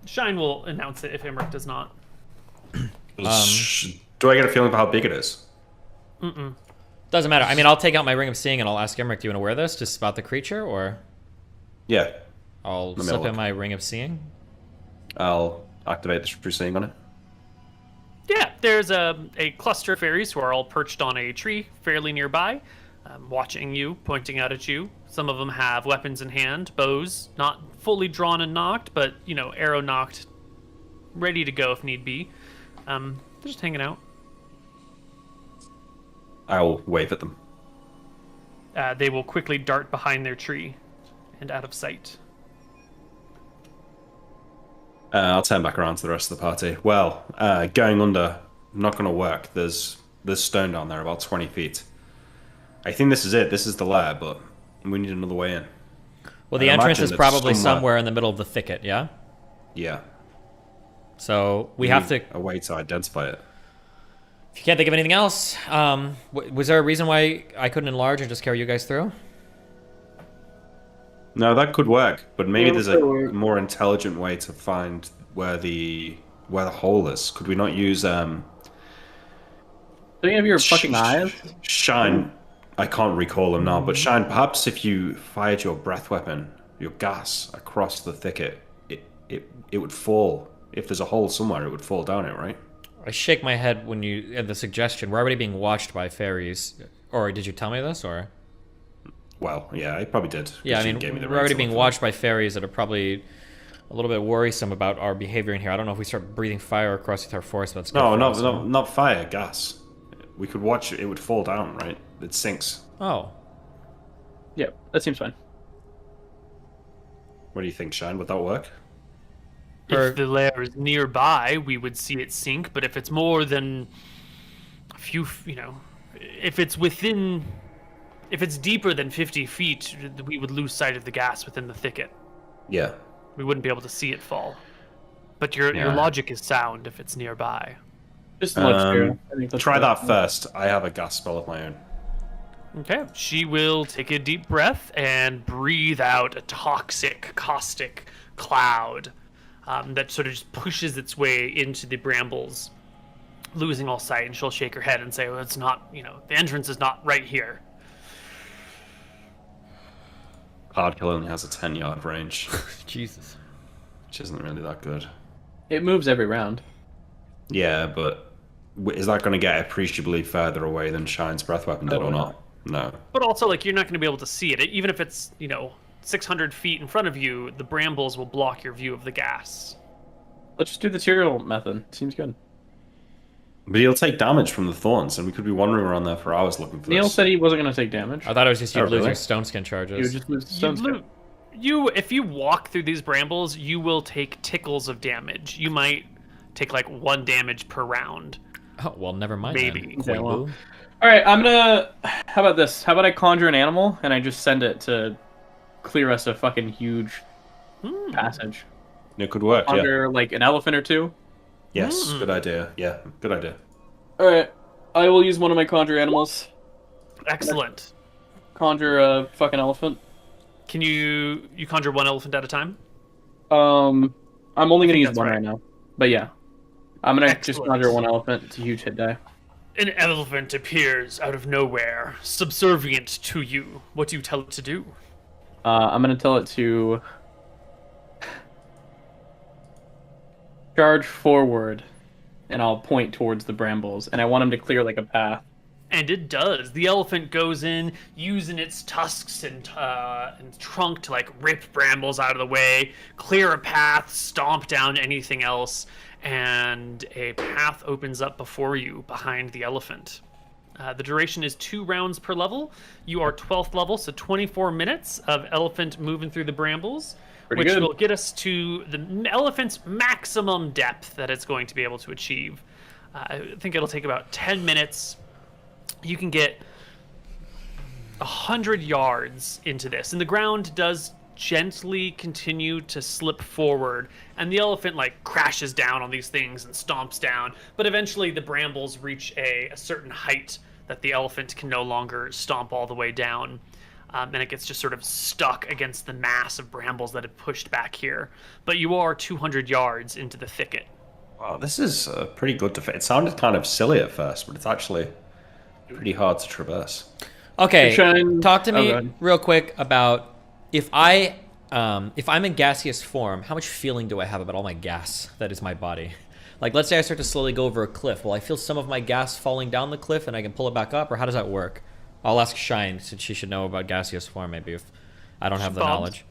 Shine will announce it if Emmerich does not. Do I get a feeling for how big it is? Doesn't matter. I mean, I'll take out my ring of seeing and I'll ask Emmerich, do you want to wear this just about the creature, or? Yeah. I'll slip in my ring of seeing. I'll activate the true seeing on it. Yeah, there's a cluster of fairies who are all perched on a tree fairly nearby, watching you, pointing out at you. Some of them have weapons in hand, bows, not fully drawn and knocked, but, arrow knocked, ready to go if need be. They're just hanging out. I'll wave at them. They will quickly dart behind their tree and out of sight. I'll turn back around to the rest of the party. Well, going under, not going to work. There's stone down there about 20 feet. I think this is it. This is the lair, but we need another way in. Well, the entrance is probably somewhere in the middle of the thicket, yeah? Yeah. So we have to... a way to identify it. If you can't think of anything else, was there a reason why I couldn't enlarge and just carry you guys through? No, that could work, but maybe there's a more intelligent way to find where the hole is. Could we not use Do you have your fucking eyes? Shine. I can't recall them now, but Shine, perhaps if you fired your breath weapon, your gas, across the thicket, it would fall. If there's a hole somewhere, it would fall down it, right? I shake my head when you had the suggestion. We're already being watched by fairies. Or did you tell me this, or? Well, yeah, I probably did. Yeah, I mean, we're already being watched by fairies that are probably a little bit worrisome about our behavior in here. I don't know if we start breathing fire across with our force, but that's good. No, not fire, gas. We could watch it would fall down, right? It sinks. Oh. Yeah, that seems fine. What do you think, Shine? Would that work? If the lair is nearby, we would see it sink, but if it's more than a few, if it's deeper than 50 feet, we would lose sight of the gas within the thicket. Yeah. We wouldn't be able to see it fall. But your logic is sound if it's nearby. Just I think try that first. I have a gas spell of my own. Okay. She will take a deep breath and breathe out a toxic, caustic cloud that sort of just pushes its way into the brambles, losing all sight. And she'll shake her head and say, well, it's not, the entrance is not right here. Hard kill only has a 10-yard range. Jesus. Which isn't really that good. It moves every round. Yeah, but is that going to get appreciably further away than Shine's breath weapon did or not? No. But also, you're not going to be able to see it. Even if it's, 600 feet in front of you, the brambles will block your view of the gas. Let's just do the serial method. Seems good. But he'll take damage from the thorns, and we could be wandering around there for hours looking for Neal this. said he wasn't going to take damage. I thought it was just you'd lose really? your stone skin charges. You would just lose stone skin. If you walk through these brambles, you will take tickles of damage. You might take 1 damage per round. Oh, well, never mind. Maybe. Then. Okay, well. All right, I'm gonna. How about this? How about I conjure an animal and I just send it to clear us a fucking huge passage? It could work. Conjure an elephant or two. Yes, good idea. Yeah, good idea. All right, I will use one of my conjure animals. Excellent. Conjure a fucking elephant. Can you conjure 1 elephant at a time? I'm only gonna use one right now. But yeah, I'm gonna just Excellent. conjure one elephant. It's a huge hit die. An elephant appears out of nowhere, subservient to you. What do you tell it to do? I'm gonna tell it to charge forward, and I'll point towards the brambles, and I want him to clear like a path. And it does. The elephant goes in, using its tusks and trunk to like rip brambles out of the way, clear a path, stomp down anything else, and a path opens up before you behind the elephant. The duration is 2 rounds per level. You are 12th level, so 24 minutes of elephant moving through the brambles, Pretty which good. will get us to the elephant's maximum depth that it's going to be able to achieve. I think it'll take about 10 minutes. You can get 100 yards into this, and the ground does gently continue to slip forward, and the elephant like crashes down on these things and stomps down, but eventually the brambles reach a certain height that the elephant can no longer stomp all the way down, and it gets just sort of stuck against the mass of brambles that have pushed back here. But you are 200 yards into the thicket. Wow, this is pretty good to fit. It sounded kind of silly at first, but it's actually pretty hard to traverse. Okay, Shine- talk to Oh, me go ahead. real quick about if I'm in gaseous form, how much feeling do I have about all my gas that is my body? Like, let's say I start to slowly go over a cliff. Will I feel some of my gas falling down the cliff and I can pull it back up, or how does that work? I'll ask Shine, since she should know about gaseous form, maybe, if I don't have the Bob, knowledge.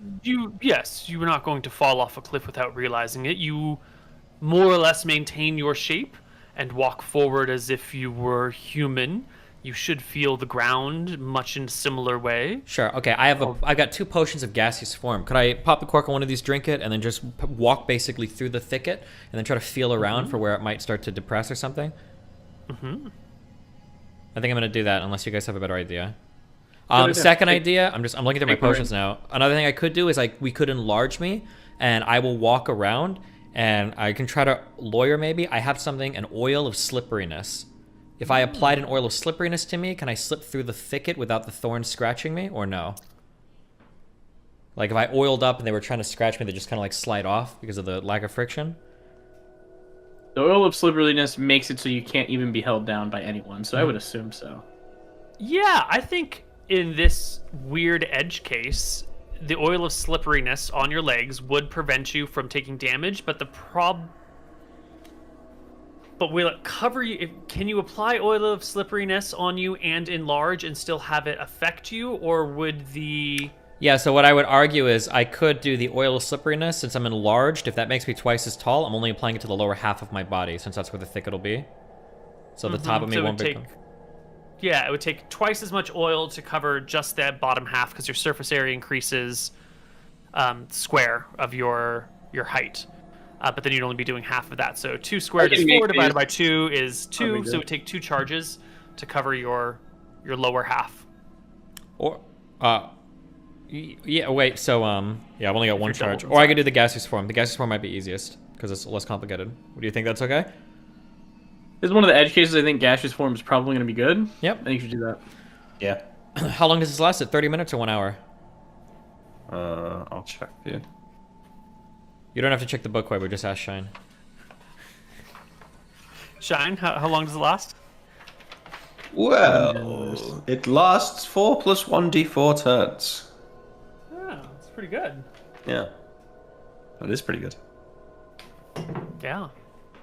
Yes, you are not going to fall off a cliff without realizing it. You more or less maintain your shape and walk forward as if you were human. You should feel the ground much in a similar way. Sure. Okay. I've got 2 potions of gaseous form. Could I pop the cork on one of these, drink it, and then just walk basically through the thicket, and then try to feel around for where it might start to depress or something? Mm-hmm. I think I'm gonna do that unless you guys have a better idea. idea. Second idea. I'm looking through my Take one. potions now. Another thing I could do is we could enlarge me, and I will walk around, and I can try to lawyer maybe. I have something, an oil of slipperiness. If I applied an oil of slipperiness to me, can I slip through the thicket without the thorns scratching me, or no? Like, if I oiled up and they were trying to scratch me, they just kind of like slide off because of the lack of friction? The oil of slipperiness makes it so you can't even be held down by anyone, so I would assume so. Yeah, I think in this weird edge case, the oil of slipperiness on your legs would prevent you from taking damage, but But will it cover you? Can you apply oil of slipperiness on you and enlarge and still have it affect you, or would the... Yeah, so what I would argue is I could do the oil of slipperiness since I'm enlarged. If that makes me twice as tall, I'm only applying it to the lower half of my body since that's where the thicket will be. So the top of me So it won't would become... Yeah, it would take twice as much oil to cover just that bottom half because your surface area increases square of your height. But then you'd only be doing half of that. So 2 squared is 4 divided by 2 is 2. So it would take 2 charges to cover your lower half. Or, yeah, wait, so, yeah, I've only got 1 you're double charge. Or I could do the gaseous form. The gaseous form might be easiest because it's less complicated. Do you think that's okay? This is one of the edge cases I think gaseous form is probably going to be good. Yep. I think you should do that. Yeah. How long does this last? 30 minutes or 1 hour? I'll check for you. You don't have to check the book, Koibu, just ask Shine. Shine, how long does it last? Well, it lasts 4 + 1d4 turns. Oh, that's pretty good. Yeah. That is pretty good. Yeah.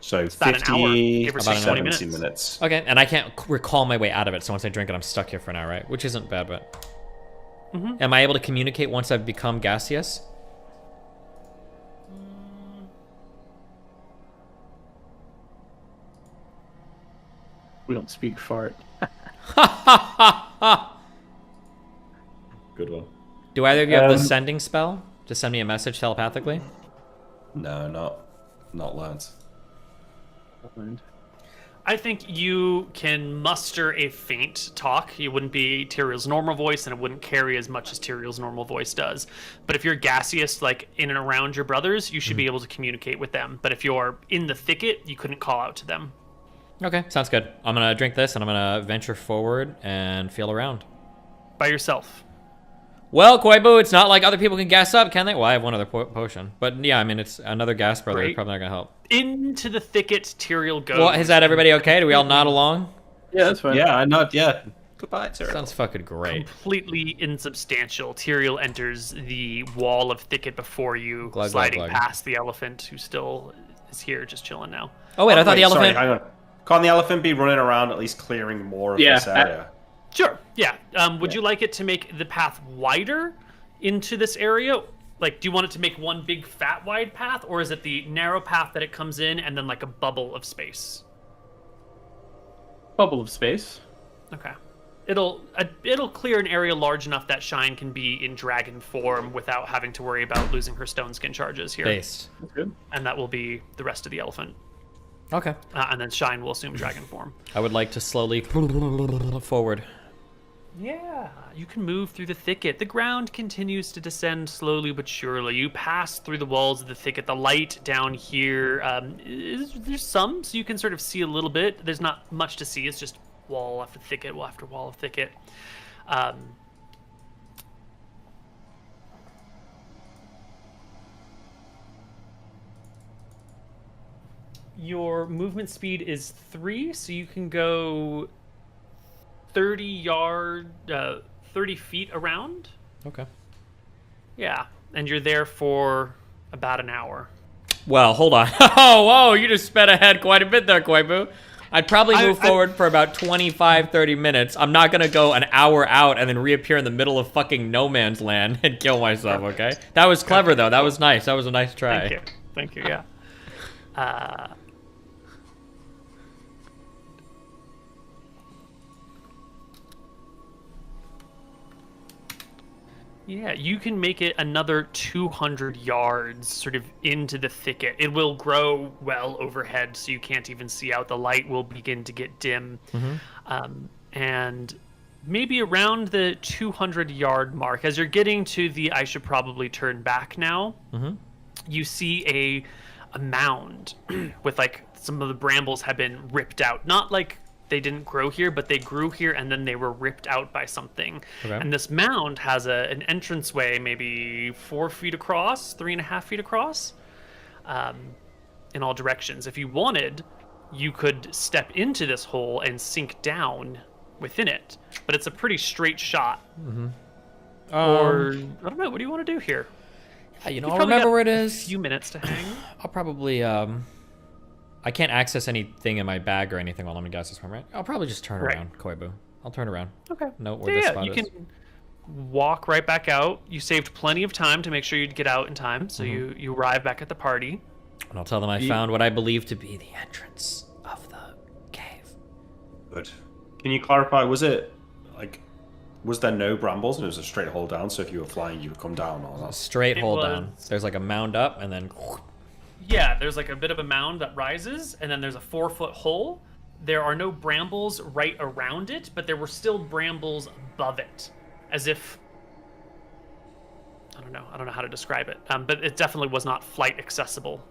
So about an hour, give or take 70 20 minutes. Okay, and I can't recall my way out of it, so once I drink it, I'm stuck here for an hour, right? Which isn't bad, but... Am I able to communicate once I've become gaseous? We don't speak fart. Good one. Do either of you have the sending spell to send me a message telepathically? No, not learned. I think you can muster a faint talk. It wouldn't be Tyrael's normal voice, and it wouldn't carry as much as Tyrael's normal voice does. But if you're gaseous, like in and around your brothers, you should be able to communicate with them. But if you're in the thicket, you couldn't call out to them. Okay, sounds good. I'm gonna drink this, and I'm gonna venture forward and feel around. By yourself. Well, Koibu, it's not like other people can gas up, can they? Well, I have one other potion. But yeah, I mean, it's another gas brother. Great. It's probably not going to help. Into the thicket, Tyrael goes. Well, is that everybody okay? Do we all nod along? Yeah, that's fine. Yeah, I nod. Yeah. Goodbye, Tyrael. Sounds fucking great. Completely insubstantial. Tyrael enters the wall of thicket before you, Glug, sliding glug, glug. past the elephant, who still is here, just chilling now. Oh, wait, I thought the Sorry, elephant... hang on. Can't the elephant be running around at least clearing more of this area? Sure, yeah. Would you like it to make the path wider into this area? Like, do you want it to make one big fat wide path, or is it the narrow path that it comes in and then like a bubble of space? Bubble of space. Okay. It'll clear an area large enough that Shine can be in dragon form without having to worry about losing her stone skin charges here. Based. That's good. And that will be the rest of the elephant. Okay. And then Shine will assume dragon form. I would like to slowly forward. Yeah, you can move through the thicket. The ground continues to descend slowly but surely. You pass through the walls of the thicket. The light down here, there's some, so you can sort of see a little bit. There's not much to see. It's just wall after thicket, wall after wall of thicket. Your movement speed is 3, so you can go 30 feet around. Okay. Yeah, and you're there for about an hour. Well, hold on. Oh, whoa, you just sped ahead quite a bit there, Koibu. I'd probably move forward for about 25, 30 minutes. I'm not going to go an hour out and then reappear in the middle of fucking no man's land and kill myself, okay? That was clever, though. That was nice. That was a nice try. Thank you, yeah. Yeah, you can make it another 200 yards sort of into the thicket. It will grow well overhead, so you can't even see out. The light will begin to get dim. And maybe around the 200-yard mark, as you're getting to the I should probably turn back now, you see a mound with like some of the brambles have been ripped out. Not like they didn't grow here, but they grew here and then they were ripped out by something. Okay. And this mound has an entranceway maybe 4 feet across, 3.5 feet across, in all directions. If you wanted, you could step into this hole and sink down within it, but it's a pretty straight shot. Or I don't know, what do you want to do here? You know, I'll remember where it is. A few minutes to hang. I'll probably I can't access anything in my bag or anything while I'm in Gaseous form, right? I'll probably just turn around, Koibu. I'll turn around. Okay. Note where this spot is. You can walk right back out. You saved plenty of time to make sure you'd get out in time, so you arrive back at the party. And I'll tell them I found what I believe to be the entrance of the cave. Good. Can you clarify, was there no brambles and it was a straight hole down, so if you were flying you would come down or not? Straight hole down. There's like a mound up and then... Yeah, there's like a bit of a mound that rises, and then there's a 4-foot hole. There are no brambles right around it, but there were still brambles above it, as if... I don't know how to describe it, but it definitely was not flight accessible.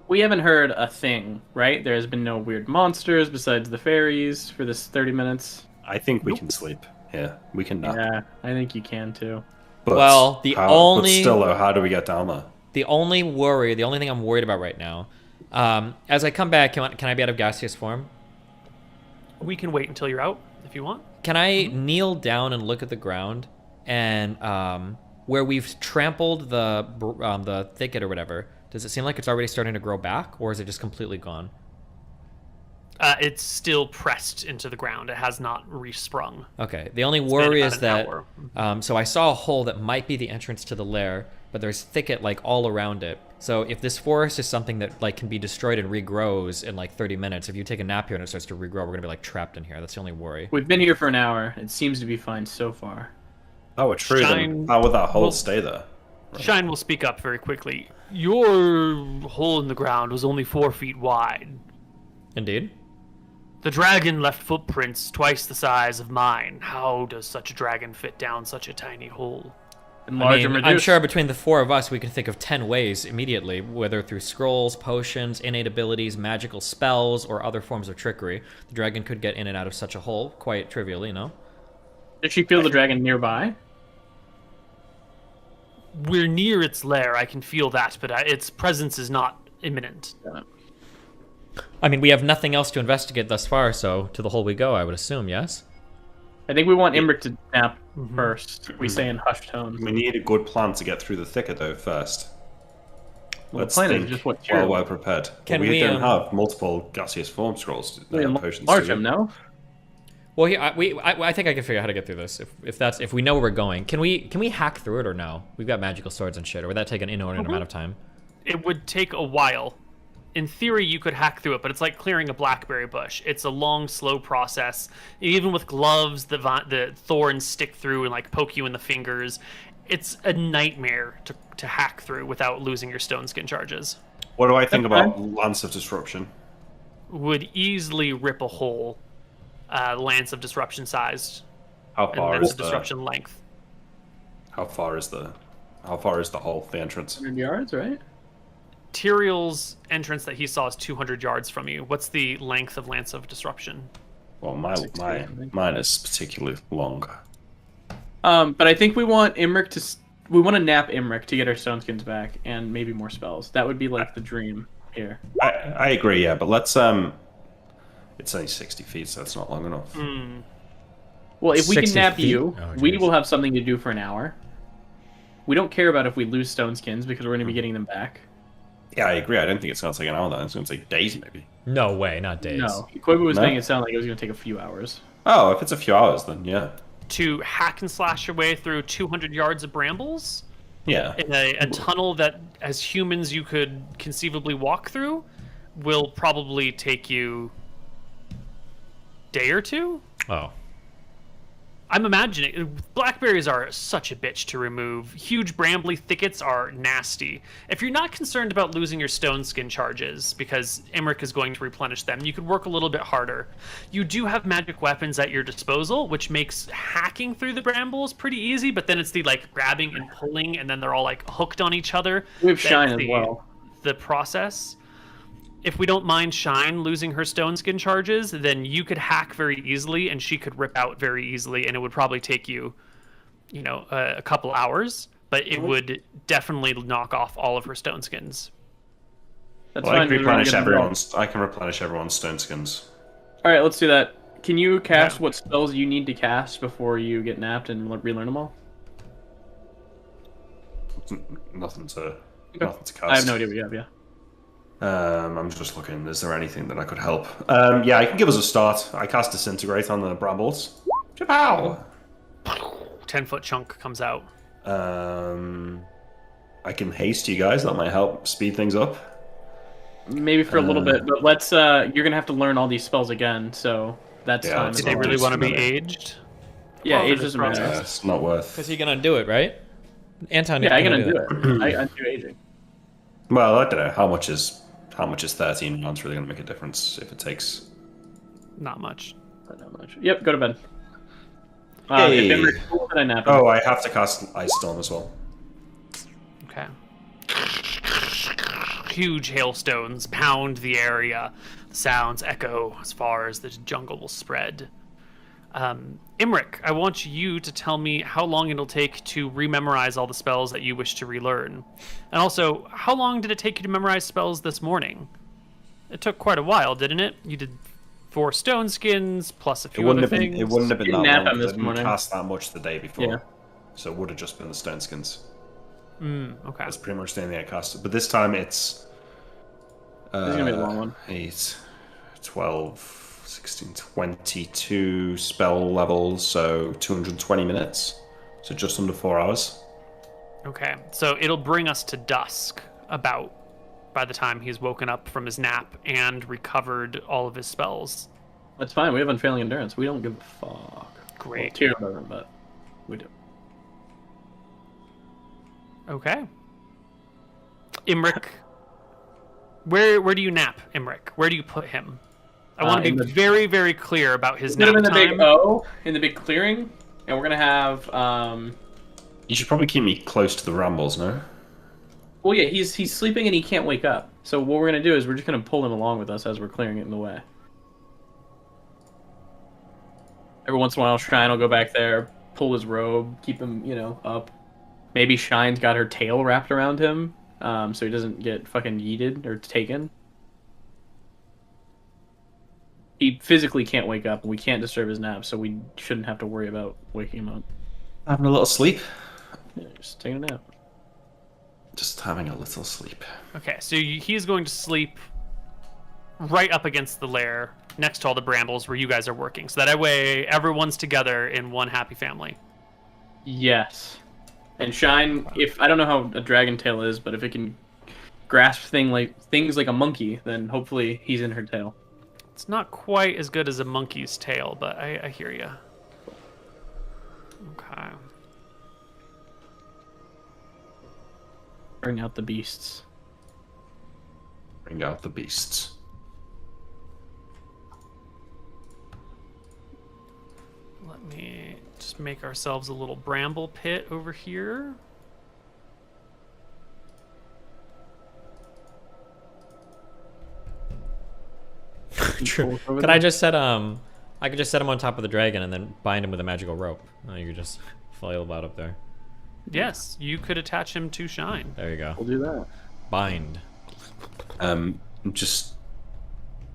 We haven't heard a thing, right? There has been no weird monsters besides the fairies for this 30 minutes. I think we can sleep here. We can nap. Yeah, I think you can too. But well, but still, though, how do we get down there? The only thing I'm worried about right now, as I come back, can I be out of gaseous form? We can wait until you're out, if you want. Can I kneel down and look at the ground, and where we've trampled the thicket or whatever, does it seem like it's already starting to grow back, or is it just completely gone? It's still pressed into the ground. It has not resprung. Okay. The only worry is that, so I saw a hole that might be the entrance to the lair, but there's thicket like all around it. So if this forest is something that like can be destroyed and regrows in like 30 minutes, if you take a nap here and it starts to regrow, we're gonna be like trapped in here. That's the only worry. We've been here for an hour. It seems to be fine so far. Oh, it's true. Then how would that hole stay there? Right. Shine will speak up very quickly. Your hole in the ground was only 4 feet wide. Indeed. The dragon left footprints twice the size of mine. How does such a dragon fit down such a tiny hole? I'm sure between the 4 of us, we can think of 10 ways immediately, whether through scrolls, potions, innate abilities, magical spells, or other forms of trickery. The dragon could get in and out of such a hole quite trivially, no? Does she feel the dragon nearby? we're near its lair. I can feel that, but its presence is not imminent. I mean, we have nothing else to investigate thus far, so to the hole we go, I would assume, yes? I think we want Imric to nap first. We say in hushed tones. We need a good plan to get through the thicket, though, first. Well, Let's the plan think is just what while we're prepared. Can we we, don't have multiple gaseous form scrolls. Potions large to them, no? Well, here, I think I can figure out how to get through this. If we know where we're going, can we hack through it or no? We've got magical swords and shit. Or would that take an inordinate amount of time? It would take a while. In theory, you could hack through it, but it's like clearing a blackberry bush. It's a long, slow process. Even with gloves, the thorns stick through and like poke you in the fingers. It's a nightmare to hack through without losing your stone skin charges. What do I think about Lance of Disruption? Would easily rip a hole, Lance of Disruption sized. How far and is the disruption length? How far is the hole, the entrance? 100 yards, right? Tyriel's entrance that he saw is 200 yards from you. What's the length of Lance of Disruption? Well, mine is particularly long. But I think we want Imric to. We want to nap Imric to get our stone skins back and maybe more spells. That would be like the dream here. I agree, yeah, but let's it's only 60 feet, so that's not long enough. Well, if we can 60 nap feet? you, Oh, we geez. will have something to do for an hour. We don't care about if we lose stone skins because we're going to be getting them back. Yeah, I agree. I don't think it's going to take an hour, though. It's going to take days, maybe. No way, not days. No, Koibu was No? making it sound like it was going to take a few hours. Oh, if it's a few hours, then yeah. To hack and slash your way through 200 yards of brambles Yeah. in a tunnel that, as humans, you could conceivably walk through, will probably take you a day or two. Oh. I'm imagining blackberries are such a bitch to remove. Huge brambly thickets are nasty. If you're not concerned about losing your stone skin charges, because Imric is going to replenish them, you could work a little bit harder. You do have magic weapons at your disposal, which makes hacking through the brambles pretty easy, but then it's the like grabbing and pulling, and then they're all like hooked on each other. We have That's Shine as well. The process. If we don't mind Shine losing her stone skin charges, then you could hack very easily and she could rip out very easily, and it would probably take you, a couple hours, but it would definitely knock off all of her stone skins. That's Well, I fine. can we're gonna replenish get them everyone's. I can replenish everyone's stone skins. All right, let's do that. Can you cast what spells you need to cast before you get napped and relearn them all? Nothing to cast. I have no idea what you have. Yeah. I'm just looking. Is there anything that I could help? Yeah, I can give us a start. I cast Disintegrate on the brambles. Czepeku! 10-foot chunk comes out. I can haste you guys. That might help speed things up. Maybe for a little bit, but let's. You're gonna have to learn all these spells again, so that's Yeah, time. it's Do they not really want to be minute. aged? Yeah, Well, age for doesn't this matter. Yeah, it's not worth. Because you're gonna do it, right? Anton, Yeah, I'm you're gonna do it. I do aging. Well, I don't know. How much is 13 rounds really going to make a difference if it takes? Not much. Not that much. Yep, go to bed. Hey. If Imric pulls it, I nap him. Oh, I have to cast Ice Storm as well. Okay. Huge hailstones pound the area. The sounds echo as far as the jungle will spread. Imric, I want you to tell me how long it'll take to rememorize all the spells that you wish to relearn. And also, how long did it take you to memorize spells this morning? It took quite a while, didn't it? You did 4 stone skins plus a few other things. It wouldn't have been Didn't that nap long. him I this didn't morning. cast that much the day before. Yeah. So it would have just been the stone skins. Okay. That's pretty much the only thing I casted. But this time it's... This is gonna be a long one. 8, 12, 16, 22 spell levels, so 220 minutes. So just under 4 hours. Okay, so it'll bring us to dusk about by the time he's woken up from his nap and recovered all of his spells. That's fine. We have unfailing endurance. We don't give a fuck. Great. Well, Tyrion doesn't, but we do. Okay. Imric, where do you nap, Imric? Where do you put him? I want to in be the- very, very clear about his Put nap him in the time. big O, in the big clearing, and we're gonna have. You should probably keep me close to the rambles, no? Well, yeah, he's sleeping and he can't wake up. So what we're gonna do is we're just gonna pull him along with us as we're clearing it in the way. Every once in a while, Shrine will go back there, pull his robe, keep him, up. Maybe Shine's got her tail wrapped around him, so he doesn't get fucking yeeted or taken. He physically can't wake up, and we can't disturb his nap, so we shouldn't have to worry about waking him up. Having a little sleep. Yeah, just taking a nap. Just having a little sleep. Okay, so he's going to sleep right up against the lair, next to all the brambles where you guys are working. So that way, everyone's together in one happy family. Yes. And Shine, if I don't know how a dragon tail is, but if it can grasp things like a monkey, then hopefully he's in her tail. It's not quite as good as a monkey's tail, but I hear you. Okay. Bring out the beasts. Bring out the beasts. Let me just make ourselves a little bramble pit over here. True. Could I just set I could just set him on top of the dragon and then bind him with a magical rope. You could just flail about up there. Yes, you could attach him to Shine. There you go. We'll do that. Bind. I'm just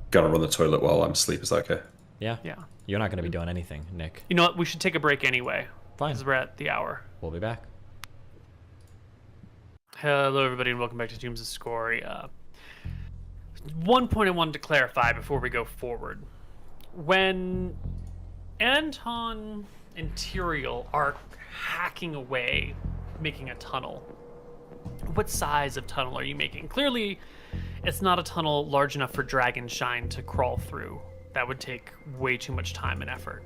gonna run the toilet while I'm asleep. Is that okay? Yeah. Yeah. You're not going to be doing anything, Nick. You know what? We should take a break anyway. Fine. Because we're at the hour. We'll be back. Hello, everybody, and welcome back to Tombs of Scoria. One point I wanted to clarify before we go forward. When Anton and Tyrael are hacking away, making a tunnel, what size of tunnel are you making? Clearly, it's not a tunnel large enough for Dragon Shine to crawl through. That would take way too much time and effort.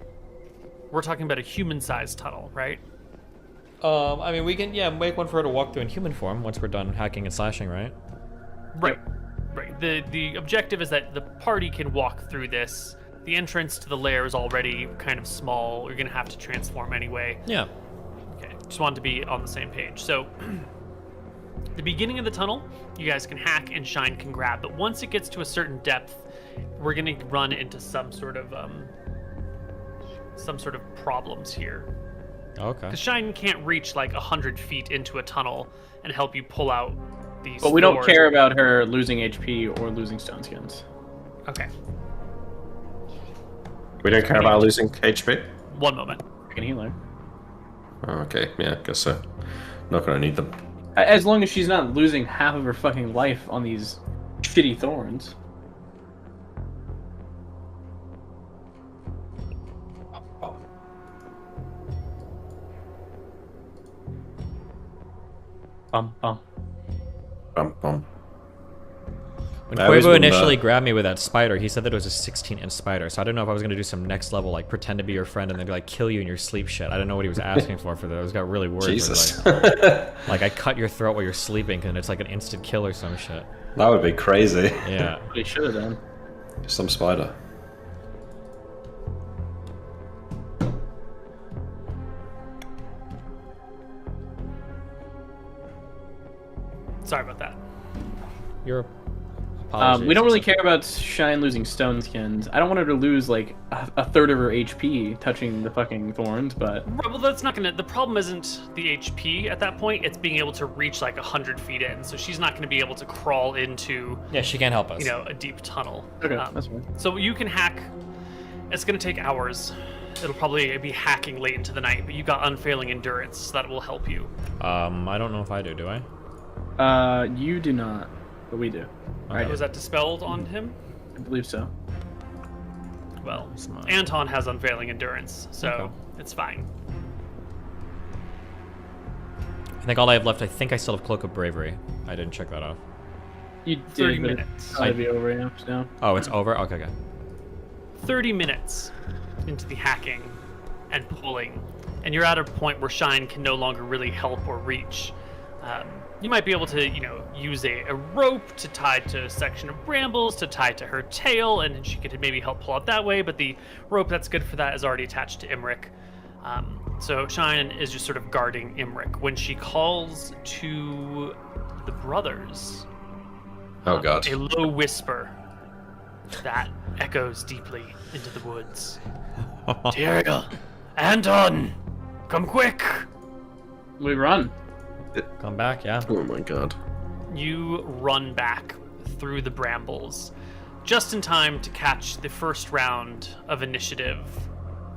We're talking about a human-sized tunnel, right? I mean, we can, make one for her to walk through in human form once we're done hacking and slashing, right? Right. Right. The objective is that the party can walk through this. The entrance to the lair is already kind of small. You're going to have to transform anyway. Yeah. Okay. Just wanted to be on the same page. So, the beginning of the tunnel, you guys can hack and Shine can grab. But once it gets to a certain depth, we're going to run into some sort of problems here. Okay. Because Shine can't reach like 100 feet into a tunnel and help you pull out these. But we don't doors. care about her losing HP or losing stone skins. Okay. We don't care about losing HP? One moment. I can heal her. Oh, okay, yeah, guess so. Not gonna need them. As long as she's not losing half of her fucking life on these shitty thorns. Bum, bum. Bum, bum. When I always Koibu wonder- initially grabbed me with that spider, he said that it was a 16-inch spider, so I didn't know if I was going to do some next level, like, pretend to be your friend and then, like, kill you in your sleep shit. I didn't know what he was asking for that. I was got really worried. Jesus. Like, I cut your throat while you're sleeping, and it's like an instant kill or some shit. That would be crazy. Yeah. What he should have done. Some spider. Sorry about that. Your apologies. We don't really care about Shine losing stone skins. I don't want her to lose like a third of her HP touching the fucking thorns, but Right, well, that's not gonna. The problem isn't the HP at that point. It's being able to reach like 100 feet in. So she's not gonna be able to crawl into, Yeah, she can't help us. you know, a deep tunnel. okay, that's fine. So you can hack. It's gonna take hours. It'll probably be hacking late into the night, but you got unfailing endurance, so that will help you. I don't know if I do I? You do not, but we do. Okay. Was that dispelled on him? I believe so. Well, Smart. Anton has unfailing endurance, so Okay. it's fine. I think all I have left, I think I still have Cloak of Bravery. I didn't check that off. You 30 did, but minutes. It's probably be over now. Oh, it's over? Okay, okay. 30 minutes into the hacking and pulling, and you're at a point where Shine can no longer really help or reach. You might be able to, you know, use a rope to tie to a section of brambles, to tie to her tail, and then she could maybe help pull out that way, but the rope that's good for that is already attached to Imric. So Shine is just sort of guarding Imric. When she calls to the brothers, Oh god. a low whisper that echoes deeply into the woods. Tyrael, Anton, come quick! We run. Come back, yeah. Oh my god. You run back through the brambles just in time to catch the first round of initiative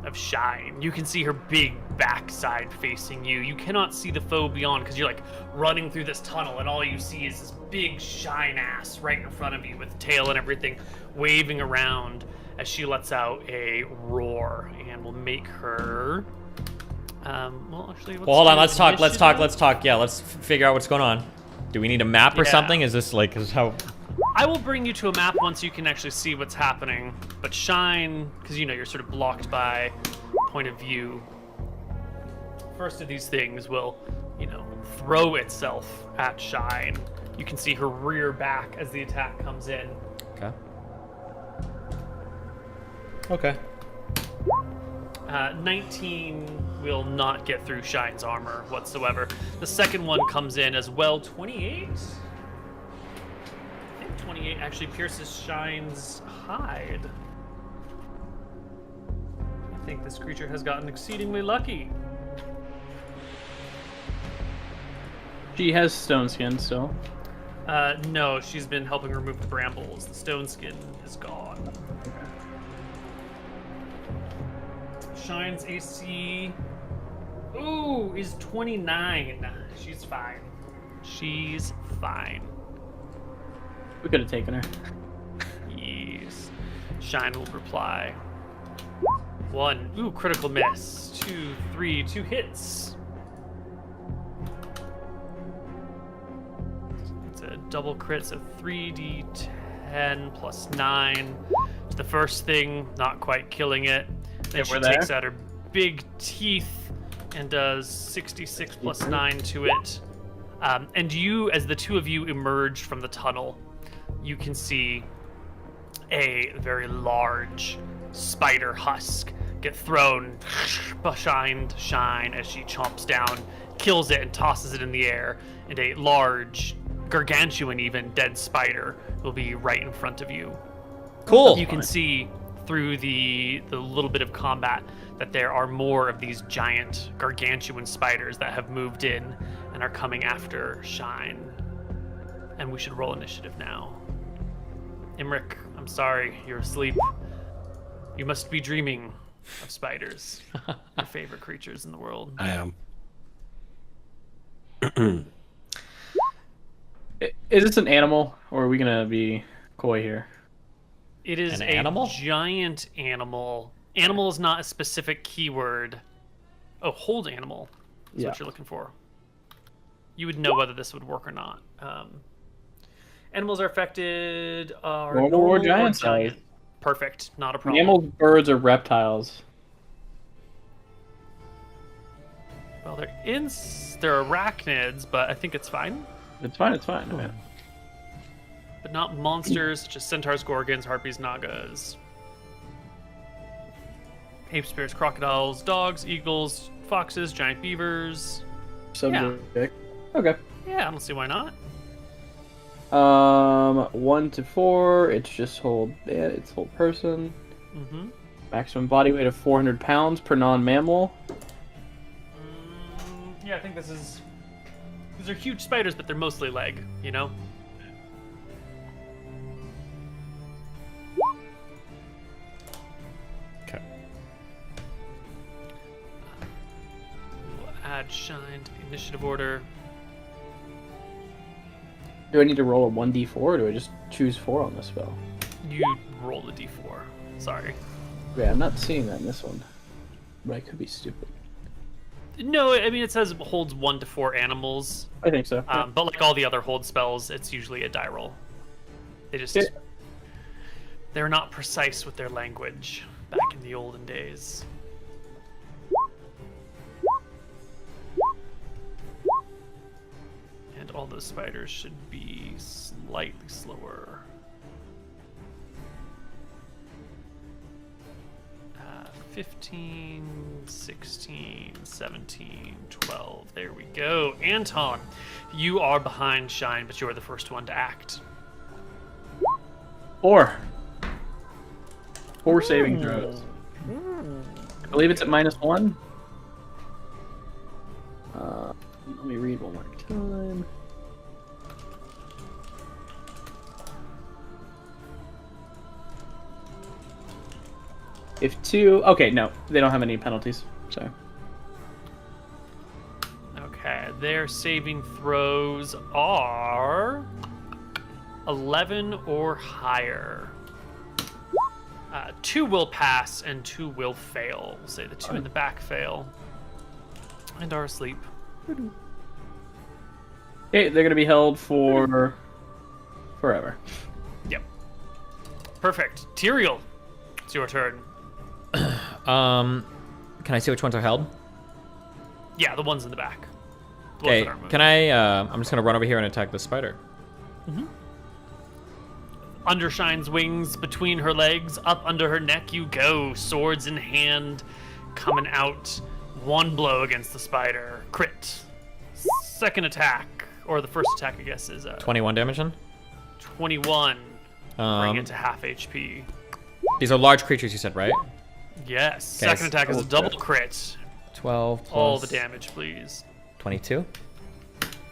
of Shine. You can see her big backside facing you. You cannot see the foe beyond because you're like running through this tunnel and all you see is this big Shine ass right in front of you with tail and everything waving around as she lets out a roar, and will make her well, actually, Well, hold on, let's talk. Yeah, let's figure out what's going on. Do we need a map or something? Is this like, is how... I will bring you to a map once you can actually see what's happening. But Shine, because you know you're sort of blocked by point of view. First of these things will, you know, throw itself at Shine. You can see her rear back as the attack comes in. Okay. Okay. 19 will not get through Shine's armor whatsoever. The second one comes in as well. 28? I think 28 actually pierces Shine's hide. I think this creature has gotten exceedingly lucky. She has stone skin still. No, she's been helping remove the brambles. The stone skin is gone. Shine's AC, is 29. She's fine. She's fine. We could have taken her. Yes. Shine will reply. 1. Critical miss. 2, 3, 2 hits. It's a double crit, so 3d10 plus 9. The first thing, not quite killing it. Then she takes out her big teeth and does 66 plus 9 to it. And you, as the two of you emerge from the tunnel, you can see a very large spider husk get thrown behind Shine as she chomps down, kills it, and tosses it in the air. And a large, gargantuan even, dead spider will be right in front of you. Cool. You can see through the little bit of combat that there are more of these giant gargantuan spiders that have moved in and are coming after Shine. And we should roll initiative now. Imric, I'm sorry, you're asleep. You must be dreaming of spiders, your favorite creatures in the world. I am. Is this an animal, or are we gonna be coy here? It is An a animal? giant animal. Animal is not a specific keyword. Oh, hold animal is what you're looking for. You would know whether this would work or not. Animals are affected. Normal or giant size. Perfect. Not a problem. Mammals, birds, or reptiles. Well, they're arachnids, but I think it's fine. It's fine. It's fine. Okay. But not monsters such as centaurs, gorgons, harpies, nagas. Apes, bears, crocodiles, dogs, eagles, foxes, giant beavers. Subject. Okay. Yeah, I don't see why not. 1 to 4. It's just hold. Yeah, it's hold person. Mm-hmm. Maximum body weight of 400 pounds per non-mammal. Yeah, I think these are huge spiders, but they're mostly leg, you know? Okay. We'll add Shine to the initiative order. Do I need to roll a 1d4, or do I just choose 4 on this spell? You roll a d4. Sorry. Yeah, I'm not seeing that in this one. But I could be stupid. No, I mean, it says it holds 1 to 4 animals. I think so. But like all the other hold spells, it's usually a die roll. They just... They're not precise with their language back in the olden days. And all those spiders should be slightly slower. 15, 16, 17, 12. There we go. Anton, you are behind Shine, but you're the first one to act. 4 saving throws. I believe it's at -1. Let me read one more time. If two... Okay, no. They don't have any penalties. So. Okay, their saving throws are 11 or higher. 2 will pass and 2 will fail. We'll say the 2 in the back fail and are asleep. Okay, they're going to be held for forever. Yep. Perfect. Tyrael, it's your turn. Can I see which ones are held? Yeah, the ones in the back. Okay, can I, I'm just gonna run over here and attack the spider. Undershine's wings between her legs, up under her neck you go, swords in hand, coming out. 1 blow against the spider. Crit. Second attack, or the first attack, I guess, is 21 damage then? 21. Bring it to half HP. These are large creatures, you said, right? Yes. Okay, Second attack is a double crit. 12 plus... All the damage, please. 22?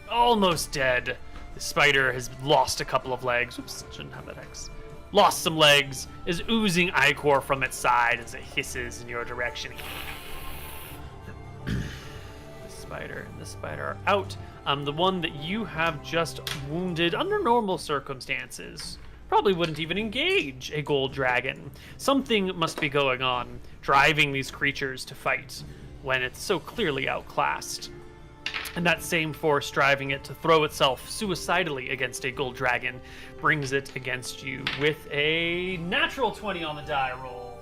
Almost dead. The spider has lost a couple of legs. Oops, shouldn't have that X. Lost some legs. Is oozing ichor from its side as it hisses in your direction. The spider are out. The one that you have just wounded under normal circumstances probably wouldn't even engage a gold dragon. Something must be going on, driving these creatures to fight when it's so clearly outclassed. And that same force driving it to throw itself suicidally against a gold dragon brings it against you with a natural 20 on the die roll.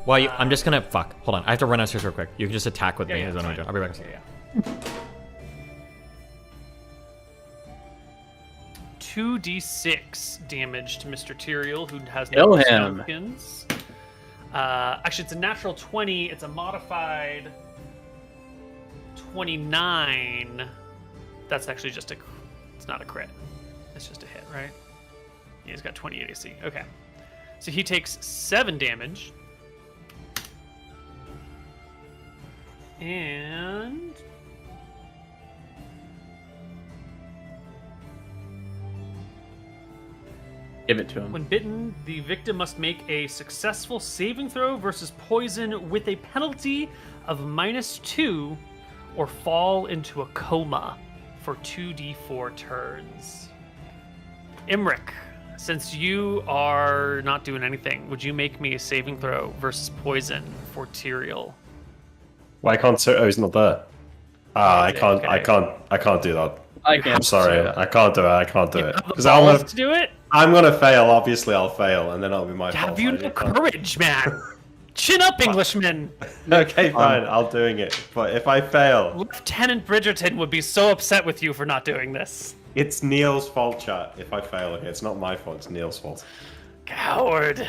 Well, I'm just gonna... Fuck. Hold on. I have to run downstairs real quick. You can just attack with me. Yeah, Is what I'm doing. I'll be back. Yeah. 2d6 damage to Mr. Tyrael, who has no skins. Actually, it's a natural 20. It's a modified 29. That's actually just a... It's not a crit. It's just a hit, right? Yeah, he's got 28 AC. Okay. So he takes 7 damage. And... Give it to him. When bitten, the victim must make a successful saving throw versus poison with a penalty of -2 or fall into a coma for 2d4 turns. Imric, since you are not doing anything, would you make me a saving throw versus poison for Tyrael? Why can't... Oh, he's not there. I can't do that. I can't. I'm sorry. I can't do it. I can't do it. Because I want to do it. I'm gonna fail. Obviously, I'll fail, and then it'll be my fault. Have you no courage, man? Chin up, Englishman. Okay, fine. I'll doing it. But if I fail, Lieutenant Bridgerton would be so upset with you for not doing this. it's Neal's fault, chat. If I fail, okay, it's not my fault. It's Neal's fault. Coward.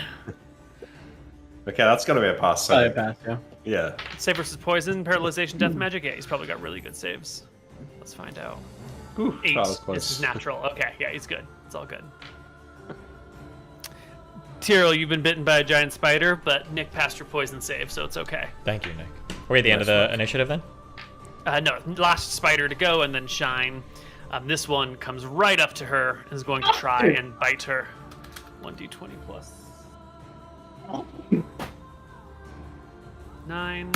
Okay, that's gonna be a pass. I pass, yeah. Yeah. Save versus poison, paralyzation, death magic. Yeah, he's probably got really good saves. Let's find out. Ooh, 8. that was close. This is natural. Okay, yeah, he's good. It's all good. Tyrael, you've been bitten by a giant spider, but Nick passed your poison save, so it's okay. Thank you, Nick. Are we at the end of the initiative then? No, last spider to go, and then Shine. This one comes right up to her and is going to try and bite her. 1d20 plus 9.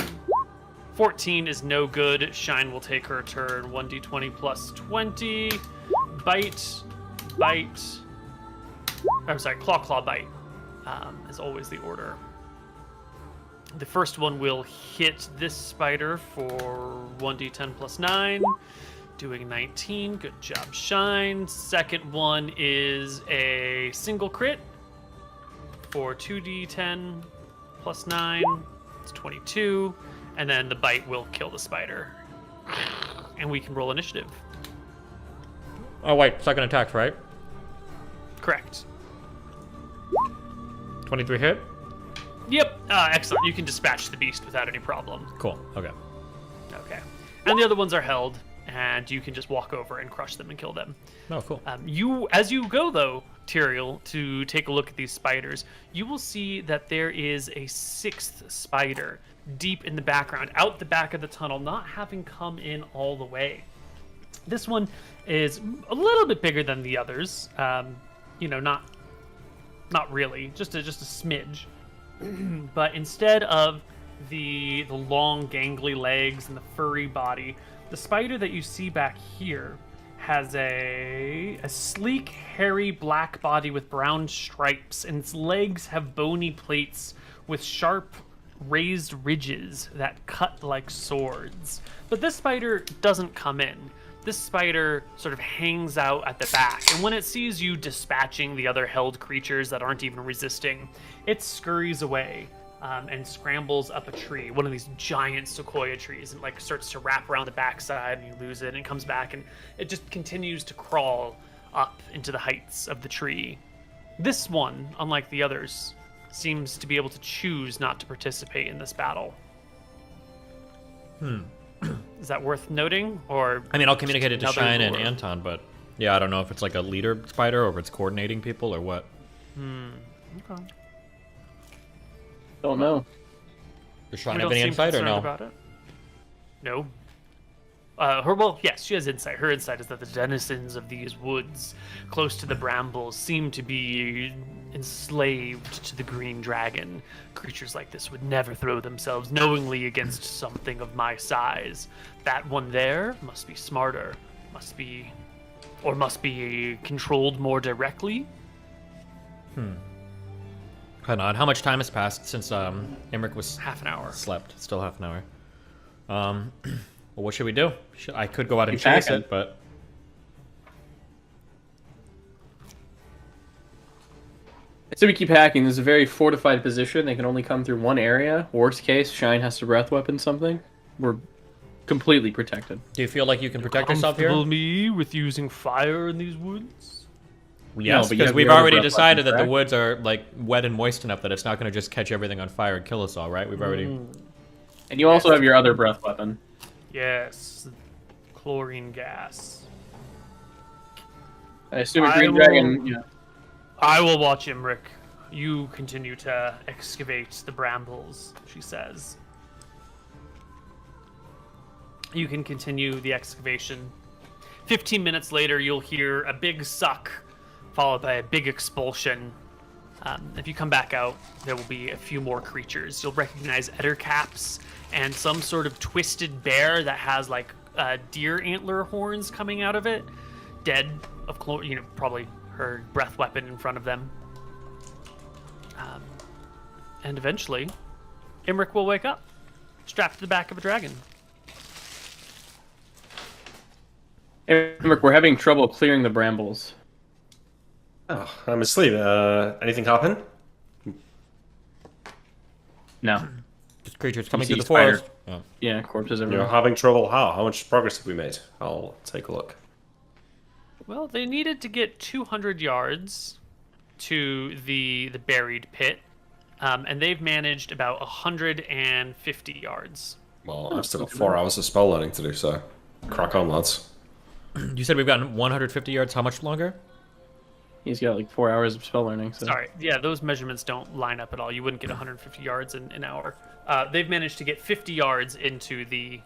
14 is no good. Shine will take her turn. 1d20 plus 20. Bite. I'm sorry, claw, bite. Is always the order. The first one will hit this spider for 1d10 plus 9, doing 19. Good job, Shine. Second one is a single crit for 2d10 plus 9. It's 22. And then the bite will kill the spider. And we can roll initiative. Oh, wait. Second attack, right? Correct. 23 hit? Yep. Excellent. You can dispatch the beast without any problem. Cool. Okay. Okay. And the other ones are held, and you can just walk over and crush them and kill them. Oh, cool. As you go, though, Tyrael, to take a look at these spiders, you will see that there is a 6th spider deep in the background, out the back of the tunnel, not having come in all the way. This one is a little bit bigger than the others. You know, not really, just a smidge. But instead of the long gangly legs and the furry body, the spider that you see back here has a sleek, hairy black body with brown stripes, and its legs have bony plates with sharp, raised ridges that cut like swords. But this spider doesn't come in. This spider sort of hangs out at the back, and when it sees you dispatching the other held creatures that aren't even resisting, it scurries away and scrambles up a tree, one of these giant sequoia trees, and like starts to wrap around the backside, and you lose it, and it comes back, and it just continues to crawl up into the heights of the tree. This one, unlike the others, seems to be able to choose not to participate in this battle. Is that worth noting, or? I mean, I'll communicate it to Shine and lure? Anton, but yeah, I don't know if it's like a leader spider or if it's coordinating people or what. Okay. Don't know. Does Shine We have don't any seem insight or concerned no? about it. No. Yes, she has insight. Her insight is that the denizens of these woods, close to the brambles, seem to be enslaved to the green dragon. Creatures like this would never throw themselves knowingly against something of my size. That one there must be smarter, must be controlled more directly. Kind of odd. How much time has passed since Imric was Half an hour. slept? Still half an hour. Well, what should we do? I could go out and Keep chase packing. it, but So we keep hacking. There's a very fortified position. They can only come through one area. Worst case, Shine has to breath weapon something. We're completely protected. do you feel like you can protect yourself here? Comfortable me with using fire in these woods? Yes, No, but you because have we've your other already breath decided weapon, that the correct? woods are like wet and moist enough that it's not going to just catch everything on fire and kill us all, right? We've already. And you also have your other breath weapon. Yes. Chlorine gas. I assume a I green will- dragon. Yeah. I will watch Imric. You continue to excavate the brambles, she says. You can continue the excavation. 15 minutes later, you'll hear a big suck, followed by a big expulsion. If you come back out, there will be a few more creatures. You'll recognize ettercaps and some sort of twisted bear that has like deer antler horns coming out of it. Dead, of course, probably her breath weapon in front of them. And eventually, Imric will wake up, strapped to the back of a dragon. Emmerich, we're having trouble clearing the brambles. Oh, I'm asleep. Anything happen? No. Just creatures coming see through the spider. forest. Oh. Yeah, corpses You're everywhere. having trouble. How much progress have we made? I'll take a look. Well, they needed to get 200 yards to the buried pit, and they've managed about 150 yards. Well, I've still got 4 hours of spell learning to do, so crack on, lads. You said we've gotten 150 yards. How much longer? He's got like 4 hours of spell learning. So. Sorry, yeah, those measurements don't line up at all. You wouldn't get 150 yards in an hour. They've managed to get 50 yards into the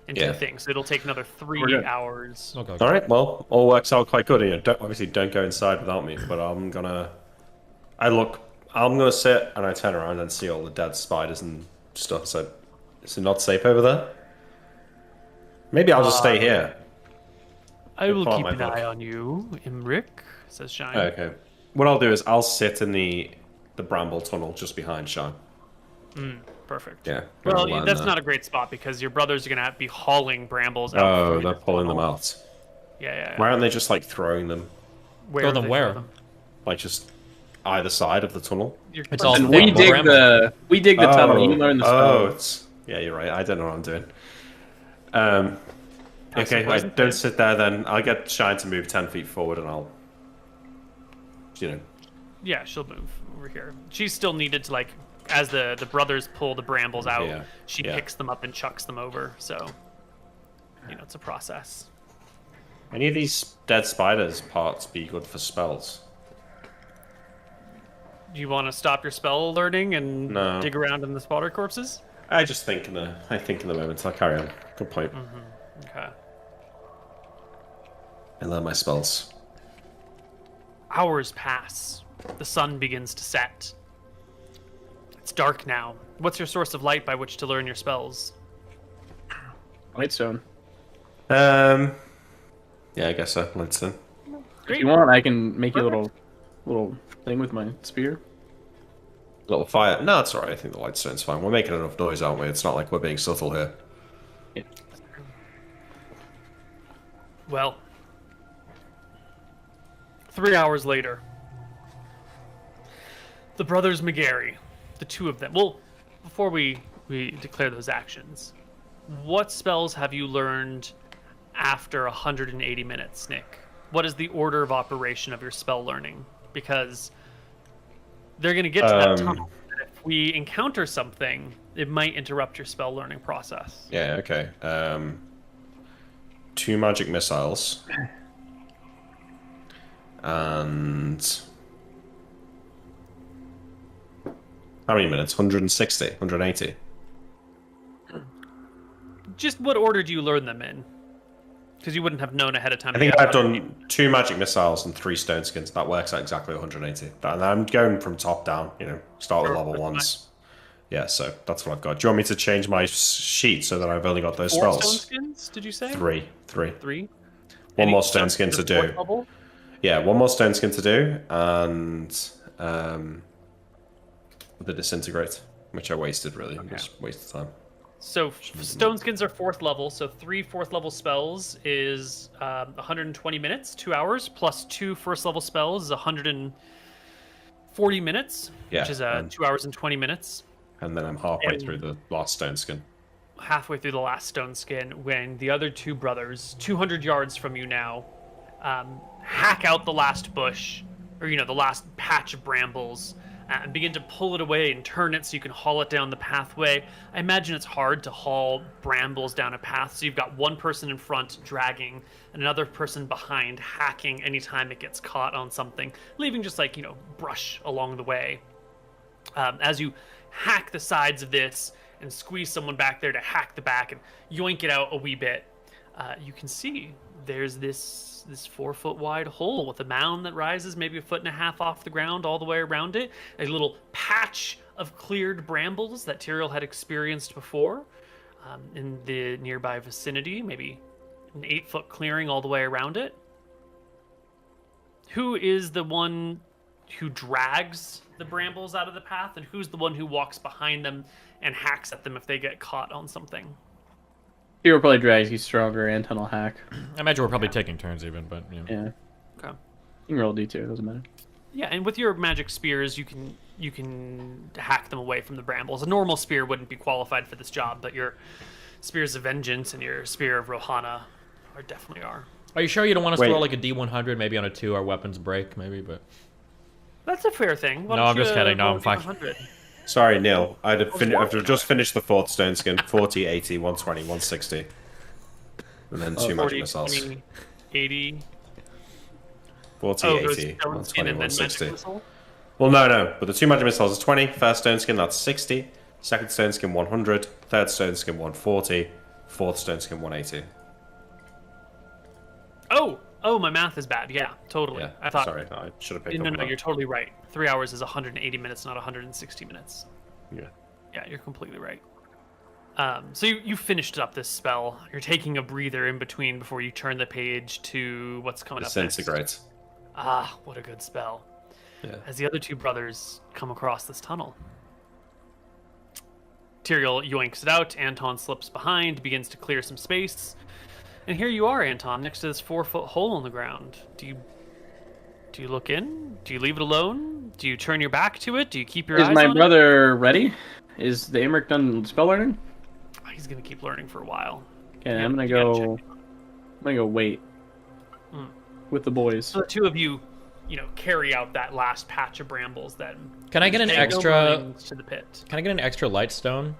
Yeah. thing, so it'll take another We're 3 good. hours. Okay. All right, well, all works out quite good. Obviously, don't go inside without me. But I'm gonna sit and I turn around and see all the dead spiders and stuff. So, is it not safe over there? Maybe I'll just stay here. I will Follow keep my an book. eye on you, Imric, says Shine. Okay. What I'll do is I'll sit in the bramble tunnel just behind Sean. Perfect. Yeah. Well, we'll land that's there. not a great spot because your brothers are going to be hauling brambles out. Oh, through they're the pulling them tunnel. out. Yeah. Why aren't they just like throwing them, Where Throw do them they where? throw them? like just either side of the tunnel? It's all And thick we dig bramble. the tunnel. You learn the spell. it's yeah, you're right. I don't know what I'm doing. Okay, Passive wasn't don't it? sit there then. I'll get Shine to move 10 feet forward, and I'll, Yeah, she'll move over here. She's still needed to like, as the brothers pull the brambles out, Yeah, she yeah. picks them up and chucks them over. So, it's a process. Any of these dead spiders parts be good for spells? Do you want to stop your spell learning and No. dig around in the spotter corpses? I think in the moment. I'll carry on. Good point. Okay. I learn my spells. Hours pass. The sun begins to set. It's dark now. What's your source of light by which to learn your spells? Lightstone. Yeah, I guess so. Lightstone. If you want, I can make you a little thing with my spear. Little fire. No, it's alright. I think the lightstone's fine. We're making enough noise, aren't we? It's not like we're being subtle here. Yeah. Well, 3 hours later, the brothers McGarry, the two of them. Well, before we declare those actions, what spells have you learned after 180 minutes, Nick? What is the order of operation of your spell learning? Because they're going to get to that tunnel. If we encounter something, it might interrupt your spell learning process. Yeah, okay. 2 magic missiles. And... how many minutes? 160? 180? Just what order do you learn them in? Because you wouldn't have known ahead of time. I think I've done 2 magic missiles and 3 stone skins. That works out exactly 180. And I'm going from top down, you know, start with level 1s. Yeah, so that's what I've got. Do you want me to change my sheet so that I've only got those 4 spells? stone skins, did you say? 3. 3? One more stone skin to do. Level? Yeah, 1 more stone skin to do, and the disintegrate, which I wasted really. Okay. Just wasted time. So stone skins are 4th level, so 3 4th level spells is 120 minutes, 2 hours, plus 2 1st level spells is 140 minutes, Yeah, which is 2 hours and 20 minutes. And then I'm halfway through the last stone skin. Halfway through the last stone skin, when the other 2 brothers, 200 yards from you now, hack out the last bush, or the last patch of brambles, and begin to pull it away and turn it so you can haul it down the pathway. I imagine it's hard to haul brambles down a path, so you've got one person in front dragging and another person behind hacking anytime it gets caught on something, leaving just brush along the way. As you hack the sides of this and squeeze someone back there to hack the back and yoink it out a wee bit, you can see there's this 4-foot wide hole with a mound that rises maybe 1.5 feet off the ground all the way around it. A little patch of cleared brambles that Tyrael had experienced before in the nearby vicinity, maybe an 8-foot clearing all the way around it. Who is the one who drags the brambles out of the path, and who's the one who walks behind them and hacks at them if they get caught on something? Hero probably drags. He's stronger, and Tunnel hack. I imagine we're probably taking turns even, but Yeah. Okay. You can roll D2. It doesn't matter. Yeah, and with your magic spears, you can hack them away from the brambles. A normal spear wouldn't be qualified for this job, but your spears of vengeance and your spear of Rohana definitely are. Are you sure you don't want us to roll like a D100? Maybe on a 2 our weapons break, maybe, but... That's a fair thing. No, I'm just kidding. No, I'm fine. Sorry, Neal. I've just finished the 4th stone skin. 40, 80, 120, 160. And then 2 magic missiles. 20, 80... 40, 80, 120, and then 160. missile? Well, no. But the 2 magic missiles is 20. First stone skin, that's 60. Second stone skin, 100. Third stone skin, 140. Fourth stone skin, 180. Oh, my math is bad. Yeah, totally. Yeah, I thought. sorry, I should have picked up No, on that. you're totally right. 3 hours is 180 minutes, not 160 minutes. Yeah. Yeah, you're completely right. So you finished up this spell. You're taking a breather in between before you turn the page to what's coming up next. Disintegrate. Ah, what a good spell. Yeah. As the other 2 brothers come across this tunnel. Tyrael yoinks it out. Anton slips behind, begins to clear some space. And here you are, Anton, next to this 4-foot hole in the ground. Do you look in? Do you leave it alone? Do you turn your back to it? Do you keep your eyes on it? Is my brother ready? Is the Emmerich done spell learning? He's gonna keep learning for a while. Okay, I'm gonna go wait with the boys. So the 2 of you, carry out that last patch of brambles. Then can I get an they go extra running to the pit? Can I get an extra light stone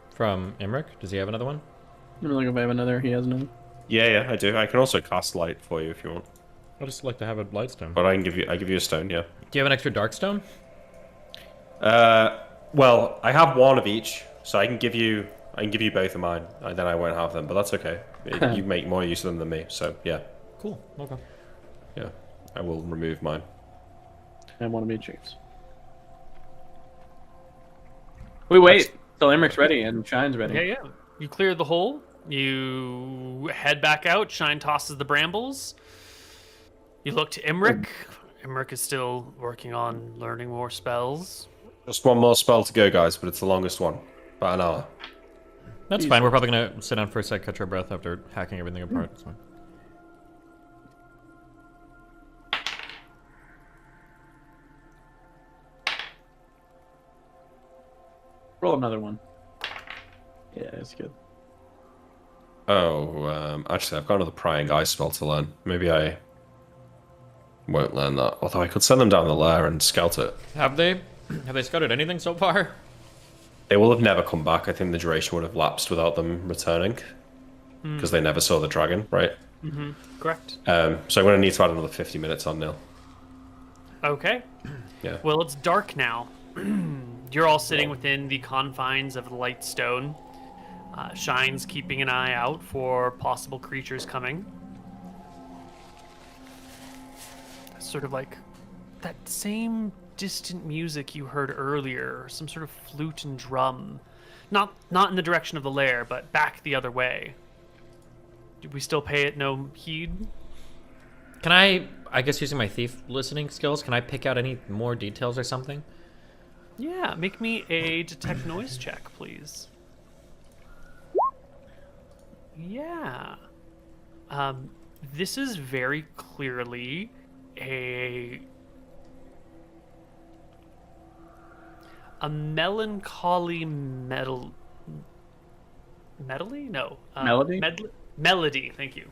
from Emmerich? Does he have another one? Let me look if I have another. He has another. Yeah, I do. I can also cast light for you if you want. I'd just like to have a light stone. But I give you a stone, yeah. Do you have an extra dark stone? Well, I have 1 of each, so I can give you both of mine, and then I won't have them, but that's okay. You make more use of them than me, so yeah. Cool. Okay. Yeah, I will remove mine. And one of me Chiefs. We wait till Emmerich's ready and Shine's ready. Yeah. You clear the hole. You head back out. Shine tosses the brambles. You look to Emmerich. Emmerich is still working on learning more spells. Just one more spell to go, guys, but it's the longest one. About an hour. That's fine. We're probably gonna sit down for a sec, catch our breath after hacking everything apart. It's fine. Roll another one. Yeah, it's good. Oh, actually, I've got another prying eye spell to learn. Maybe I won't learn that. Although I could send them down the lair and scout it. Have they scouted anything so far? They will have never come back. I think the duration would have lapsed without them returning. Because they never saw the dragon, right? Mm-hmm. Correct. So I'm going to need to add another 50 minutes on Neal. Okay. Yeah. Well, it's dark now. You're all sitting within the confines of the light stone. Shine's keeping an eye out for possible creatures coming. Sort of like that same distant music you heard earlier, some sort of flute and drum. Not in the direction of the lair, but back the other way. Do we still pay it no heed? Can I guess using my thief listening skills, can I pick out any more details or something? Yeah, make me a detect noise check, please. Yeah. This is very clearly a melancholy medley? No. Melody? Melody, thank you.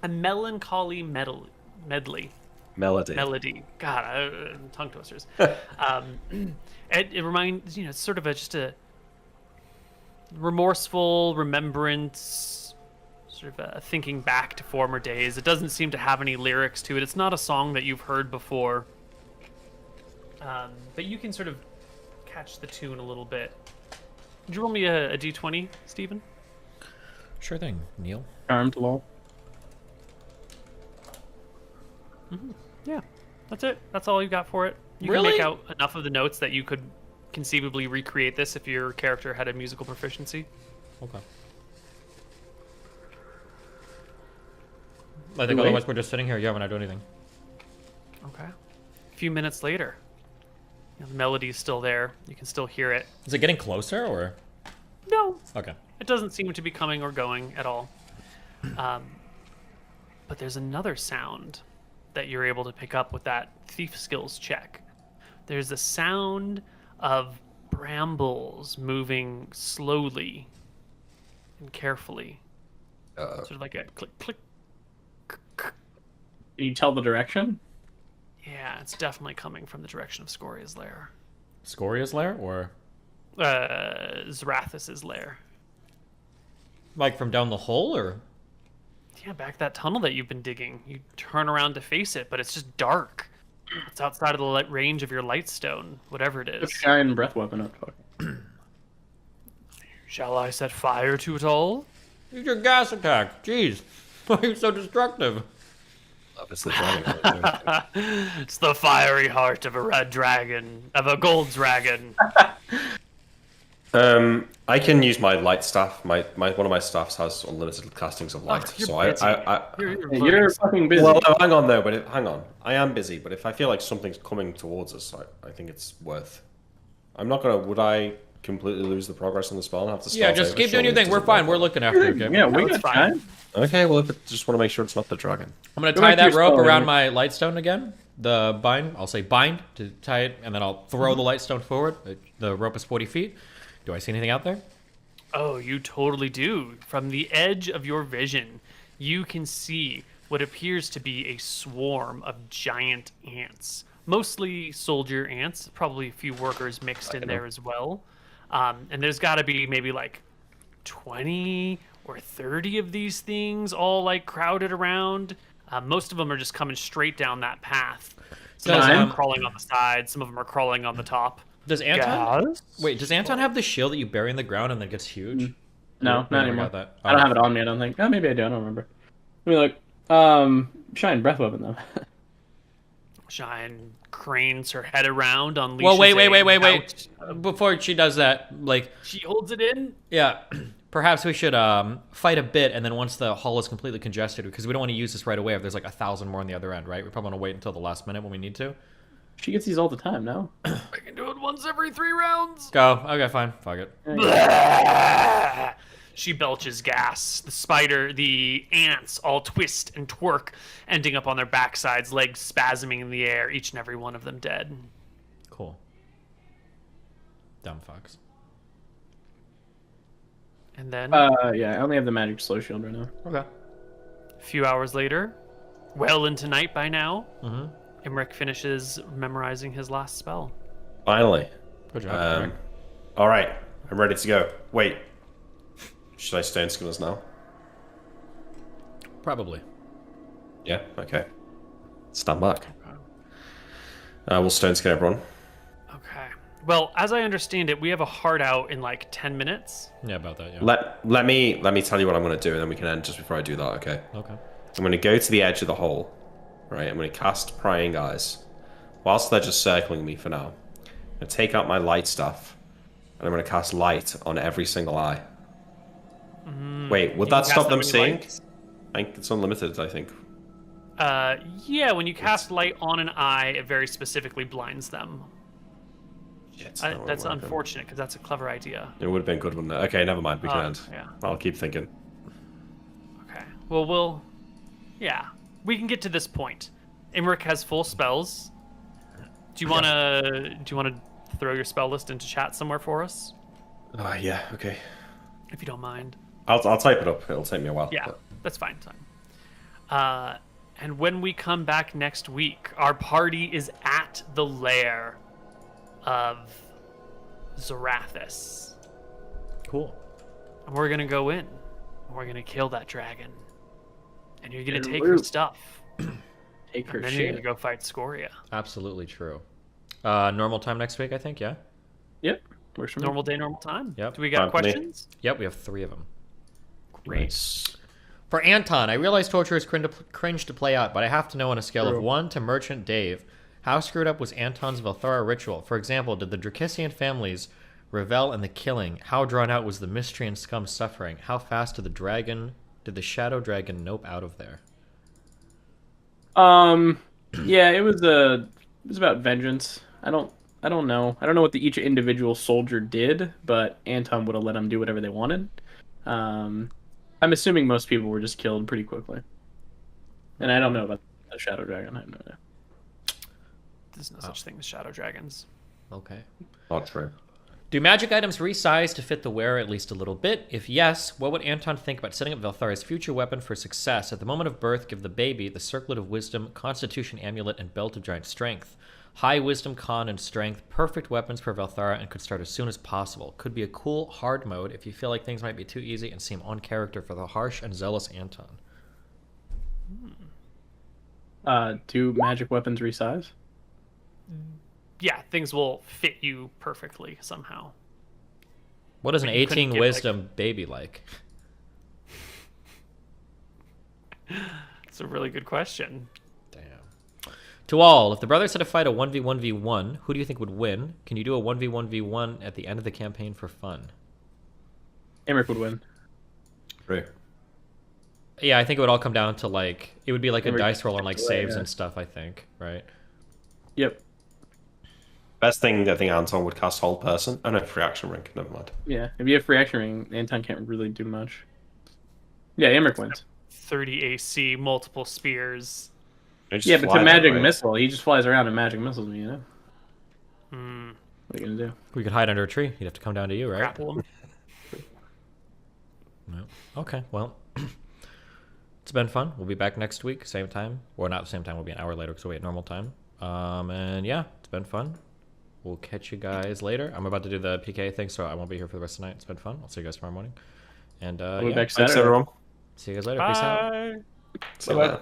A melancholy medley. Melody. God, tongue twisters. It reminds, it's sort of just a remorseful remembrance, sort of thinking back to former days. It doesn't seem to have any lyrics to it. It's not a song that you've heard before. But you can sort of catch the tune a little bit. Would you roll me a d20, Stephen? Sure thing, Neal. Charmed lol. Mm-hmm. Yeah, that's it. That's all you got for it. You Really? can make out enough of the notes that you could conceivably recreate this if your character had a musical proficiency. Okay. I think otherwise we're just sitting here. Yeah, we're not doing anything. Okay. A few minutes later, the melody's still there. You can still hear it. Is it getting closer or? No, Okay. it doesn't seem to be coming or going at all. But there's another sound that you're able to pick up with that thief skills check. There's a sound of brambles moving slowly and carefully. Sort of like a click, click. Can you tell the direction? Yeah, it's definitely coming from the direction of Scoria's lair. Scoria's lair or? Zarathus's lair. Like from down the hole or? Yeah, back that tunnel that you've been digging. You turn around to face it, but it's just dark. It's outside of the range of your lightstone, whatever it is. Shine breath weapon up. Shall I set fire to it all? Use your gas attack. Jeez. Why are you so destructive? It's the dragon. It's the fiery heart of a red dragon, of a gold dragon. I can use my light staff. My one of my staffs has unlimited castings of light, you're so busy. You're fucking busy. Well, no, hang on though. But hang on, I am busy. But if I feel like something's coming towards us, I think it's worth. I'm not gonna. Would I completely lose the progress on the spell and have to start? Yeah, just keep doing your thing. We're fine. We're looking after you. Okay? Yeah, we That's got fine. time. Okay, well, just want to make sure it's not the dragon. I'm gonna Go tie back to that your rope spell, around Henry. my lightstone again. The bind. I'll say bind to tie it, and then I'll throw the lightstone forward. The rope is 40 feet. Do I see anything out there? Oh, you totally do. From the edge of your vision, you can see what appears to be a swarm of giant ants. Mostly soldier ants, probably a few workers mixed in there as well. And there's got to be maybe like 20 or 30 of these things all like crowded around. Most of them are just coming straight down that path. Some of them are crawling on the side, some of them are crawling on the top. Does Anton? Yes? Wait, does Anton have the shield that you bury in the ground and then gets huge? No, We not never anymore. got that. I don't have it on me, I don't think. Oh, maybe I do, I don't remember. Let me look. Shine breath weapon though. Shine cranes her head around, unleashes. Well, wait. Before she does that, like she holds it in. Yeah, perhaps we should fight a bit, and then once the hall is completely congested, because we don't want to use this right away if there's like 1,000 more on the other end, right? We probably want to wait until the last minute when we need to. She gets these all the time, no? I can do it once every 3 rounds. Go. Okay, fine. Fuck it. She belches gas. The spider, the ants all twist and twerk, ending up on their backsides, legs spasming in the air, each and every one of them dead. Cool. Dumb fucks. And then... yeah, I only have the magic slow shield right now. Okay. A few hours later, well into night by now, Mm-hmm. Imric finishes memorizing his last spell. Finally. Good job. All right, I'm ready to go. Wait. Should I stone skin us now? Probably. Yeah, okay. Stand back. We'll stone skin everyone. Okay. Well, as I understand it, we have a hard out in like 10 minutes. Yeah, about that, yeah. Let me tell you what I'm going to do, and then we can end just before I do that, okay? Okay. I'm going to go to the edge of the hole. Right, I'm going to cast Prying Eyes. Whilst they're just circling me for now, I'm going to take out my light stuff, and I'm going to cast light on every single eye. Wait, would that stop them seeing? I think it's unlimited, I think. Yeah, when you cast light on an eye, it very specifically blinds them. Shit, That's unfortunate, because that's a clever idea. It would have been good, wouldn't it? Okay, never mind, we can end. Yeah. I'll keep thinking. Okay. Well, yeah. We can get to this point. Imric has full spells. Do you wanna throw your spell list into chat somewhere for us? Yeah, okay. If you don't mind. I'll type it up. It'll take me a while. Yeah, but... that's fine. And when we come back next week, our party is at the lair of Zarathus. Cool. And we're gonna go in. And we're gonna kill that dragon. And you're gonna take her stuff. Take her and then shit. you're gonna go fight Scoria. Absolutely true. Normal time next week, I think, yeah? Yep. Works for me. Normal day, normal time. Yep. Do we got Fine for me. questions? Yep, we have 3 of them. Great. Nice. For Anton, I realize torture is cringe to play out, but I have to know on a scale of 1 to Merchant Dave, how screwed up was Anton's Velthara ritual? For example, did the Drakissian families revel in the killing? How drawn out was the mystery and scum suffering? How fast did the shadow dragon nope out of there? Yeah, it was about vengeance. I don't know. I don't know what each individual soldier did, but Anton would have let them do whatever they wanted. I'm assuming most people were just killed pretty quickly. And I don't know about the shadow dragon. I have no idea. There's no such thing as shadow dragons. Okay. Not true. Do magic items resize to fit the wearer at least a little bit? If yes, what would Anton think about setting up Velthara's future weapon for success? At the moment of birth, give the baby the Circlet of Wisdom, Constitution Amulet, and Belt of Giant Strength. High Wisdom, Con, and Strength. Perfect weapons for Velthara and could start as soon as possible. Could be a cool hard mode if you feel like things might be too easy and seem on character for the harsh and zealous Anton. Do magic weapons resize? Yeah, things will fit you perfectly somehow. What is an But you couldn't 18 get, wisdom baby like? It's a really good question. Damn. To all, if the brothers had to fight a 1v1v1, who do you think would win? Can you do a 1v1v1 at the end of the campaign for fun? Emmerich would win. True. Yeah, I think it would all come down to like, it would be like a Emmerich dice roll on like saves yeah. and stuff, I think, right? Yep. Best thing, I think Anton would cast Hold Person. Oh no, free action ring. Never mind. Yeah. If you have free action ring, Anton can't really do much. Yeah, Emmerich wins. 30 AC, multiple spears. Yeah, but it's a magic missile. He just flies around and magic missiles me, you know? What are you gonna do? We could hide under a tree. He'd have to come down to you, right? Grapple him. No. Okay, well, it's been fun. We'll be back next week, same time. Or not the same time, we'll be an hour later because we'll be at normal time. And yeah, it's been fun. We'll catch you guys later. I'm about to do the PK thing, so I won't be here for the rest of the night. It's been fun. I'll see you guys tomorrow morning. And We'll be yeah. back Thanks, Saturday. everyone. See you guys later. Peace out. Bye. See you later.